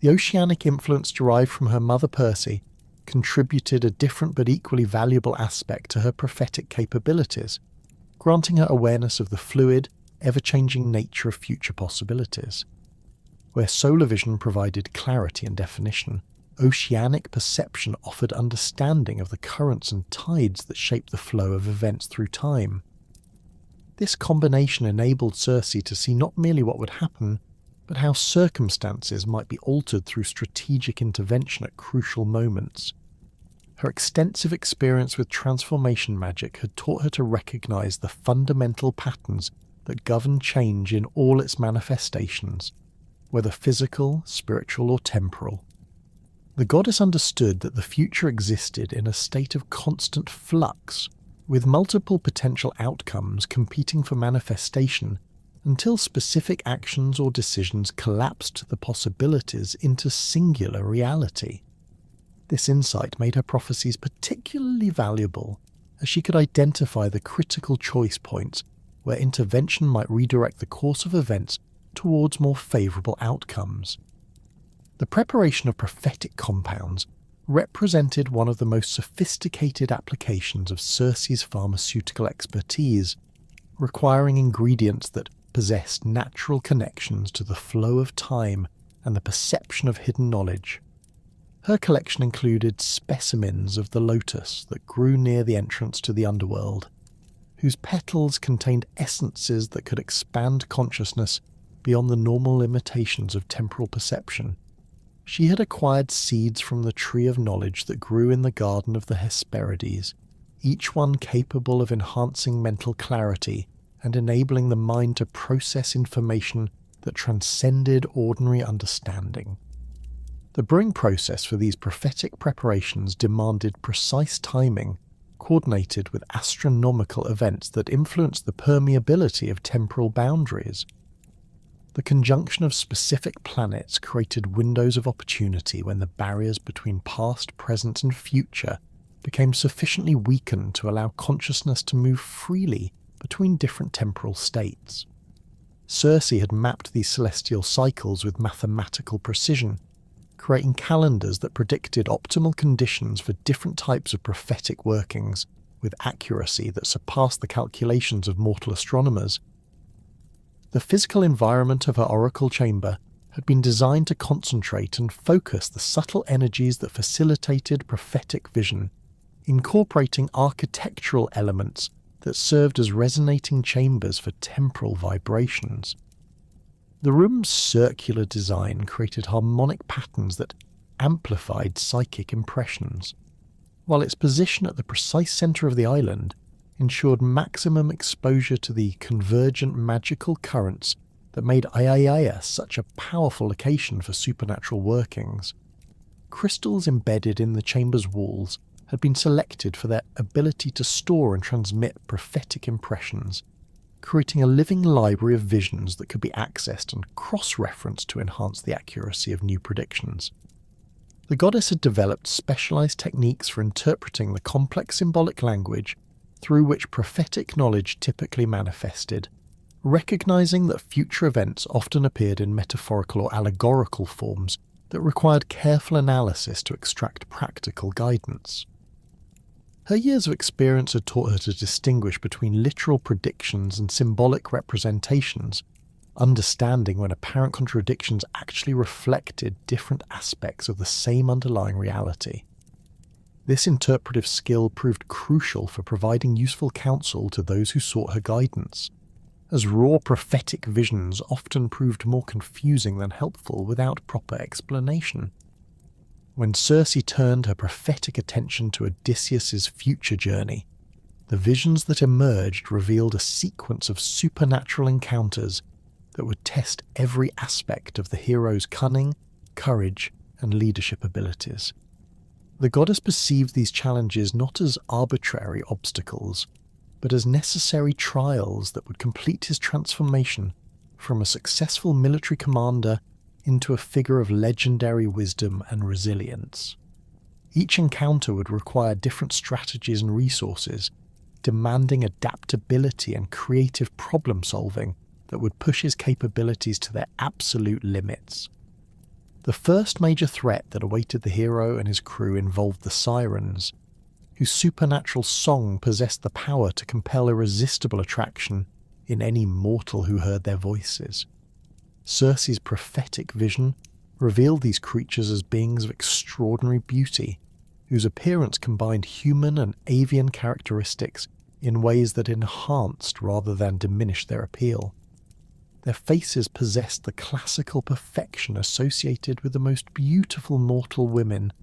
The oceanic influence derived from her mother Perse contributed a different but equally valuable aspect to her prophetic capabilities, granting her awareness of the fluid, ever-changing nature of future possibilities. Where solar vision provided clarity and definition, oceanic perception offered understanding of the currents and tides that shape the flow of events through time. This combination enabled Circe to see not merely what would happen, but how circumstances might be altered through strategic intervention at crucial moments. Her extensive experience with transformation magic had taught her to recognize the fundamental patterns that govern change in all its manifestations, whether physical, spiritual, or temporal. The goddess understood that the future existed in a state of constant flux, with multiple potential outcomes competing for manifestation until specific actions or decisions collapsed the possibilities into singular reality. This insight made her prophecies particularly valuable, as she could identify the critical choice points where intervention might redirect the course of events towards more favourable outcomes. The preparation of prophetic compounds represented one of the most sophisticated applications of Circe's pharmaceutical expertise, requiring ingredients that possessed natural connections to the flow of time and the perception of hidden knowledge. Her collection included specimens of the lotus that grew near the entrance to the Underworld, whose petals contained essences that could expand consciousness beyond the normal limitations of temporal perception. She had acquired seeds from the tree of knowledge that grew in the garden of the Hesperides, each one capable of enhancing mental clarity and enabling the mind to process information that transcended ordinary understanding. The brewing process for these prophetic preparations demanded precise timing, coordinated with astronomical events that influenced the permeability of temporal boundaries. The conjunction of specific planets created windows of opportunity when the barriers between past, present, and future became sufficiently weakened to allow consciousness to move freely between different temporal states. Circe had mapped these celestial cycles with mathematical precision, creating calendars that predicted optimal conditions for different types of prophetic workings with accuracy that surpassed the calculations of mortal astronomers. The physical environment of her oracle chamber had been designed to concentrate and focus the subtle energies that facilitated prophetic vision, incorporating architectural elements that served as resonating chambers for temporal vibrations. The room's circular design created harmonic patterns that amplified psychic impressions, while its position at the precise centre of the island ensured maximum exposure to the convergent magical currents that made Aiaia such a powerful location for supernatural workings. Crystals embedded in the chamber's walls had been selected for their ability to store and transmit prophetic impressions, creating a living library of visions that could be accessed and cross-referenced to enhance the accuracy of new predictions. The goddess had developed specialized techniques for interpreting the complex symbolic language through which prophetic knowledge typically manifested, recognizing that future events often appeared in metaphorical or allegorical forms that required careful analysis to extract practical guidance. Her years of experience had taught her to distinguish between literal predictions and symbolic representations, understanding when apparent contradictions actually reflected different aspects of the same underlying reality. This interpretive skill proved crucial for providing useful counsel to those who sought her guidance, as raw prophetic visions often proved more confusing than helpful without proper explanation. When Circe turned her prophetic attention to Odysseus's future journey, the visions that emerged revealed a sequence of supernatural encounters that would test every aspect of the hero's cunning, courage, and leadership abilities. The goddess perceived these challenges not as arbitrary obstacles, but as necessary trials that would complete his transformation from a successful military commander into a figure of legendary wisdom and resilience. Each encounter would require different strategies and resources, demanding adaptability and creative problem-solving that would push his capabilities to their absolute limits. The first major threat that awaited the hero and his crew involved the Sirens, whose supernatural song possessed the power to compel irresistible attraction in any mortal who heard their voices. Circe's prophetic vision revealed these creatures as beings of extraordinary beauty, whose appearance combined human and avian characteristics in ways that enhanced rather than diminished their appeal. Their faces possessed the classical perfection associated with the most beautiful mortal women,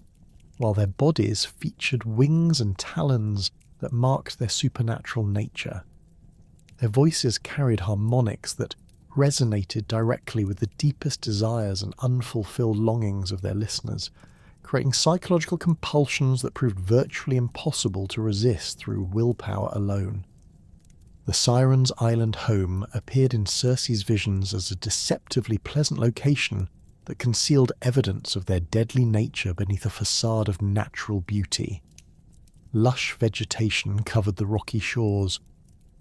while their bodies featured wings and talons that marked their supernatural nature. Their voices carried harmonics that resonated directly with the deepest desires and unfulfilled longings of their listeners, creating psychological compulsions that proved virtually impossible to resist through willpower alone. The Sirens' island home appeared in Circe's visions as a deceptively pleasant location that concealed evidence of their deadly nature beneath a facade of natural beauty. Lush vegetation covered the rocky shores,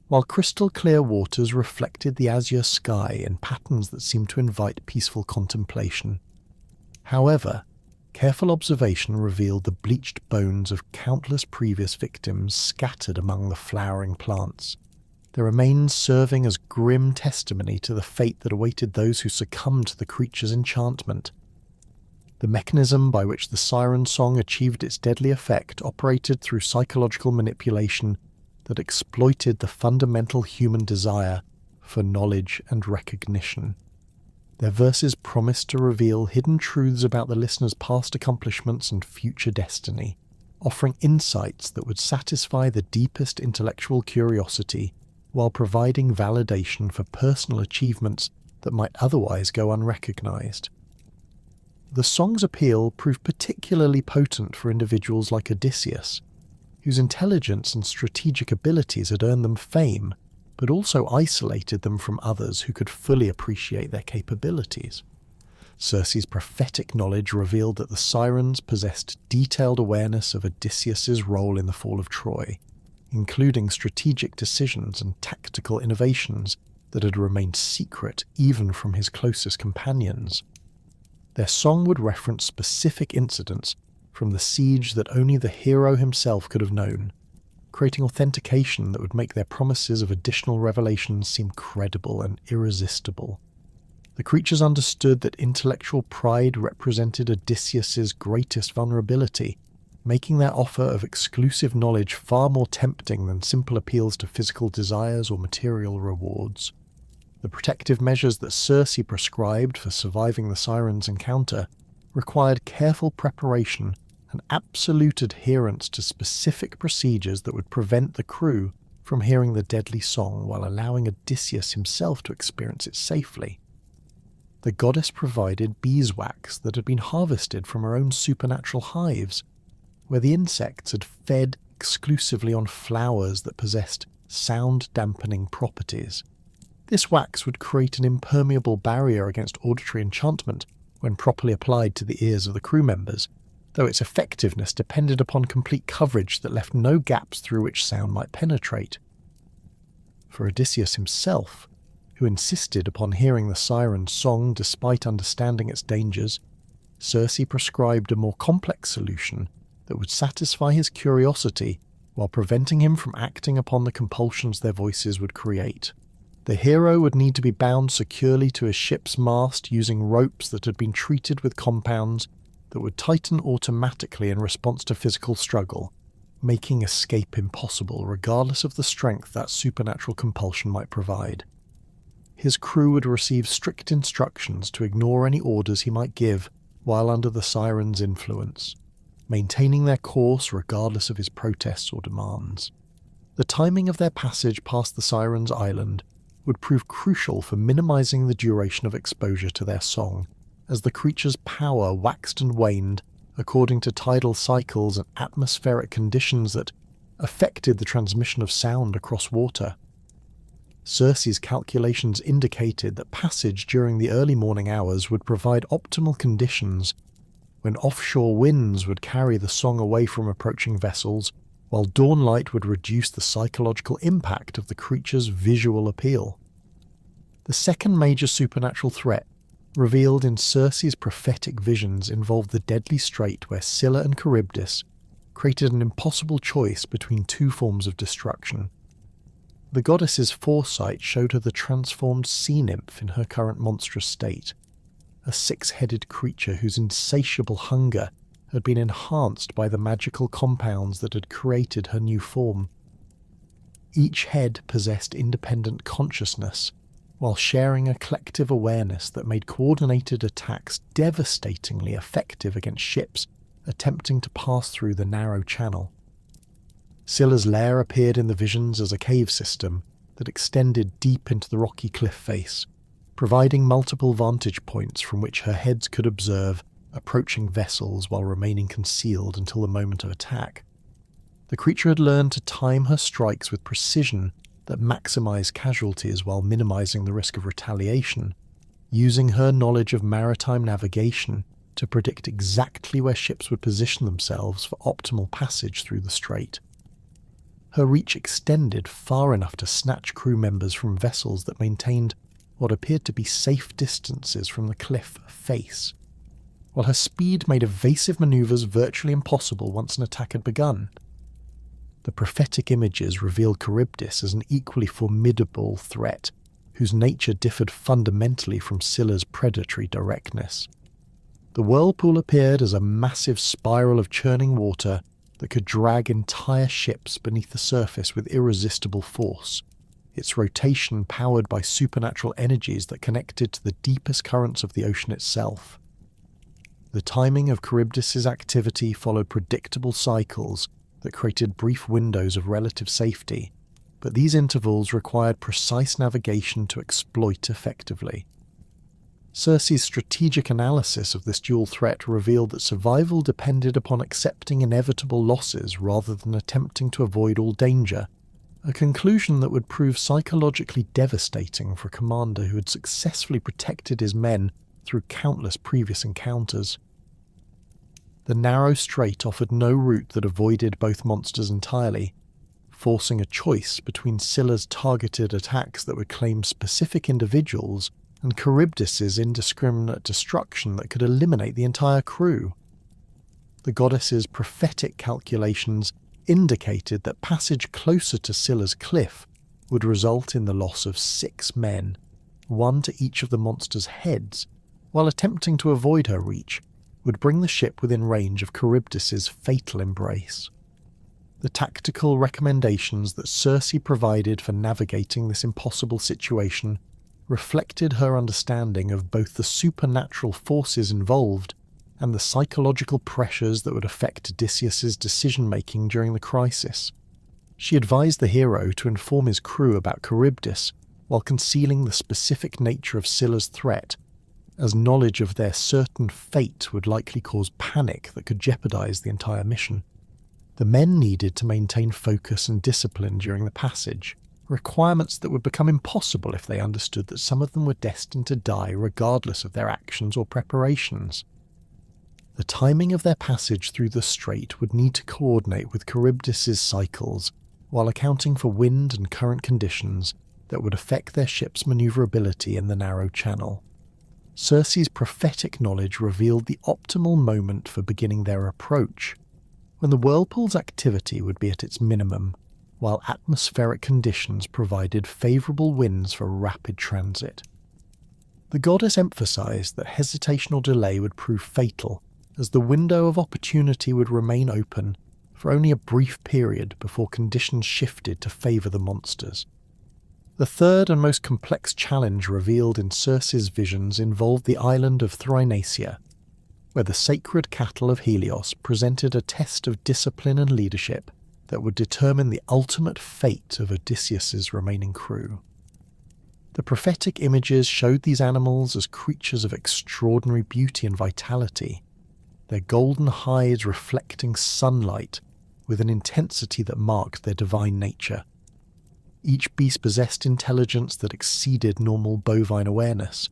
while crystal-clear waters reflected the azure sky in patterns that seemed to invite peaceful contemplation. However, careful observation revealed the bleached bones of countless previous victims scattered among the flowering plants, their remains serving as grim testimony to the fate that awaited those who succumbed to the creature's enchantment. The mechanism by which the siren song achieved its deadly effect operated through psychological manipulation that exploited the fundamental human desire for knowledge and recognition. Their verses promised to reveal hidden truths about the listener's past accomplishments and future destiny, offering insights that would satisfy the deepest intellectual curiosity while providing validation for personal achievements that might otherwise go unrecognized. The song's appeal proved particularly potent for individuals like Odysseus, whose intelligence and strategic abilities had earned them fame, but also isolated them from others who could fully appreciate their capabilities. Circe's prophetic knowledge revealed that the Sirens possessed detailed awareness of Odysseus's role in the fall of Troy, including strategic decisions and tactical innovations that had remained secret even from his closest companions. Their song would reference specific incidents from the siege that only the hero himself could have known, creating authentication that would make their promises of additional revelations seem credible and irresistible. The creatures understood that intellectual pride represented Odysseus's greatest vulnerability, making their offer of exclusive knowledge far more tempting than simple appeals to physical desires or material rewards. The protective measures that Circe prescribed for surviving the Sirens' encounter required careful preparation and absolute adherence to specific procedures that would prevent the crew from hearing the deadly song while allowing Odysseus himself to experience it safely. The goddess provided beeswax that had been harvested from her own supernatural hives, where the insects had fed exclusively on flowers that possessed sound-dampening properties. This wax would create an impermeable barrier against auditory enchantment when properly applied to the ears of the crew members, though its effectiveness depended upon complete coverage that left no gaps through which sound might penetrate. For Odysseus himself, who insisted upon hearing the siren's song despite understanding its dangers, Circe prescribed a more complex solution that would satisfy his curiosity while preventing him from acting upon the compulsions their voices would create. The hero would need to be bound securely to his ship's mast using ropes that had been treated with compounds that would tighten automatically in response to physical struggle, making escape impossible regardless of the strength that supernatural compulsion might provide. His crew would receive strict instructions to ignore any orders he might give while under the Sirens' influence, maintaining their course regardless of his protests or demands. The timing of their passage past the Sirens' island would prove crucial for minimizing the duration of exposure to their song, as the creature's power waxed and waned according to tidal cycles and atmospheric conditions that affected the transmission of sound across water. Circe's calculations indicated that passage during the early morning hours would provide optimal conditions when offshore winds would carry the song away from approaching vessels, while dawn light would reduce the psychological impact of the creature's visual appeal. The second major supernatural threat revealed in Circe's prophetic visions involved the deadly strait where Scylla and Charybdis created an impossible choice between two forms of destruction. The goddess's foresight showed her the transformed sea nymph in her current monstrous state, a six-headed creature whose insatiable hunger had been enhanced by the magical compounds that had created her new form. Each head possessed independent consciousness, while sharing a collective awareness that made coordinated attacks devastatingly effective against ships attempting to pass through the narrow channel. Scylla's lair appeared in the visions as a cave system that extended deep into the rocky cliff face, providing multiple vantage points from which her heads could observe approaching vessels while remaining concealed until the moment of attack. The creature had learned to time her strikes with precision that maximized casualties while minimizing the risk of retaliation, using her knowledge of maritime navigation to predict exactly where ships would position themselves for optimal passage through the strait. Her reach extended far enough to snatch crew members from vessels that maintained what appeared to be safe distances from the cliff face, while her speed made evasive maneuvers virtually impossible once an attack had begun. The prophetic images revealed Charybdis as an equally formidable threat, whose nature differed fundamentally from Scylla's predatory directness. The whirlpool appeared as a massive spiral of churning water that could drag entire ships beneath the surface with irresistible force, its rotation powered by supernatural energies that connected to the deepest currents of the ocean itself. The timing of Charybdis's activity followed predictable cycles that created brief windows of relative safety, but these intervals required precise navigation to exploit effectively. Circe's strategic analysis of this dual threat revealed that survival depended upon accepting inevitable losses rather than attempting to avoid all danger, a conclusion that would prove psychologically devastating for a commander who had successfully protected his men through countless previous encounters. The narrow strait offered no route that avoided both monsters entirely, forcing a choice between Scylla's targeted attacks that would claim specific individuals and Charybdis's indiscriminate destruction that could eliminate the entire crew. The goddess's prophetic calculations indicated that passage closer to Scylla's cliff would result in the loss of 6 men, one to each of the monster's heads, while attempting to avoid her reach would bring the ship within range of Charybdis's fatal embrace. The tactical recommendations that Circe provided for navigating this impossible situation reflected her understanding of both the supernatural forces involved and the psychological pressures that would affect Odysseus's decision-making during the crisis. She advised the hero to inform his crew about Charybdis while concealing the specific nature of Scylla's threat, as knowledge of their certain fate would likely cause panic that could jeopardize the entire mission. The men needed to maintain focus and discipline during the passage, requirements that would become impossible if they understood that some of them were destined to die regardless of their actions or preparations. The timing of their passage through the strait would need to coordinate with Charybdis's cycles while accounting for wind and current conditions that would affect their ship's maneuverability in the narrow channel. Circe's prophetic knowledge revealed the optimal moment for beginning their approach, when the whirlpool's activity would be at its minimum, while atmospheric conditions provided favourable winds for rapid transit. The goddess emphasized that hesitation or delay would prove fatal, as the window of opportunity would remain open for only a brief period before conditions shifted to favour the monsters. The third and most complex challenge revealed in Circe's visions involved the island of Thrinacia. where the sacred cattle of Helios presented a test of discipline and leadership that would determine the ultimate fate of Odysseus's remaining crew. The prophetic images showed these animals as creatures of extraordinary beauty and vitality, their golden hides reflecting sunlight with an intensity that marked their divine nature. Each beast possessed intelligence that exceeded normal bovine awareness,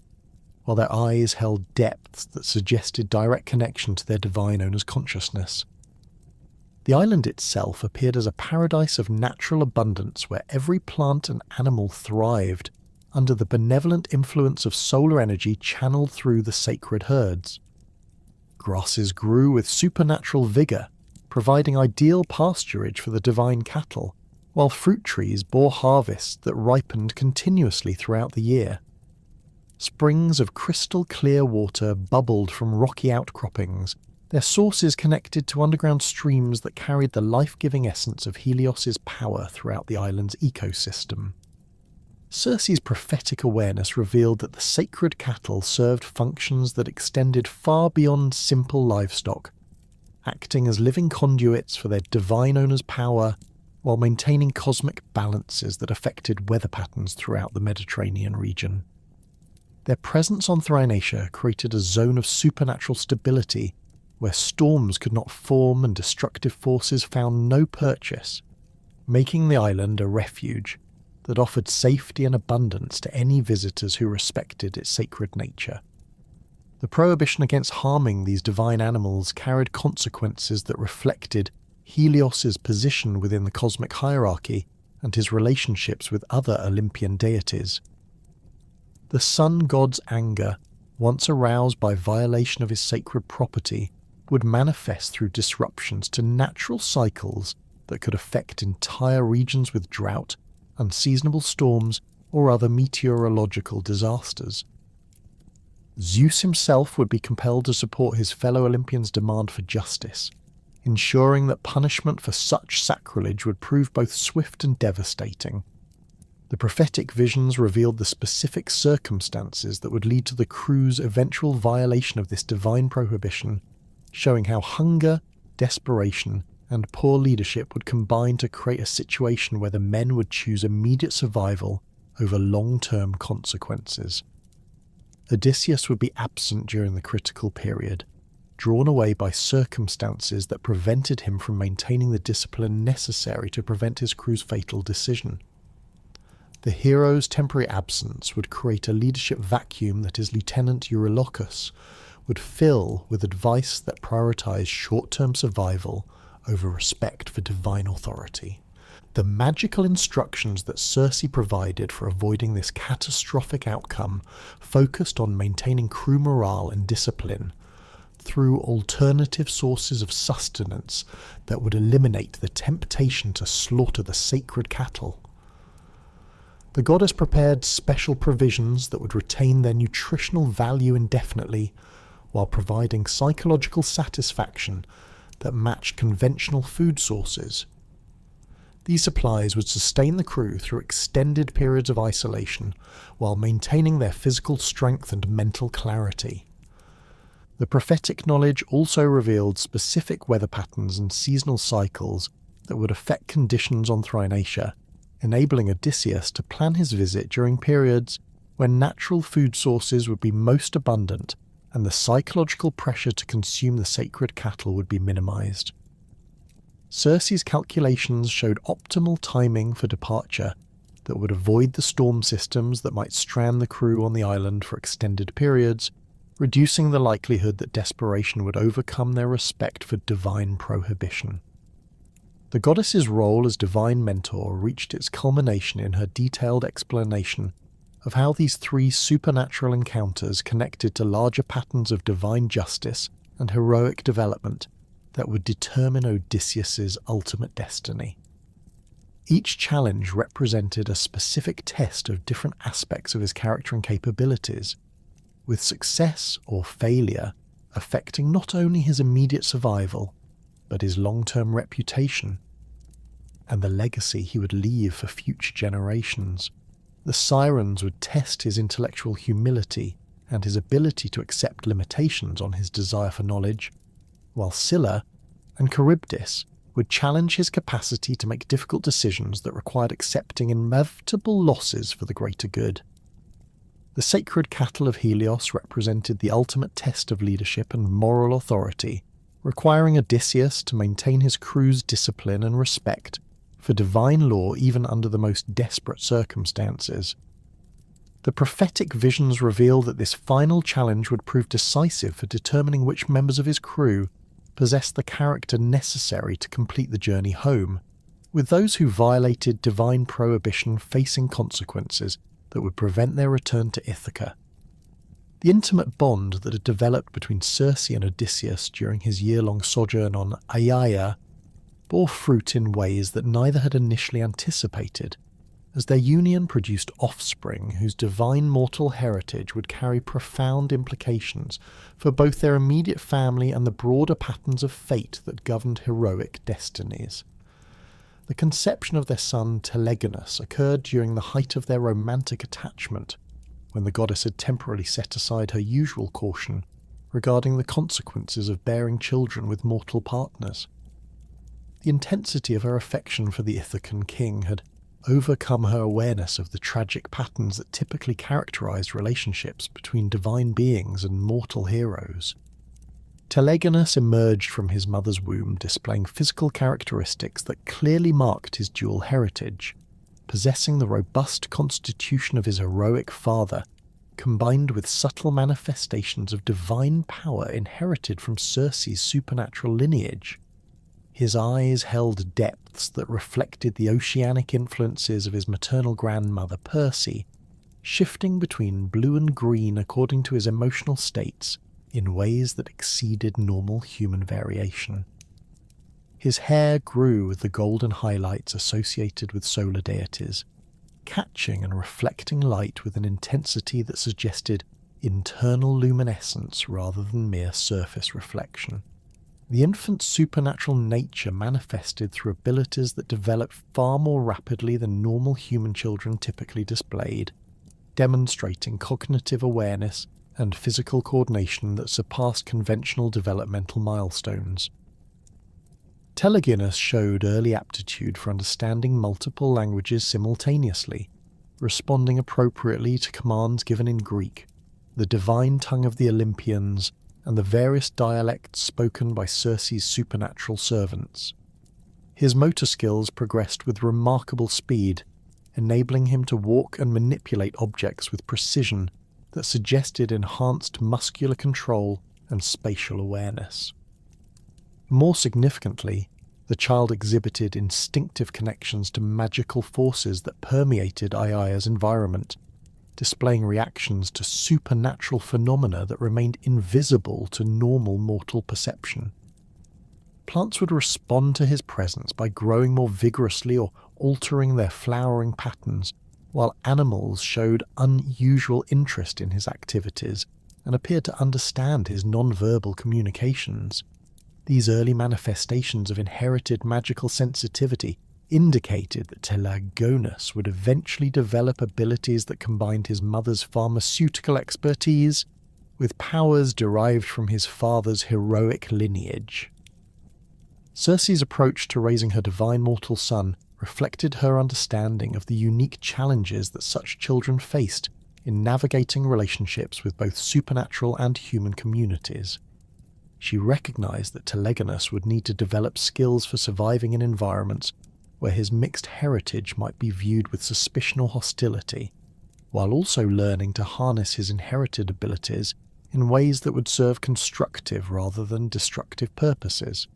while their eyes held depths that suggested direct connection to their divine owner's consciousness. The island itself appeared as a paradise of natural abundance where every plant and animal thrived under the benevolent influence of solar energy channeled through the sacred herds. Grasses grew with supernatural vigour, providing ideal pasturage for the divine cattle, while fruit trees bore harvests that ripened continuously throughout the year. Springs of crystal clear water bubbled from rocky outcroppings, their sources connected to underground streams that carried the life-giving essence of Helios's power throughout the island's ecosystem. Circe's prophetic awareness revealed that the sacred cattle served functions that extended far beyond simple livestock, acting as living conduits for their divine owner's power while maintaining cosmic balances that affected weather patterns throughout the Mediterranean region. Their presence on Thrinacia created a zone of supernatural stability where storms could not form and destructive forces found no purchase, making the island a refuge that offered safety and abundance to any visitors who respected its sacred nature. The prohibition against harming these divine animals carried consequences that reflected Helios's position within the cosmic hierarchy and his relationships with other Olympian deities. The sun god's anger, once aroused by violation of his sacred property, would manifest through disruptions to natural cycles that could affect entire regions with drought, unseasonable storms, or other meteorological disasters. Zeus himself would be compelled to support his fellow Olympians' demand for justice, ensuring that punishment for such sacrilege would prove both swift and devastating. The prophetic visions revealed the specific circumstances that would lead to the crew's eventual violation of this divine prohibition, showing how hunger, desperation, and poor leadership would combine to create a situation where the men would choose immediate survival over long-term consequences. Odysseus would be absent during the critical period, drawn away by circumstances that prevented him from maintaining the discipline necessary to prevent his crew's fatal decision. The hero's temporary absence would create a leadership vacuum that his lieutenant Glaucus would fill with advice that prioritized short-term survival over respect for divine authority. The magical instructions that Circe provided for avoiding this catastrophic outcome focused on maintaining crew morale and discipline through alternative sources of sustenance that would eliminate the temptation to slaughter the sacred cattle. The goddess prepared special provisions that would retain their nutritional value indefinitely, while providing psychological satisfaction that matched conventional food sources. These supplies would sustain the crew through extended periods of isolation, while maintaining their physical strength and mental clarity. The prophetic knowledge also revealed specific weather patterns and seasonal cycles that would affect conditions on Thrinacia, enabling Odysseus to plan his visit during periods when natural food sources would be most abundant and the psychological pressure to consume the sacred cattle would be minimized. Circe's calculations showed optimal timing for departure that would avoid the storm systems that might strand the crew on the island for extended periods, reducing the likelihood that desperation would overcome their respect for divine prohibition. The goddess's role as divine mentor reached its culmination in her detailed explanation of how these three supernatural encounters connected to larger patterns of divine justice and heroic development that would determine Odysseus's ultimate destiny. Each challenge represented a specific test of different aspects of his character and capabilities, with success or failure affecting not only his immediate survival, but his long-term reputation and the legacy he would leave for future generations. The Sirens would test his intellectual humility and his ability to accept limitations on his desire for knowledge, while Scylla and Charybdis would challenge his capacity to make difficult decisions that required accepting inevitable losses for the greater good. The sacred cattle of Helios represented the ultimate test of leadership and moral authority, requiring Odysseus to maintain his crew's discipline and respect for divine law even under the most desperate circumstances. The prophetic visions reveal that this final challenge would prove decisive for determining which members of his crew possessed the character necessary to complete the journey home, with those who violated divine prohibition facing consequences that would prevent their return to Ithaca. The intimate bond that had developed between Circe and Odysseus during his year-long sojourn on Aiaia bore fruit in ways that neither had initially anticipated, as their union produced offspring whose divine mortal heritage would carry profound implications for both their immediate family and the broader patterns of fate that governed heroic destinies. The conception of their son Telegonus occurred during the height of their romantic attachment, when the goddess had temporarily set aside her usual caution regarding the consequences of bearing children with mortal partners. The intensity of her affection for the Ithacan king had overcome her awareness of the tragic patterns that typically characterized relationships between divine beings and mortal heroes. Telegonus emerged from his mother's womb displaying physical characteristics that clearly marked his dual heritage, possessing the robust constitution of his heroic father, combined with subtle manifestations of divine power inherited from Circe's supernatural lineage. His eyes held depths that reflected the oceanic influences of his maternal grandmother Perse, shifting between blue and green according to his emotional states in ways that exceeded normal human variation. His hair grew with the golden highlights associated with solar deities, catching and reflecting light with an intensity that suggested internal luminescence rather than mere surface reflection. The infant's supernatural nature manifested through abilities that developed far more rapidly than normal human children typically displayed, demonstrating cognitive awareness and physical coordination that surpassed conventional developmental milestones. Telegonus showed early aptitude for understanding multiple languages simultaneously, responding appropriately to commands given in Greek, the divine tongue of the Olympians, and the various dialects spoken by Circe's supernatural servants. His motor skills progressed with remarkable speed, enabling him to walk and manipulate objects with precision that suggested enhanced muscular control and spatial awareness. More significantly, the child exhibited instinctive connections to magical forces that permeated Aiaia's environment, displaying reactions to supernatural phenomena that remained invisible to normal mortal perception. Plants would respond to his presence by growing more vigorously or altering their flowering patterns, while animals showed unusual interest in his activities and appeared to understand his non-verbal communications. These early manifestations of inherited magical sensitivity indicated that Telegonus would eventually develop abilities that combined his mother's pharmaceutical expertise with powers derived from his father's heroic lineage. Circe's approach to raising her divine mortal son reflected her understanding of the unique challenges that such children faced in navigating relationships with both supernatural and human communities. She recognized that Telegonus would need to develop skills for surviving in environments where his mixed heritage might be viewed with suspicion or hostility, while also learning to harness his inherited abilities in ways that would serve constructive rather than destructive purposes.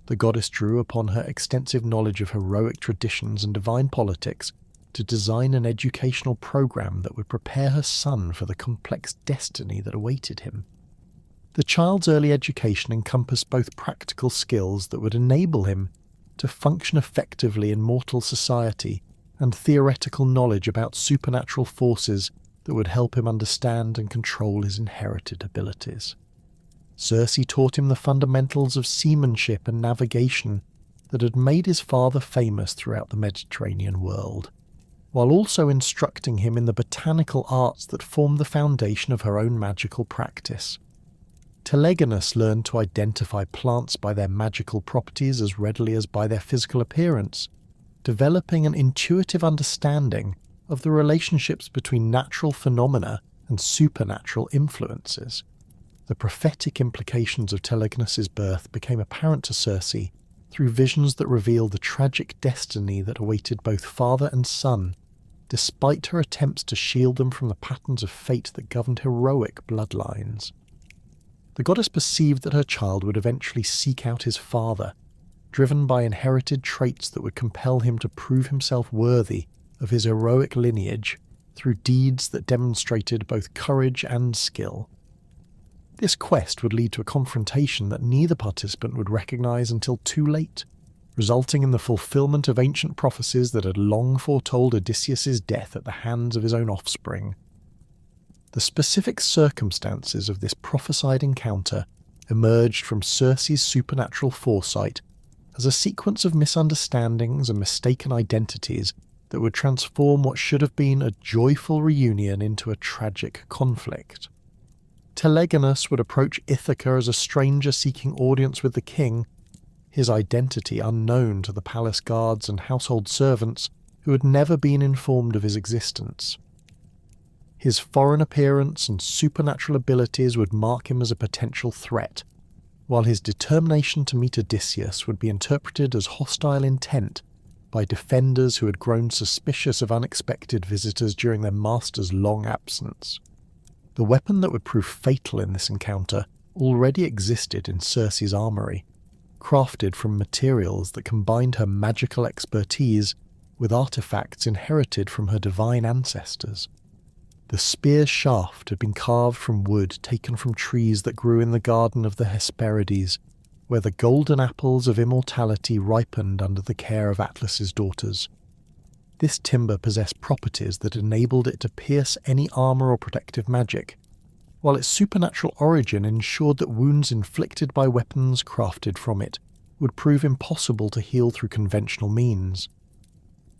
The goddess drew upon her extensive knowledge of heroic traditions and divine politics to design an educational program that would prepare her son for the complex destiny that awaited him. The child's early education encompassed both practical skills that would enable him to function effectively in mortal society and theoretical knowledge about supernatural forces that would help him understand and control his inherited abilities. Circe taught him the fundamentals of seamanship and navigation that had made his father famous throughout the Mediterranean world. while also instructing him in the botanical arts that formed the foundation of her own magical practice. Telegonus learned to identify plants by their magical properties as readily as by their physical appearance, developing an intuitive understanding of the relationships between natural phenomena and supernatural influences. The prophetic implications of Telegonus's birth became apparent to Circe through visions that revealed the tragic destiny that awaited both father and son, despite her attempts to shield them from the patterns of fate that governed heroic bloodlines. The goddess perceived that her child would eventually seek out his father, driven by inherited traits that would compel him to prove himself worthy of his heroic lineage through deeds that demonstrated both courage and skill. This quest would lead to a confrontation that neither participant would recognize until too late, resulting in the fulfillment of ancient prophecies that had long foretold Odysseus's death at the hands of his own offspring. The specific circumstances of this prophesied encounter emerged from Circe's supernatural foresight as a sequence of misunderstandings and mistaken identities that would transform what should have been a joyful reunion into a tragic conflict. Telegonus would approach Ithaca as a stranger seeking audience with the king, his identity unknown to the palace guards and household servants who had never been informed of his existence. His foreign appearance and supernatural abilities would mark him as a potential threat, while his determination to meet Odysseus would be interpreted as hostile intent by defenders who had grown suspicious of unexpected visitors during their master's long absence. The weapon that would prove fatal in this encounter already existed in Circe's armory, crafted from materials that combined her magical expertise with artifacts inherited from her divine ancestors. The spear's shaft had been carved from wood taken from trees that grew in the garden of the Hesperides, where the golden apples of immortality ripened under the care of Atlas's daughters. This timber possessed properties that enabled it to pierce any armor or protective magic, while its supernatural origin ensured that wounds inflicted by weapons crafted from it would prove impossible to heal through conventional means.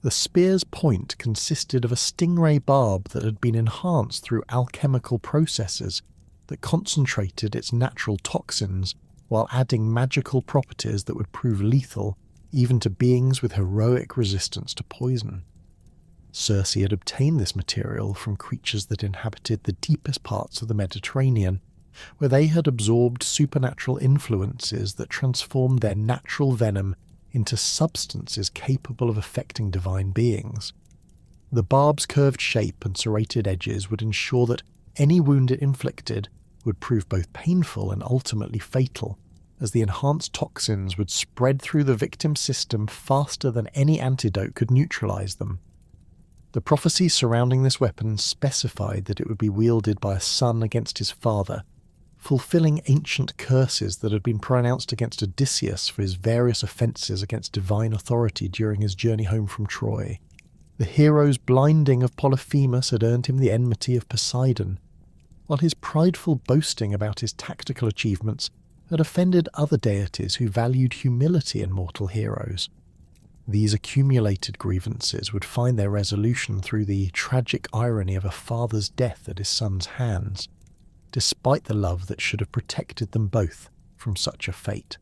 The spear's point consisted of a stingray barb that had been enhanced through alchemical processes that concentrated its natural toxins while adding magical properties that would prove lethal even to beings with heroic resistance to poison. Circe had obtained this material from creatures that inhabited the deepest parts of the Mediterranean, where they had absorbed supernatural influences that transformed their natural venom into substances capable of affecting divine beings. The barb's curved shape and serrated edges would ensure that any wound it inflicted would prove both painful and ultimately fatal, as the enhanced toxins would spread through the victim's system faster than any antidote could neutralize them. The prophecies surrounding this weapon specified that it would be wielded by a son against his father, fulfilling ancient curses that had been pronounced against Odysseus for his various offences against divine authority during his journey home from Troy. The hero's blinding of Polyphemus had earned him the enmity of Poseidon, while his prideful boasting about his tactical achievements had offended other deities who valued humility in mortal heroes. These accumulated grievances would find their resolution through the tragic irony of a father's death at his son's hands, despite the love that should have protected them both from such a fate.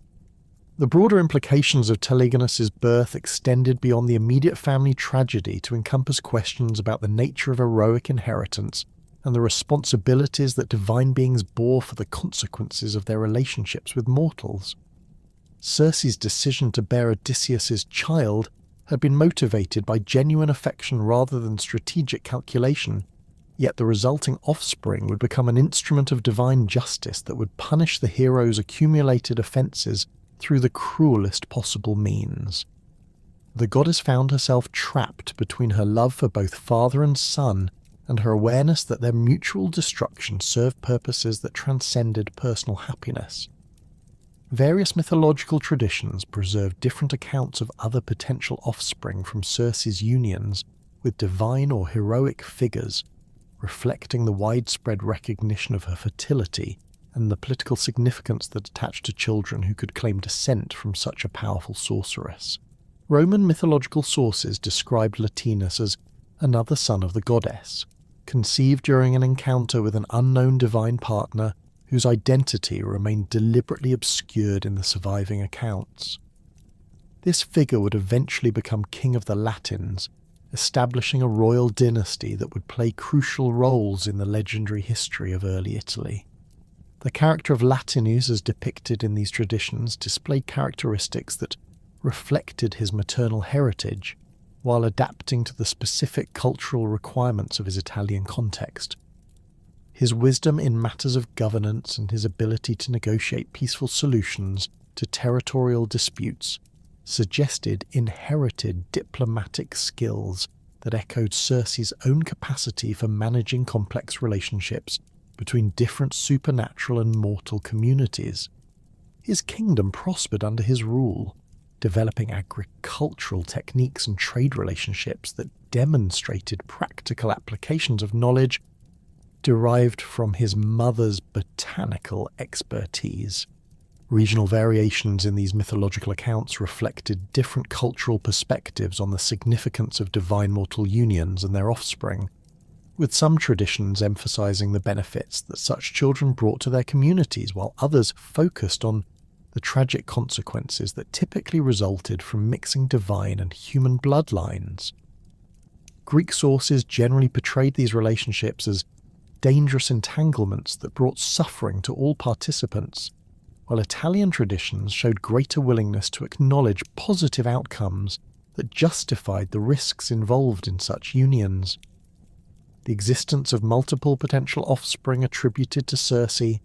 The broader implications of Telegonus's birth extended beyond the immediate family tragedy to encompass questions about the nature of heroic inheritance and the responsibilities that divine beings bore for the consequences of their relationships with mortals. Circe's decision to bear Odysseus's child had been motivated by genuine affection rather than strategic calculation, yet the resulting offspring would become an instrument of divine justice that would punish the hero's accumulated offences through the cruelest possible means. The goddess found herself trapped between her love for both father and son and her awareness that their mutual destruction served purposes that transcended personal happiness. Various mythological traditions preserve different accounts of other potential offspring from Circe's unions with divine or heroic figures, reflecting the widespread recognition of her fertility and the political significance that attached to children who could claim descent from such a powerful sorceress. Roman mythological sources described Latinus as another son of the goddess, conceived during an encounter with an unknown divine partner whose identity remained deliberately obscured in the surviving accounts. This figure would eventually become king of the Latins, establishing a royal dynasty that would play crucial roles in the legendary history of early Italy. The character of Latinus, as depicted in these traditions, displayed characteristics that reflected his maternal heritage, while adapting to the specific cultural requirements of his Italian context. His wisdom in matters of governance and his ability to negotiate peaceful solutions to territorial disputes suggested inherited diplomatic skills that echoed Circe's own capacity for managing complex relationships between different supernatural and mortal communities. His kingdom prospered under his rule, developing agricultural techniques and trade relationships that demonstrated practical applications of knowledge derived from his mother's botanical expertise. Regional variations in these mythological accounts reflected different cultural perspectives on the significance of divine mortal unions and their offspring, with some traditions emphasizing the benefits that such children brought to their communities, while others focused on the tragic consequences that typically resulted from mixing divine and human bloodlines. Greek sources generally portrayed these relationships as dangerous entanglements that brought suffering to all participants, while Italian traditions showed greater willingness to acknowledge positive outcomes that justified the risks involved in such unions. The existence of multiple potential offspring attributed to Circe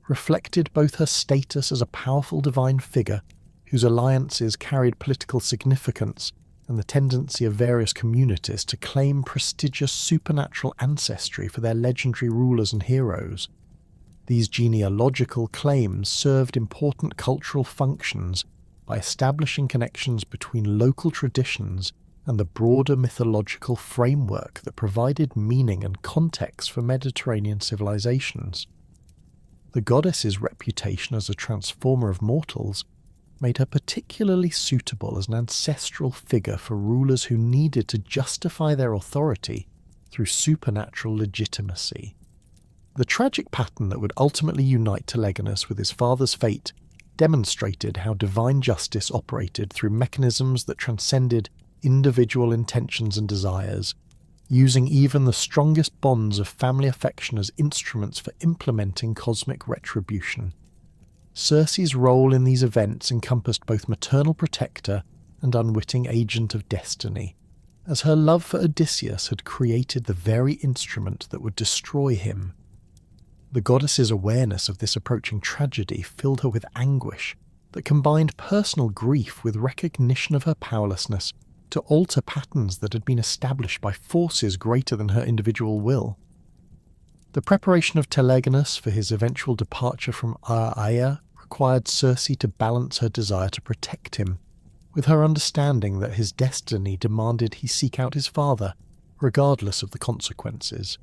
reflected both her status as a powerful divine figure whose alliances carried political significance and the tendency of various communities to claim prestigious supernatural ancestry for their legendary rulers and heroes. These genealogical claims served important cultural functions by establishing connections between local traditions and the broader mythological framework that provided meaning and context for Mediterranean civilizations. The goddess's reputation as a transformer of mortals made her particularly suitable as an ancestral figure for rulers who needed to justify their authority through supernatural legitimacy. The tragic pattern that would ultimately unite Telegonus with his father's fate demonstrated how divine justice operated through mechanisms that transcended individual intentions and desires, using even the strongest bonds of family affection as instruments for implementing cosmic retribution. Circe's role in these events encompassed both maternal protector and unwitting agent of destiny, as her love for Odysseus had created the very instrument that would destroy him. The goddess's awareness of this approaching tragedy filled her with anguish that combined personal grief with recognition of her powerlessness to alter patterns that had been established by forces greater than her individual will. The preparation of Telegonus for his eventual departure from Aiaia required Circe to balance her desire to protect him, with her understanding that his destiny demanded he seek out his father, regardless of the consequences.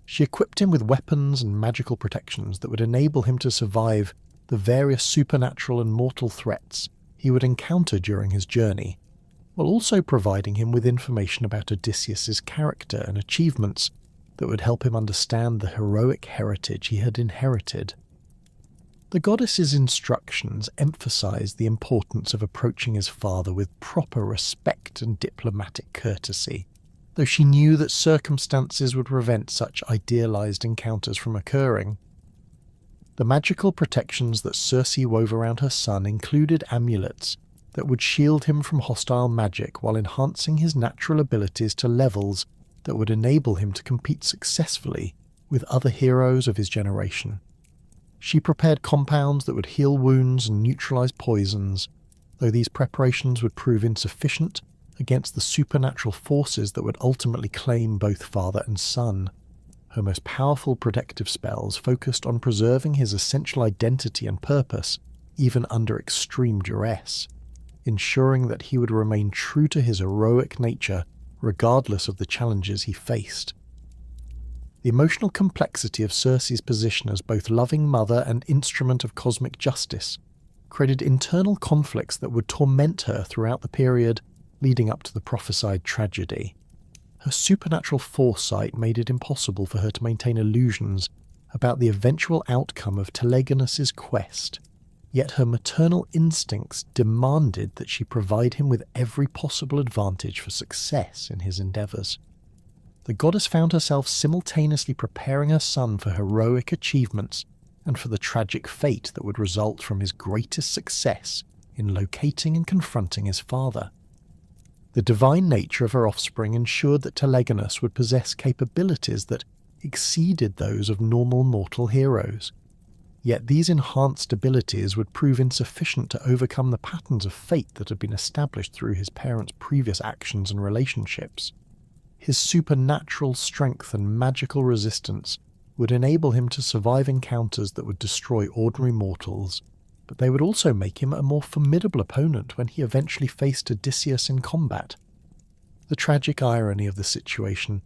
She equipped him with weapons and magical protections that would enable him to survive the various supernatural and mortal threats he would encounter during his journey, while also providing him with information about Odysseus's character and achievements that would help him understand the heroic heritage he had inherited. The goddess's instructions emphasized the importance of approaching his father with proper respect and diplomatic courtesy, though she knew that circumstances would prevent such idealized encounters from occurring. The magical protections that Circe wove around her son included amulets that would shield him from hostile magic while enhancing his natural abilities to levels that would enable him to compete successfully with other heroes of his generation. She prepared compounds that would heal wounds and neutralize poisons, though these preparations would prove insufficient against the supernatural forces that would ultimately claim both father and son. Her most powerful protective spells focused on preserving his essential identity and purpose, even under extreme duress, ensuring that he would remain true to his heroic nature regardless of the challenges he faced. The emotional complexity of Circe's position as both loving mother and instrument of cosmic justice created internal conflicts that would torment her throughout the period leading up to the prophesied tragedy. Her supernatural foresight made it impossible for her to maintain illusions about the eventual outcome of Telegonus's quest, yet her maternal instincts demanded that she provide him with every possible advantage for success in his endeavours. The goddess found herself simultaneously preparing her son for heroic achievements and for the tragic fate that would result from his greatest success in locating and confronting his father. The divine nature of her offspring ensured that Telegonus would possess capabilities that exceeded those of normal mortal heroes. Yet these enhanced abilities would prove insufficient to overcome the patterns of fate that had been established through his parents' previous actions and relationships. His supernatural strength and magical resistance would enable him to survive encounters that would destroy ordinary mortals, but they would also make him a more formidable opponent when he eventually faced Odysseus in combat. The tragic irony of the situation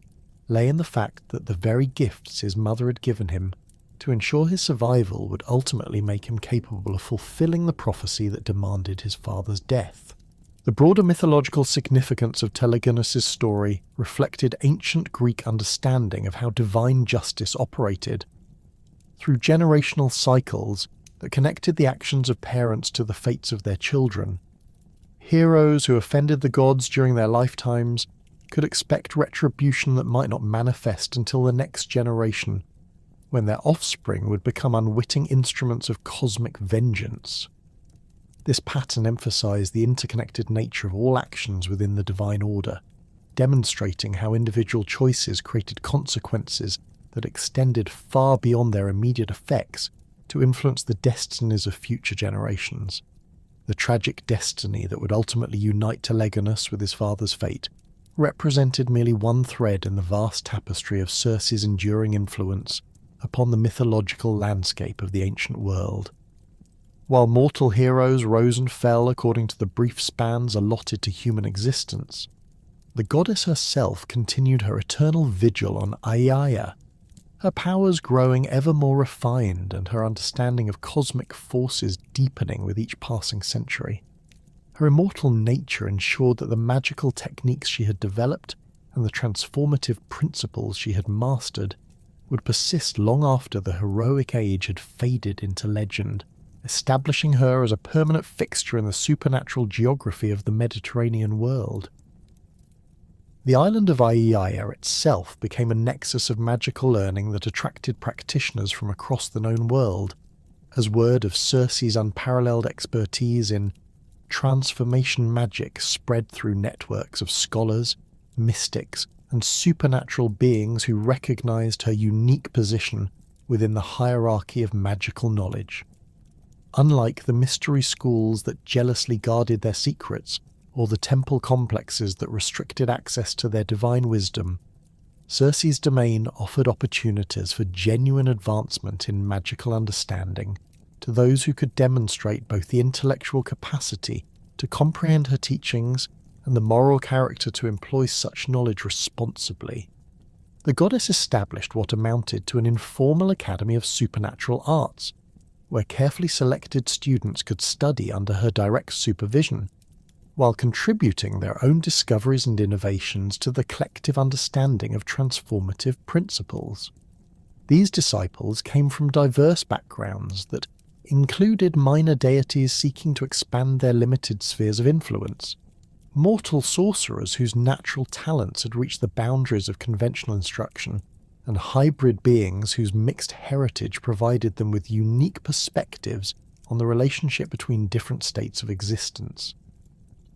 lay in the fact that the very gifts his mother had given him to ensure his survival would ultimately make him capable of fulfilling the prophecy that demanded his father's death. The broader mythological significance of Telegonus' story reflected ancient Greek understanding of how divine justice operated. Through generational cycles that connected the actions of parents to the fates of their children, heroes who offended the gods during their lifetimes could expect retribution that might not manifest until the next generation, when their offspring would become unwitting instruments of cosmic vengeance. This pattern emphasized the interconnected nature of all actions within the divine order, demonstrating how individual choices created consequences that extended far beyond their immediate effects to influence the destinies of future generations. The tragic destiny that would ultimately unite Telegonus with his father's fate represented merely one thread in the vast tapestry of Circe's enduring influence upon the mythological landscape of the ancient world. While mortal heroes rose and fell according to the brief spans allotted to human existence, the goddess herself continued her eternal vigil on Aiaia, her powers growing ever more refined and her understanding of cosmic forces deepening with each passing century. Her immortal nature ensured that the magical techniques she had developed and the transformative principles she had mastered would persist long after the heroic age had faded into legend, establishing her as a permanent fixture in the supernatural geography of the Mediterranean world. The island of Aiaia itself became a nexus of magical learning that attracted practitioners from across the known world, as word of Circe's unparalleled expertise in transformation magic spread through networks of scholars, mystics, and supernatural beings who recognized her unique position within the hierarchy of magical knowledge. Unlike the mystery schools that jealously guarded their secrets, or the temple complexes that restricted access to their divine wisdom, Circe's domain offered opportunities for genuine advancement in magical understanding to those who could demonstrate both the intellectual capacity to comprehend her teachings and the moral character to employ such knowledge responsibly. The goddess established what amounted to an informal academy of supernatural arts, where carefully selected students could study under her direct supervision, while contributing their own discoveries and innovations to the collective understanding of transformative principles. These disciples came from diverse backgrounds that included minor deities seeking to expand their limited spheres of influence, mortal sorcerers whose natural talents had reached the boundaries of conventional instruction, and hybrid beings whose mixed heritage provided them with unique perspectives on the relationship between different states of existence.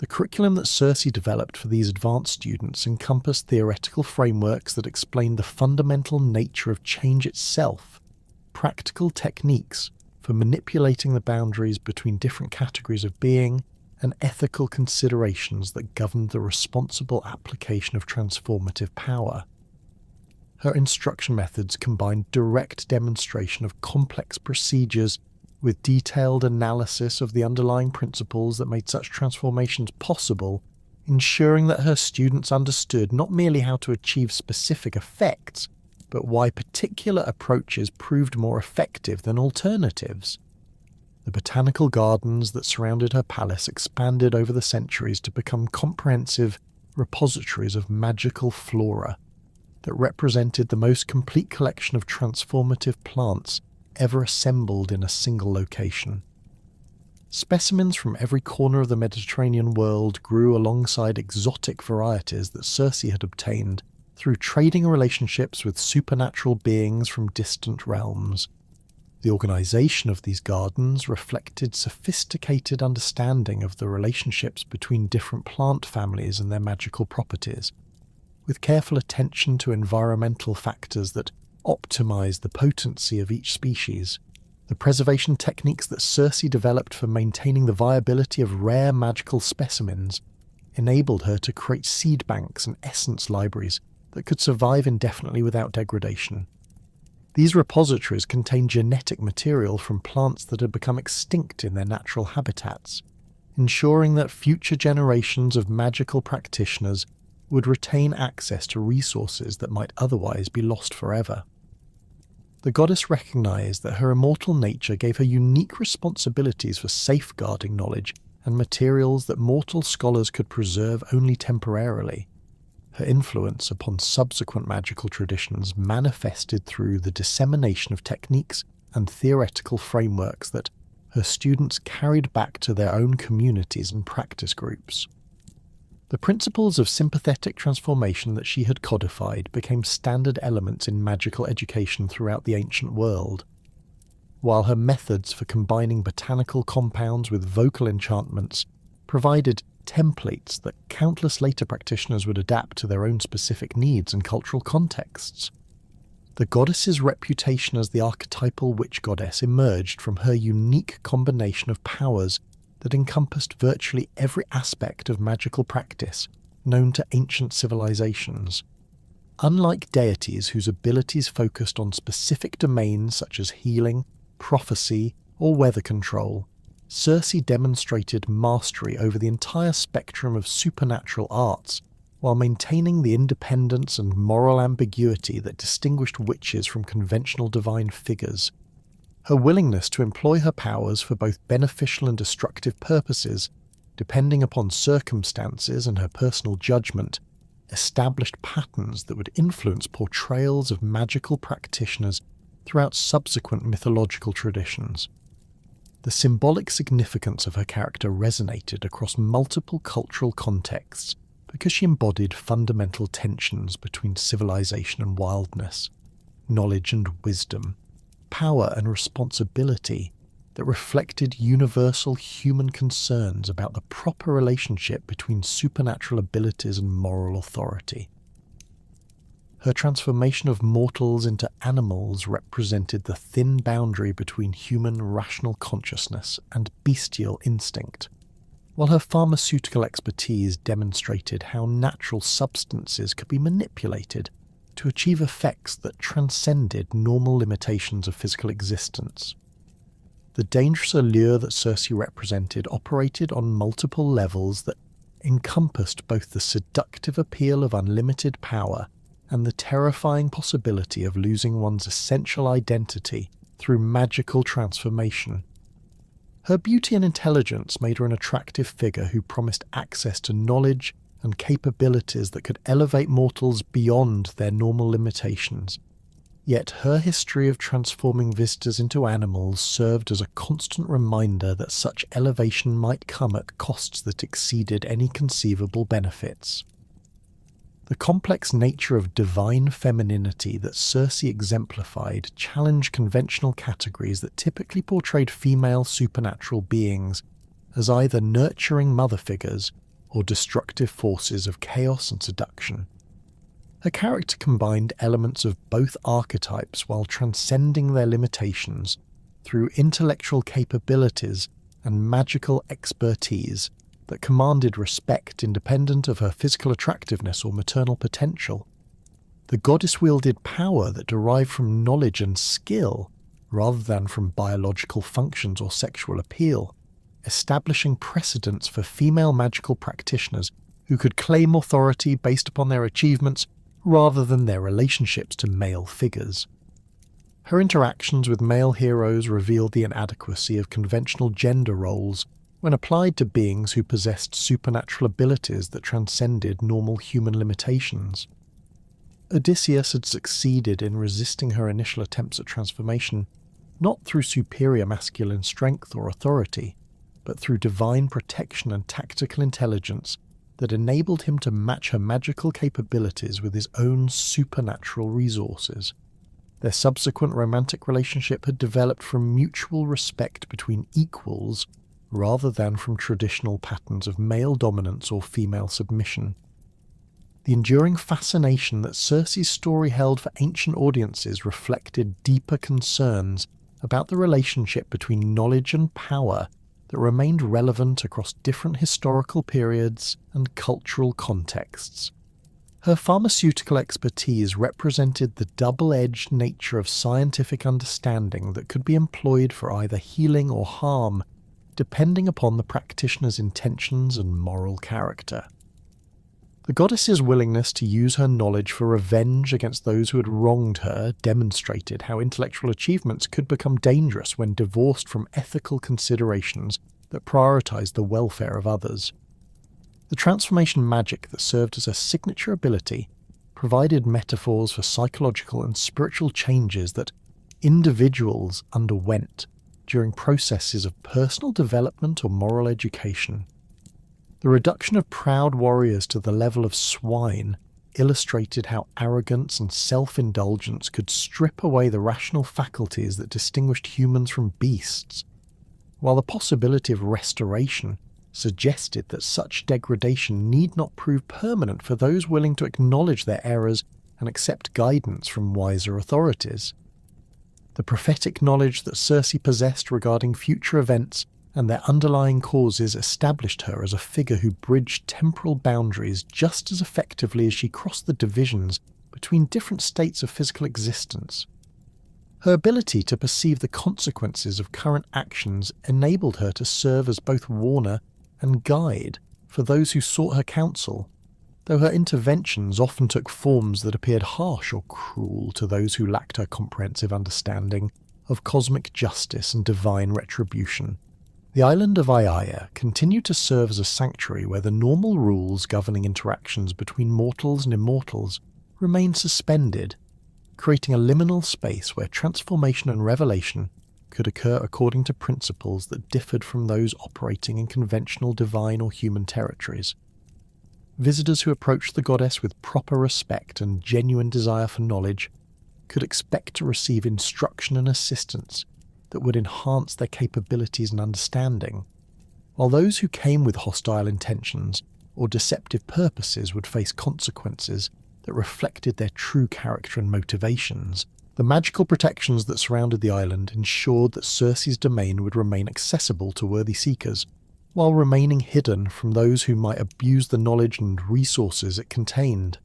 The curriculum that Circe developed for these advanced students encompassed theoretical frameworks that explained the fundamental nature of change itself, practical techniques for manipulating the boundaries between different categories of being, and ethical considerations that governed the responsible application of transformative power. Her instruction methods combined direct demonstration of complex procedures with detailed analysis of the underlying principles that made such transformations possible, ensuring that her students understood not merely how to achieve specific effects, but why particular approaches proved more effective than alternatives. The botanical gardens that surrounded her palace expanded over the centuries to become comprehensive repositories of magical flora that represented the most complete collection of transformative plants ever assembled in a single location. Specimens from every corner of the Mediterranean world grew alongside exotic varieties that Circe had obtained through trading relationships with supernatural beings from distant realms. The organization of these gardens reflected sophisticated understanding of the relationships between different plant families and their magical properties, with careful attention to environmental factors that optimize the potency of each species. The preservation techniques that Circe developed for maintaining the viability of rare magical specimens enabled her to create seed banks and essence libraries that could survive indefinitely without degradation. These repositories contained genetic material from plants that had become extinct in their natural habitats, ensuring that future generations of magical practitioners would retain access to resources that might otherwise be lost forever. The goddess recognized that her immortal nature gave her unique responsibilities for safeguarding knowledge and materials that mortal scholars could preserve only temporarily. Her influence upon subsequent magical traditions manifested through the dissemination of techniques and theoretical frameworks that her students carried back to their own communities and practice groups. The principles of sympathetic transformation that she had codified became standard elements in magical education throughout the ancient world, while her methods for combining botanical compounds with vocal enchantments provided templates that countless later practitioners would adapt to their own specific needs and cultural contexts. The goddess's reputation as the archetypal witch goddess emerged from her unique combination of powers that encompassed virtually every aspect of magical practice known to ancient civilizations. Unlike deities whose abilities focused on specific domains such as healing, prophecy, or weather control, Circe demonstrated mastery over the entire spectrum of supernatural arts while maintaining the independence and moral ambiguity that distinguished witches from conventional divine figures. Her willingness to employ her powers for both beneficial and destructive purposes, depending upon circumstances and her personal judgment, established patterns that would influence portrayals of magical practitioners throughout subsequent mythological traditions. The symbolic significance of her character resonated across multiple cultural contexts because she embodied fundamental tensions between civilization and wildness, knowledge and wisdom, power and responsibility that reflected universal human concerns about the proper relationship between supernatural abilities and moral authority. Her transformation of mortals into animals represented the thin boundary between human rational consciousness and bestial instinct, while her pharmaceutical expertise demonstrated how natural substances could be manipulated to achieve effects that transcended normal limitations of physical existence. The dangerous allure that Circe represented operated on multiple levels that encompassed both the seductive appeal of unlimited power and the terrifying possibility of losing one's essential identity through magical transformation. Her beauty and intelligence made her an attractive figure who promised access to knowledge and capabilities that could elevate mortals beyond their normal limitations. Yet her history of transforming visitors into animals served as a constant reminder that such elevation might come at costs that exceeded any conceivable benefits. The complex nature of divine femininity that Circe exemplified challenged conventional categories that typically portrayed female supernatural beings as either nurturing mother figures or destructive forces of chaos and seduction. Her character combined elements of both archetypes while transcending their limitations through intellectual capabilities and magical expertise that commanded respect independent of her physical attractiveness or maternal potential. The goddess wielded power that derived from knowledge and skill rather than from biological functions or sexual appeal, establishing precedents for female magical practitioners who could claim authority based upon their achievements rather than their relationships to male figures. Her interactions with male heroes revealed the inadequacy of conventional gender roles, when applied to beings who possessed supernatural abilities that transcended normal human limitations. Odysseus had succeeded in resisting her initial attempts at transformation, not through superior masculine strength or authority, but through divine protection and tactical intelligence that enabled him to match her magical capabilities with his own supernatural resources. Their subsequent romantic relationship had developed from mutual respect between equals rather than from traditional patterns of male dominance or female submission. The enduring fascination that Circe's story held for ancient audiences reflected deeper concerns about the relationship between knowledge and power that remained relevant across different historical periods and cultural contexts. Her pharmaceutical expertise represented the double-edged nature of scientific understanding that could be employed for either healing or harm, depending upon the practitioner's intentions and moral character. The goddess's willingness to use her knowledge for revenge against those who had wronged her demonstrated how intellectual achievements could become dangerous when divorced from ethical considerations that prioritized the welfare of others. The transformation magic that served as a signature ability provided metaphors for psychological and spiritual changes that individuals underwent during processes of personal development or moral education. The reduction of proud warriors to the level of swine illustrated how arrogance and self-indulgence could strip away the rational faculties that distinguished humans from beasts, while the possibility of restoration suggested that such degradation need not prove permanent for those willing to acknowledge their errors and accept guidance from wiser authorities. The prophetic knowledge that Circe possessed regarding future events and their underlying causes established her as a figure who bridged temporal boundaries just as effectively as she crossed the divisions between different states of physical existence. Her ability to perceive the consequences of current actions enabled her to serve as both warner and guide for those who sought her counsel, though her interventions often took forms that appeared harsh or cruel to those who lacked her comprehensive understanding of cosmic justice and divine retribution. The island of Aiaia continued to serve as a sanctuary where the normal rules governing interactions between mortals and immortals remained suspended, creating a liminal space where transformation and revelation could occur according to principles that differed from those operating in conventional divine or human territories. Visitors who approached the goddess with proper respect and genuine desire for knowledge could expect to receive instruction and assistance that would enhance their capabilities and understanding, while those who came with hostile intentions or deceptive purposes would face consequences that reflected their true character and motivations. The magical protections that surrounded the island ensured that Circe's domain would remain accessible to worthy seekers, while remaining hidden from those who might abuse the knowledge and resources it contained.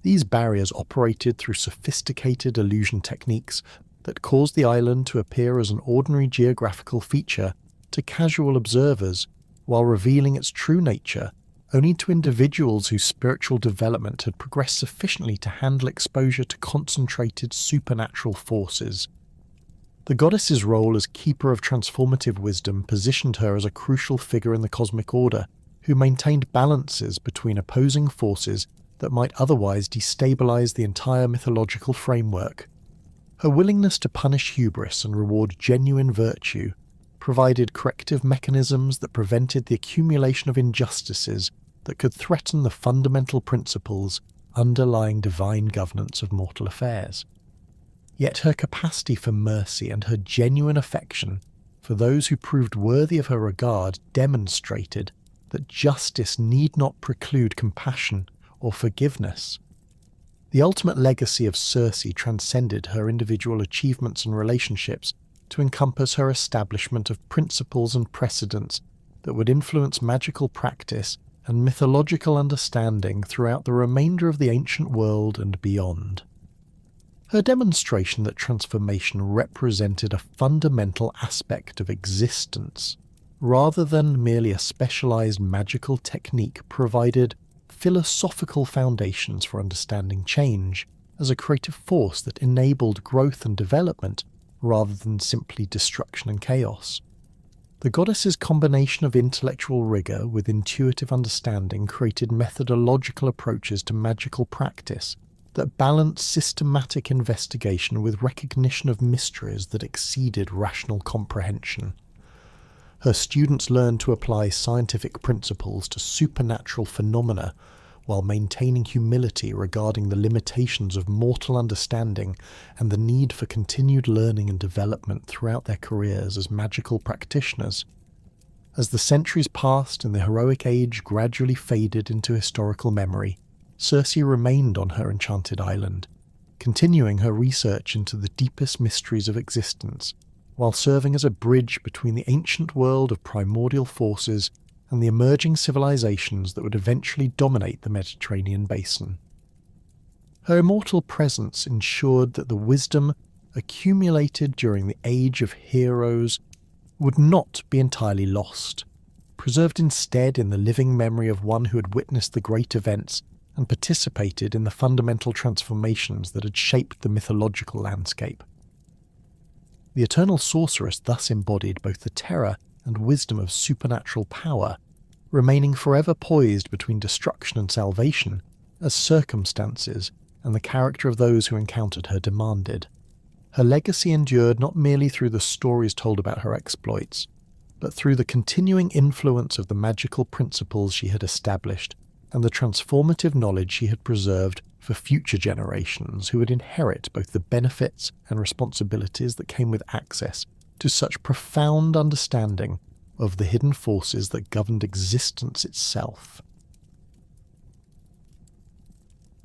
These barriers operated through sophisticated illusion techniques that caused the island to appear as an ordinary geographical feature to casual observers, while revealing its true nature only to individuals whose spiritual development had progressed sufficiently to handle exposure to concentrated supernatural forces. The goddess's role as keeper of transformative wisdom positioned her as a crucial figure in the cosmic order, who maintained balances between opposing forces that might otherwise destabilize the entire mythological framework. Her willingness to punish hubris and reward genuine virtue provided corrective mechanisms that prevented the accumulation of injustices that could threaten the fundamental principles underlying divine governance of mortal affairs. Yet her capacity for mercy and her genuine affection for those who proved worthy of her regard demonstrated that justice need not preclude compassion or forgiveness. The ultimate legacy of Circe transcended her individual achievements and relationships to encompass her establishment of principles and precedents that would influence magical practice and mythological understanding throughout the remainder of the ancient world and beyond. Her demonstration that transformation represented a fundamental aspect of existence, rather than merely a specialized magical technique, provided philosophical foundations for understanding change as a creative force that enabled growth and development rather than simply destruction and chaos. The goddess's combination of intellectual rigour with intuitive understanding created methodological approaches to magical practice that balanced systematic investigation with recognition of mysteries that exceeded rational comprehension. Her students learned to apply scientific principles to supernatural phenomena while maintaining humility regarding the limitations of mortal understanding and the need for continued learning and development throughout their careers as magical practitioners. As the centuries passed and the heroic age gradually faded into historical memory, Circe remained on her enchanted island, continuing her research into the deepest mysteries of existence, while serving as a bridge between the ancient world of primordial forces and the emerging civilizations that would eventually dominate the Mediterranean basin. Her immortal presence ensured that the wisdom accumulated during the Age of Heroes would not be entirely lost, preserved instead in the living memory of one who had witnessed the great events and participated in the fundamental transformations that had shaped the mythological landscape. The eternal sorceress thus embodied both the terror and wisdom of supernatural power, remaining forever poised between destruction and salvation, as circumstances and the character of those who encountered her demanded. Her legacy endured not merely through the stories told about her exploits, but through the continuing influence of the magical principles she had established and the transformative knowledge she had preserved for future generations who would inherit both the benefits and responsibilities that came with access to such profound understanding of the hidden forces that governed existence itself.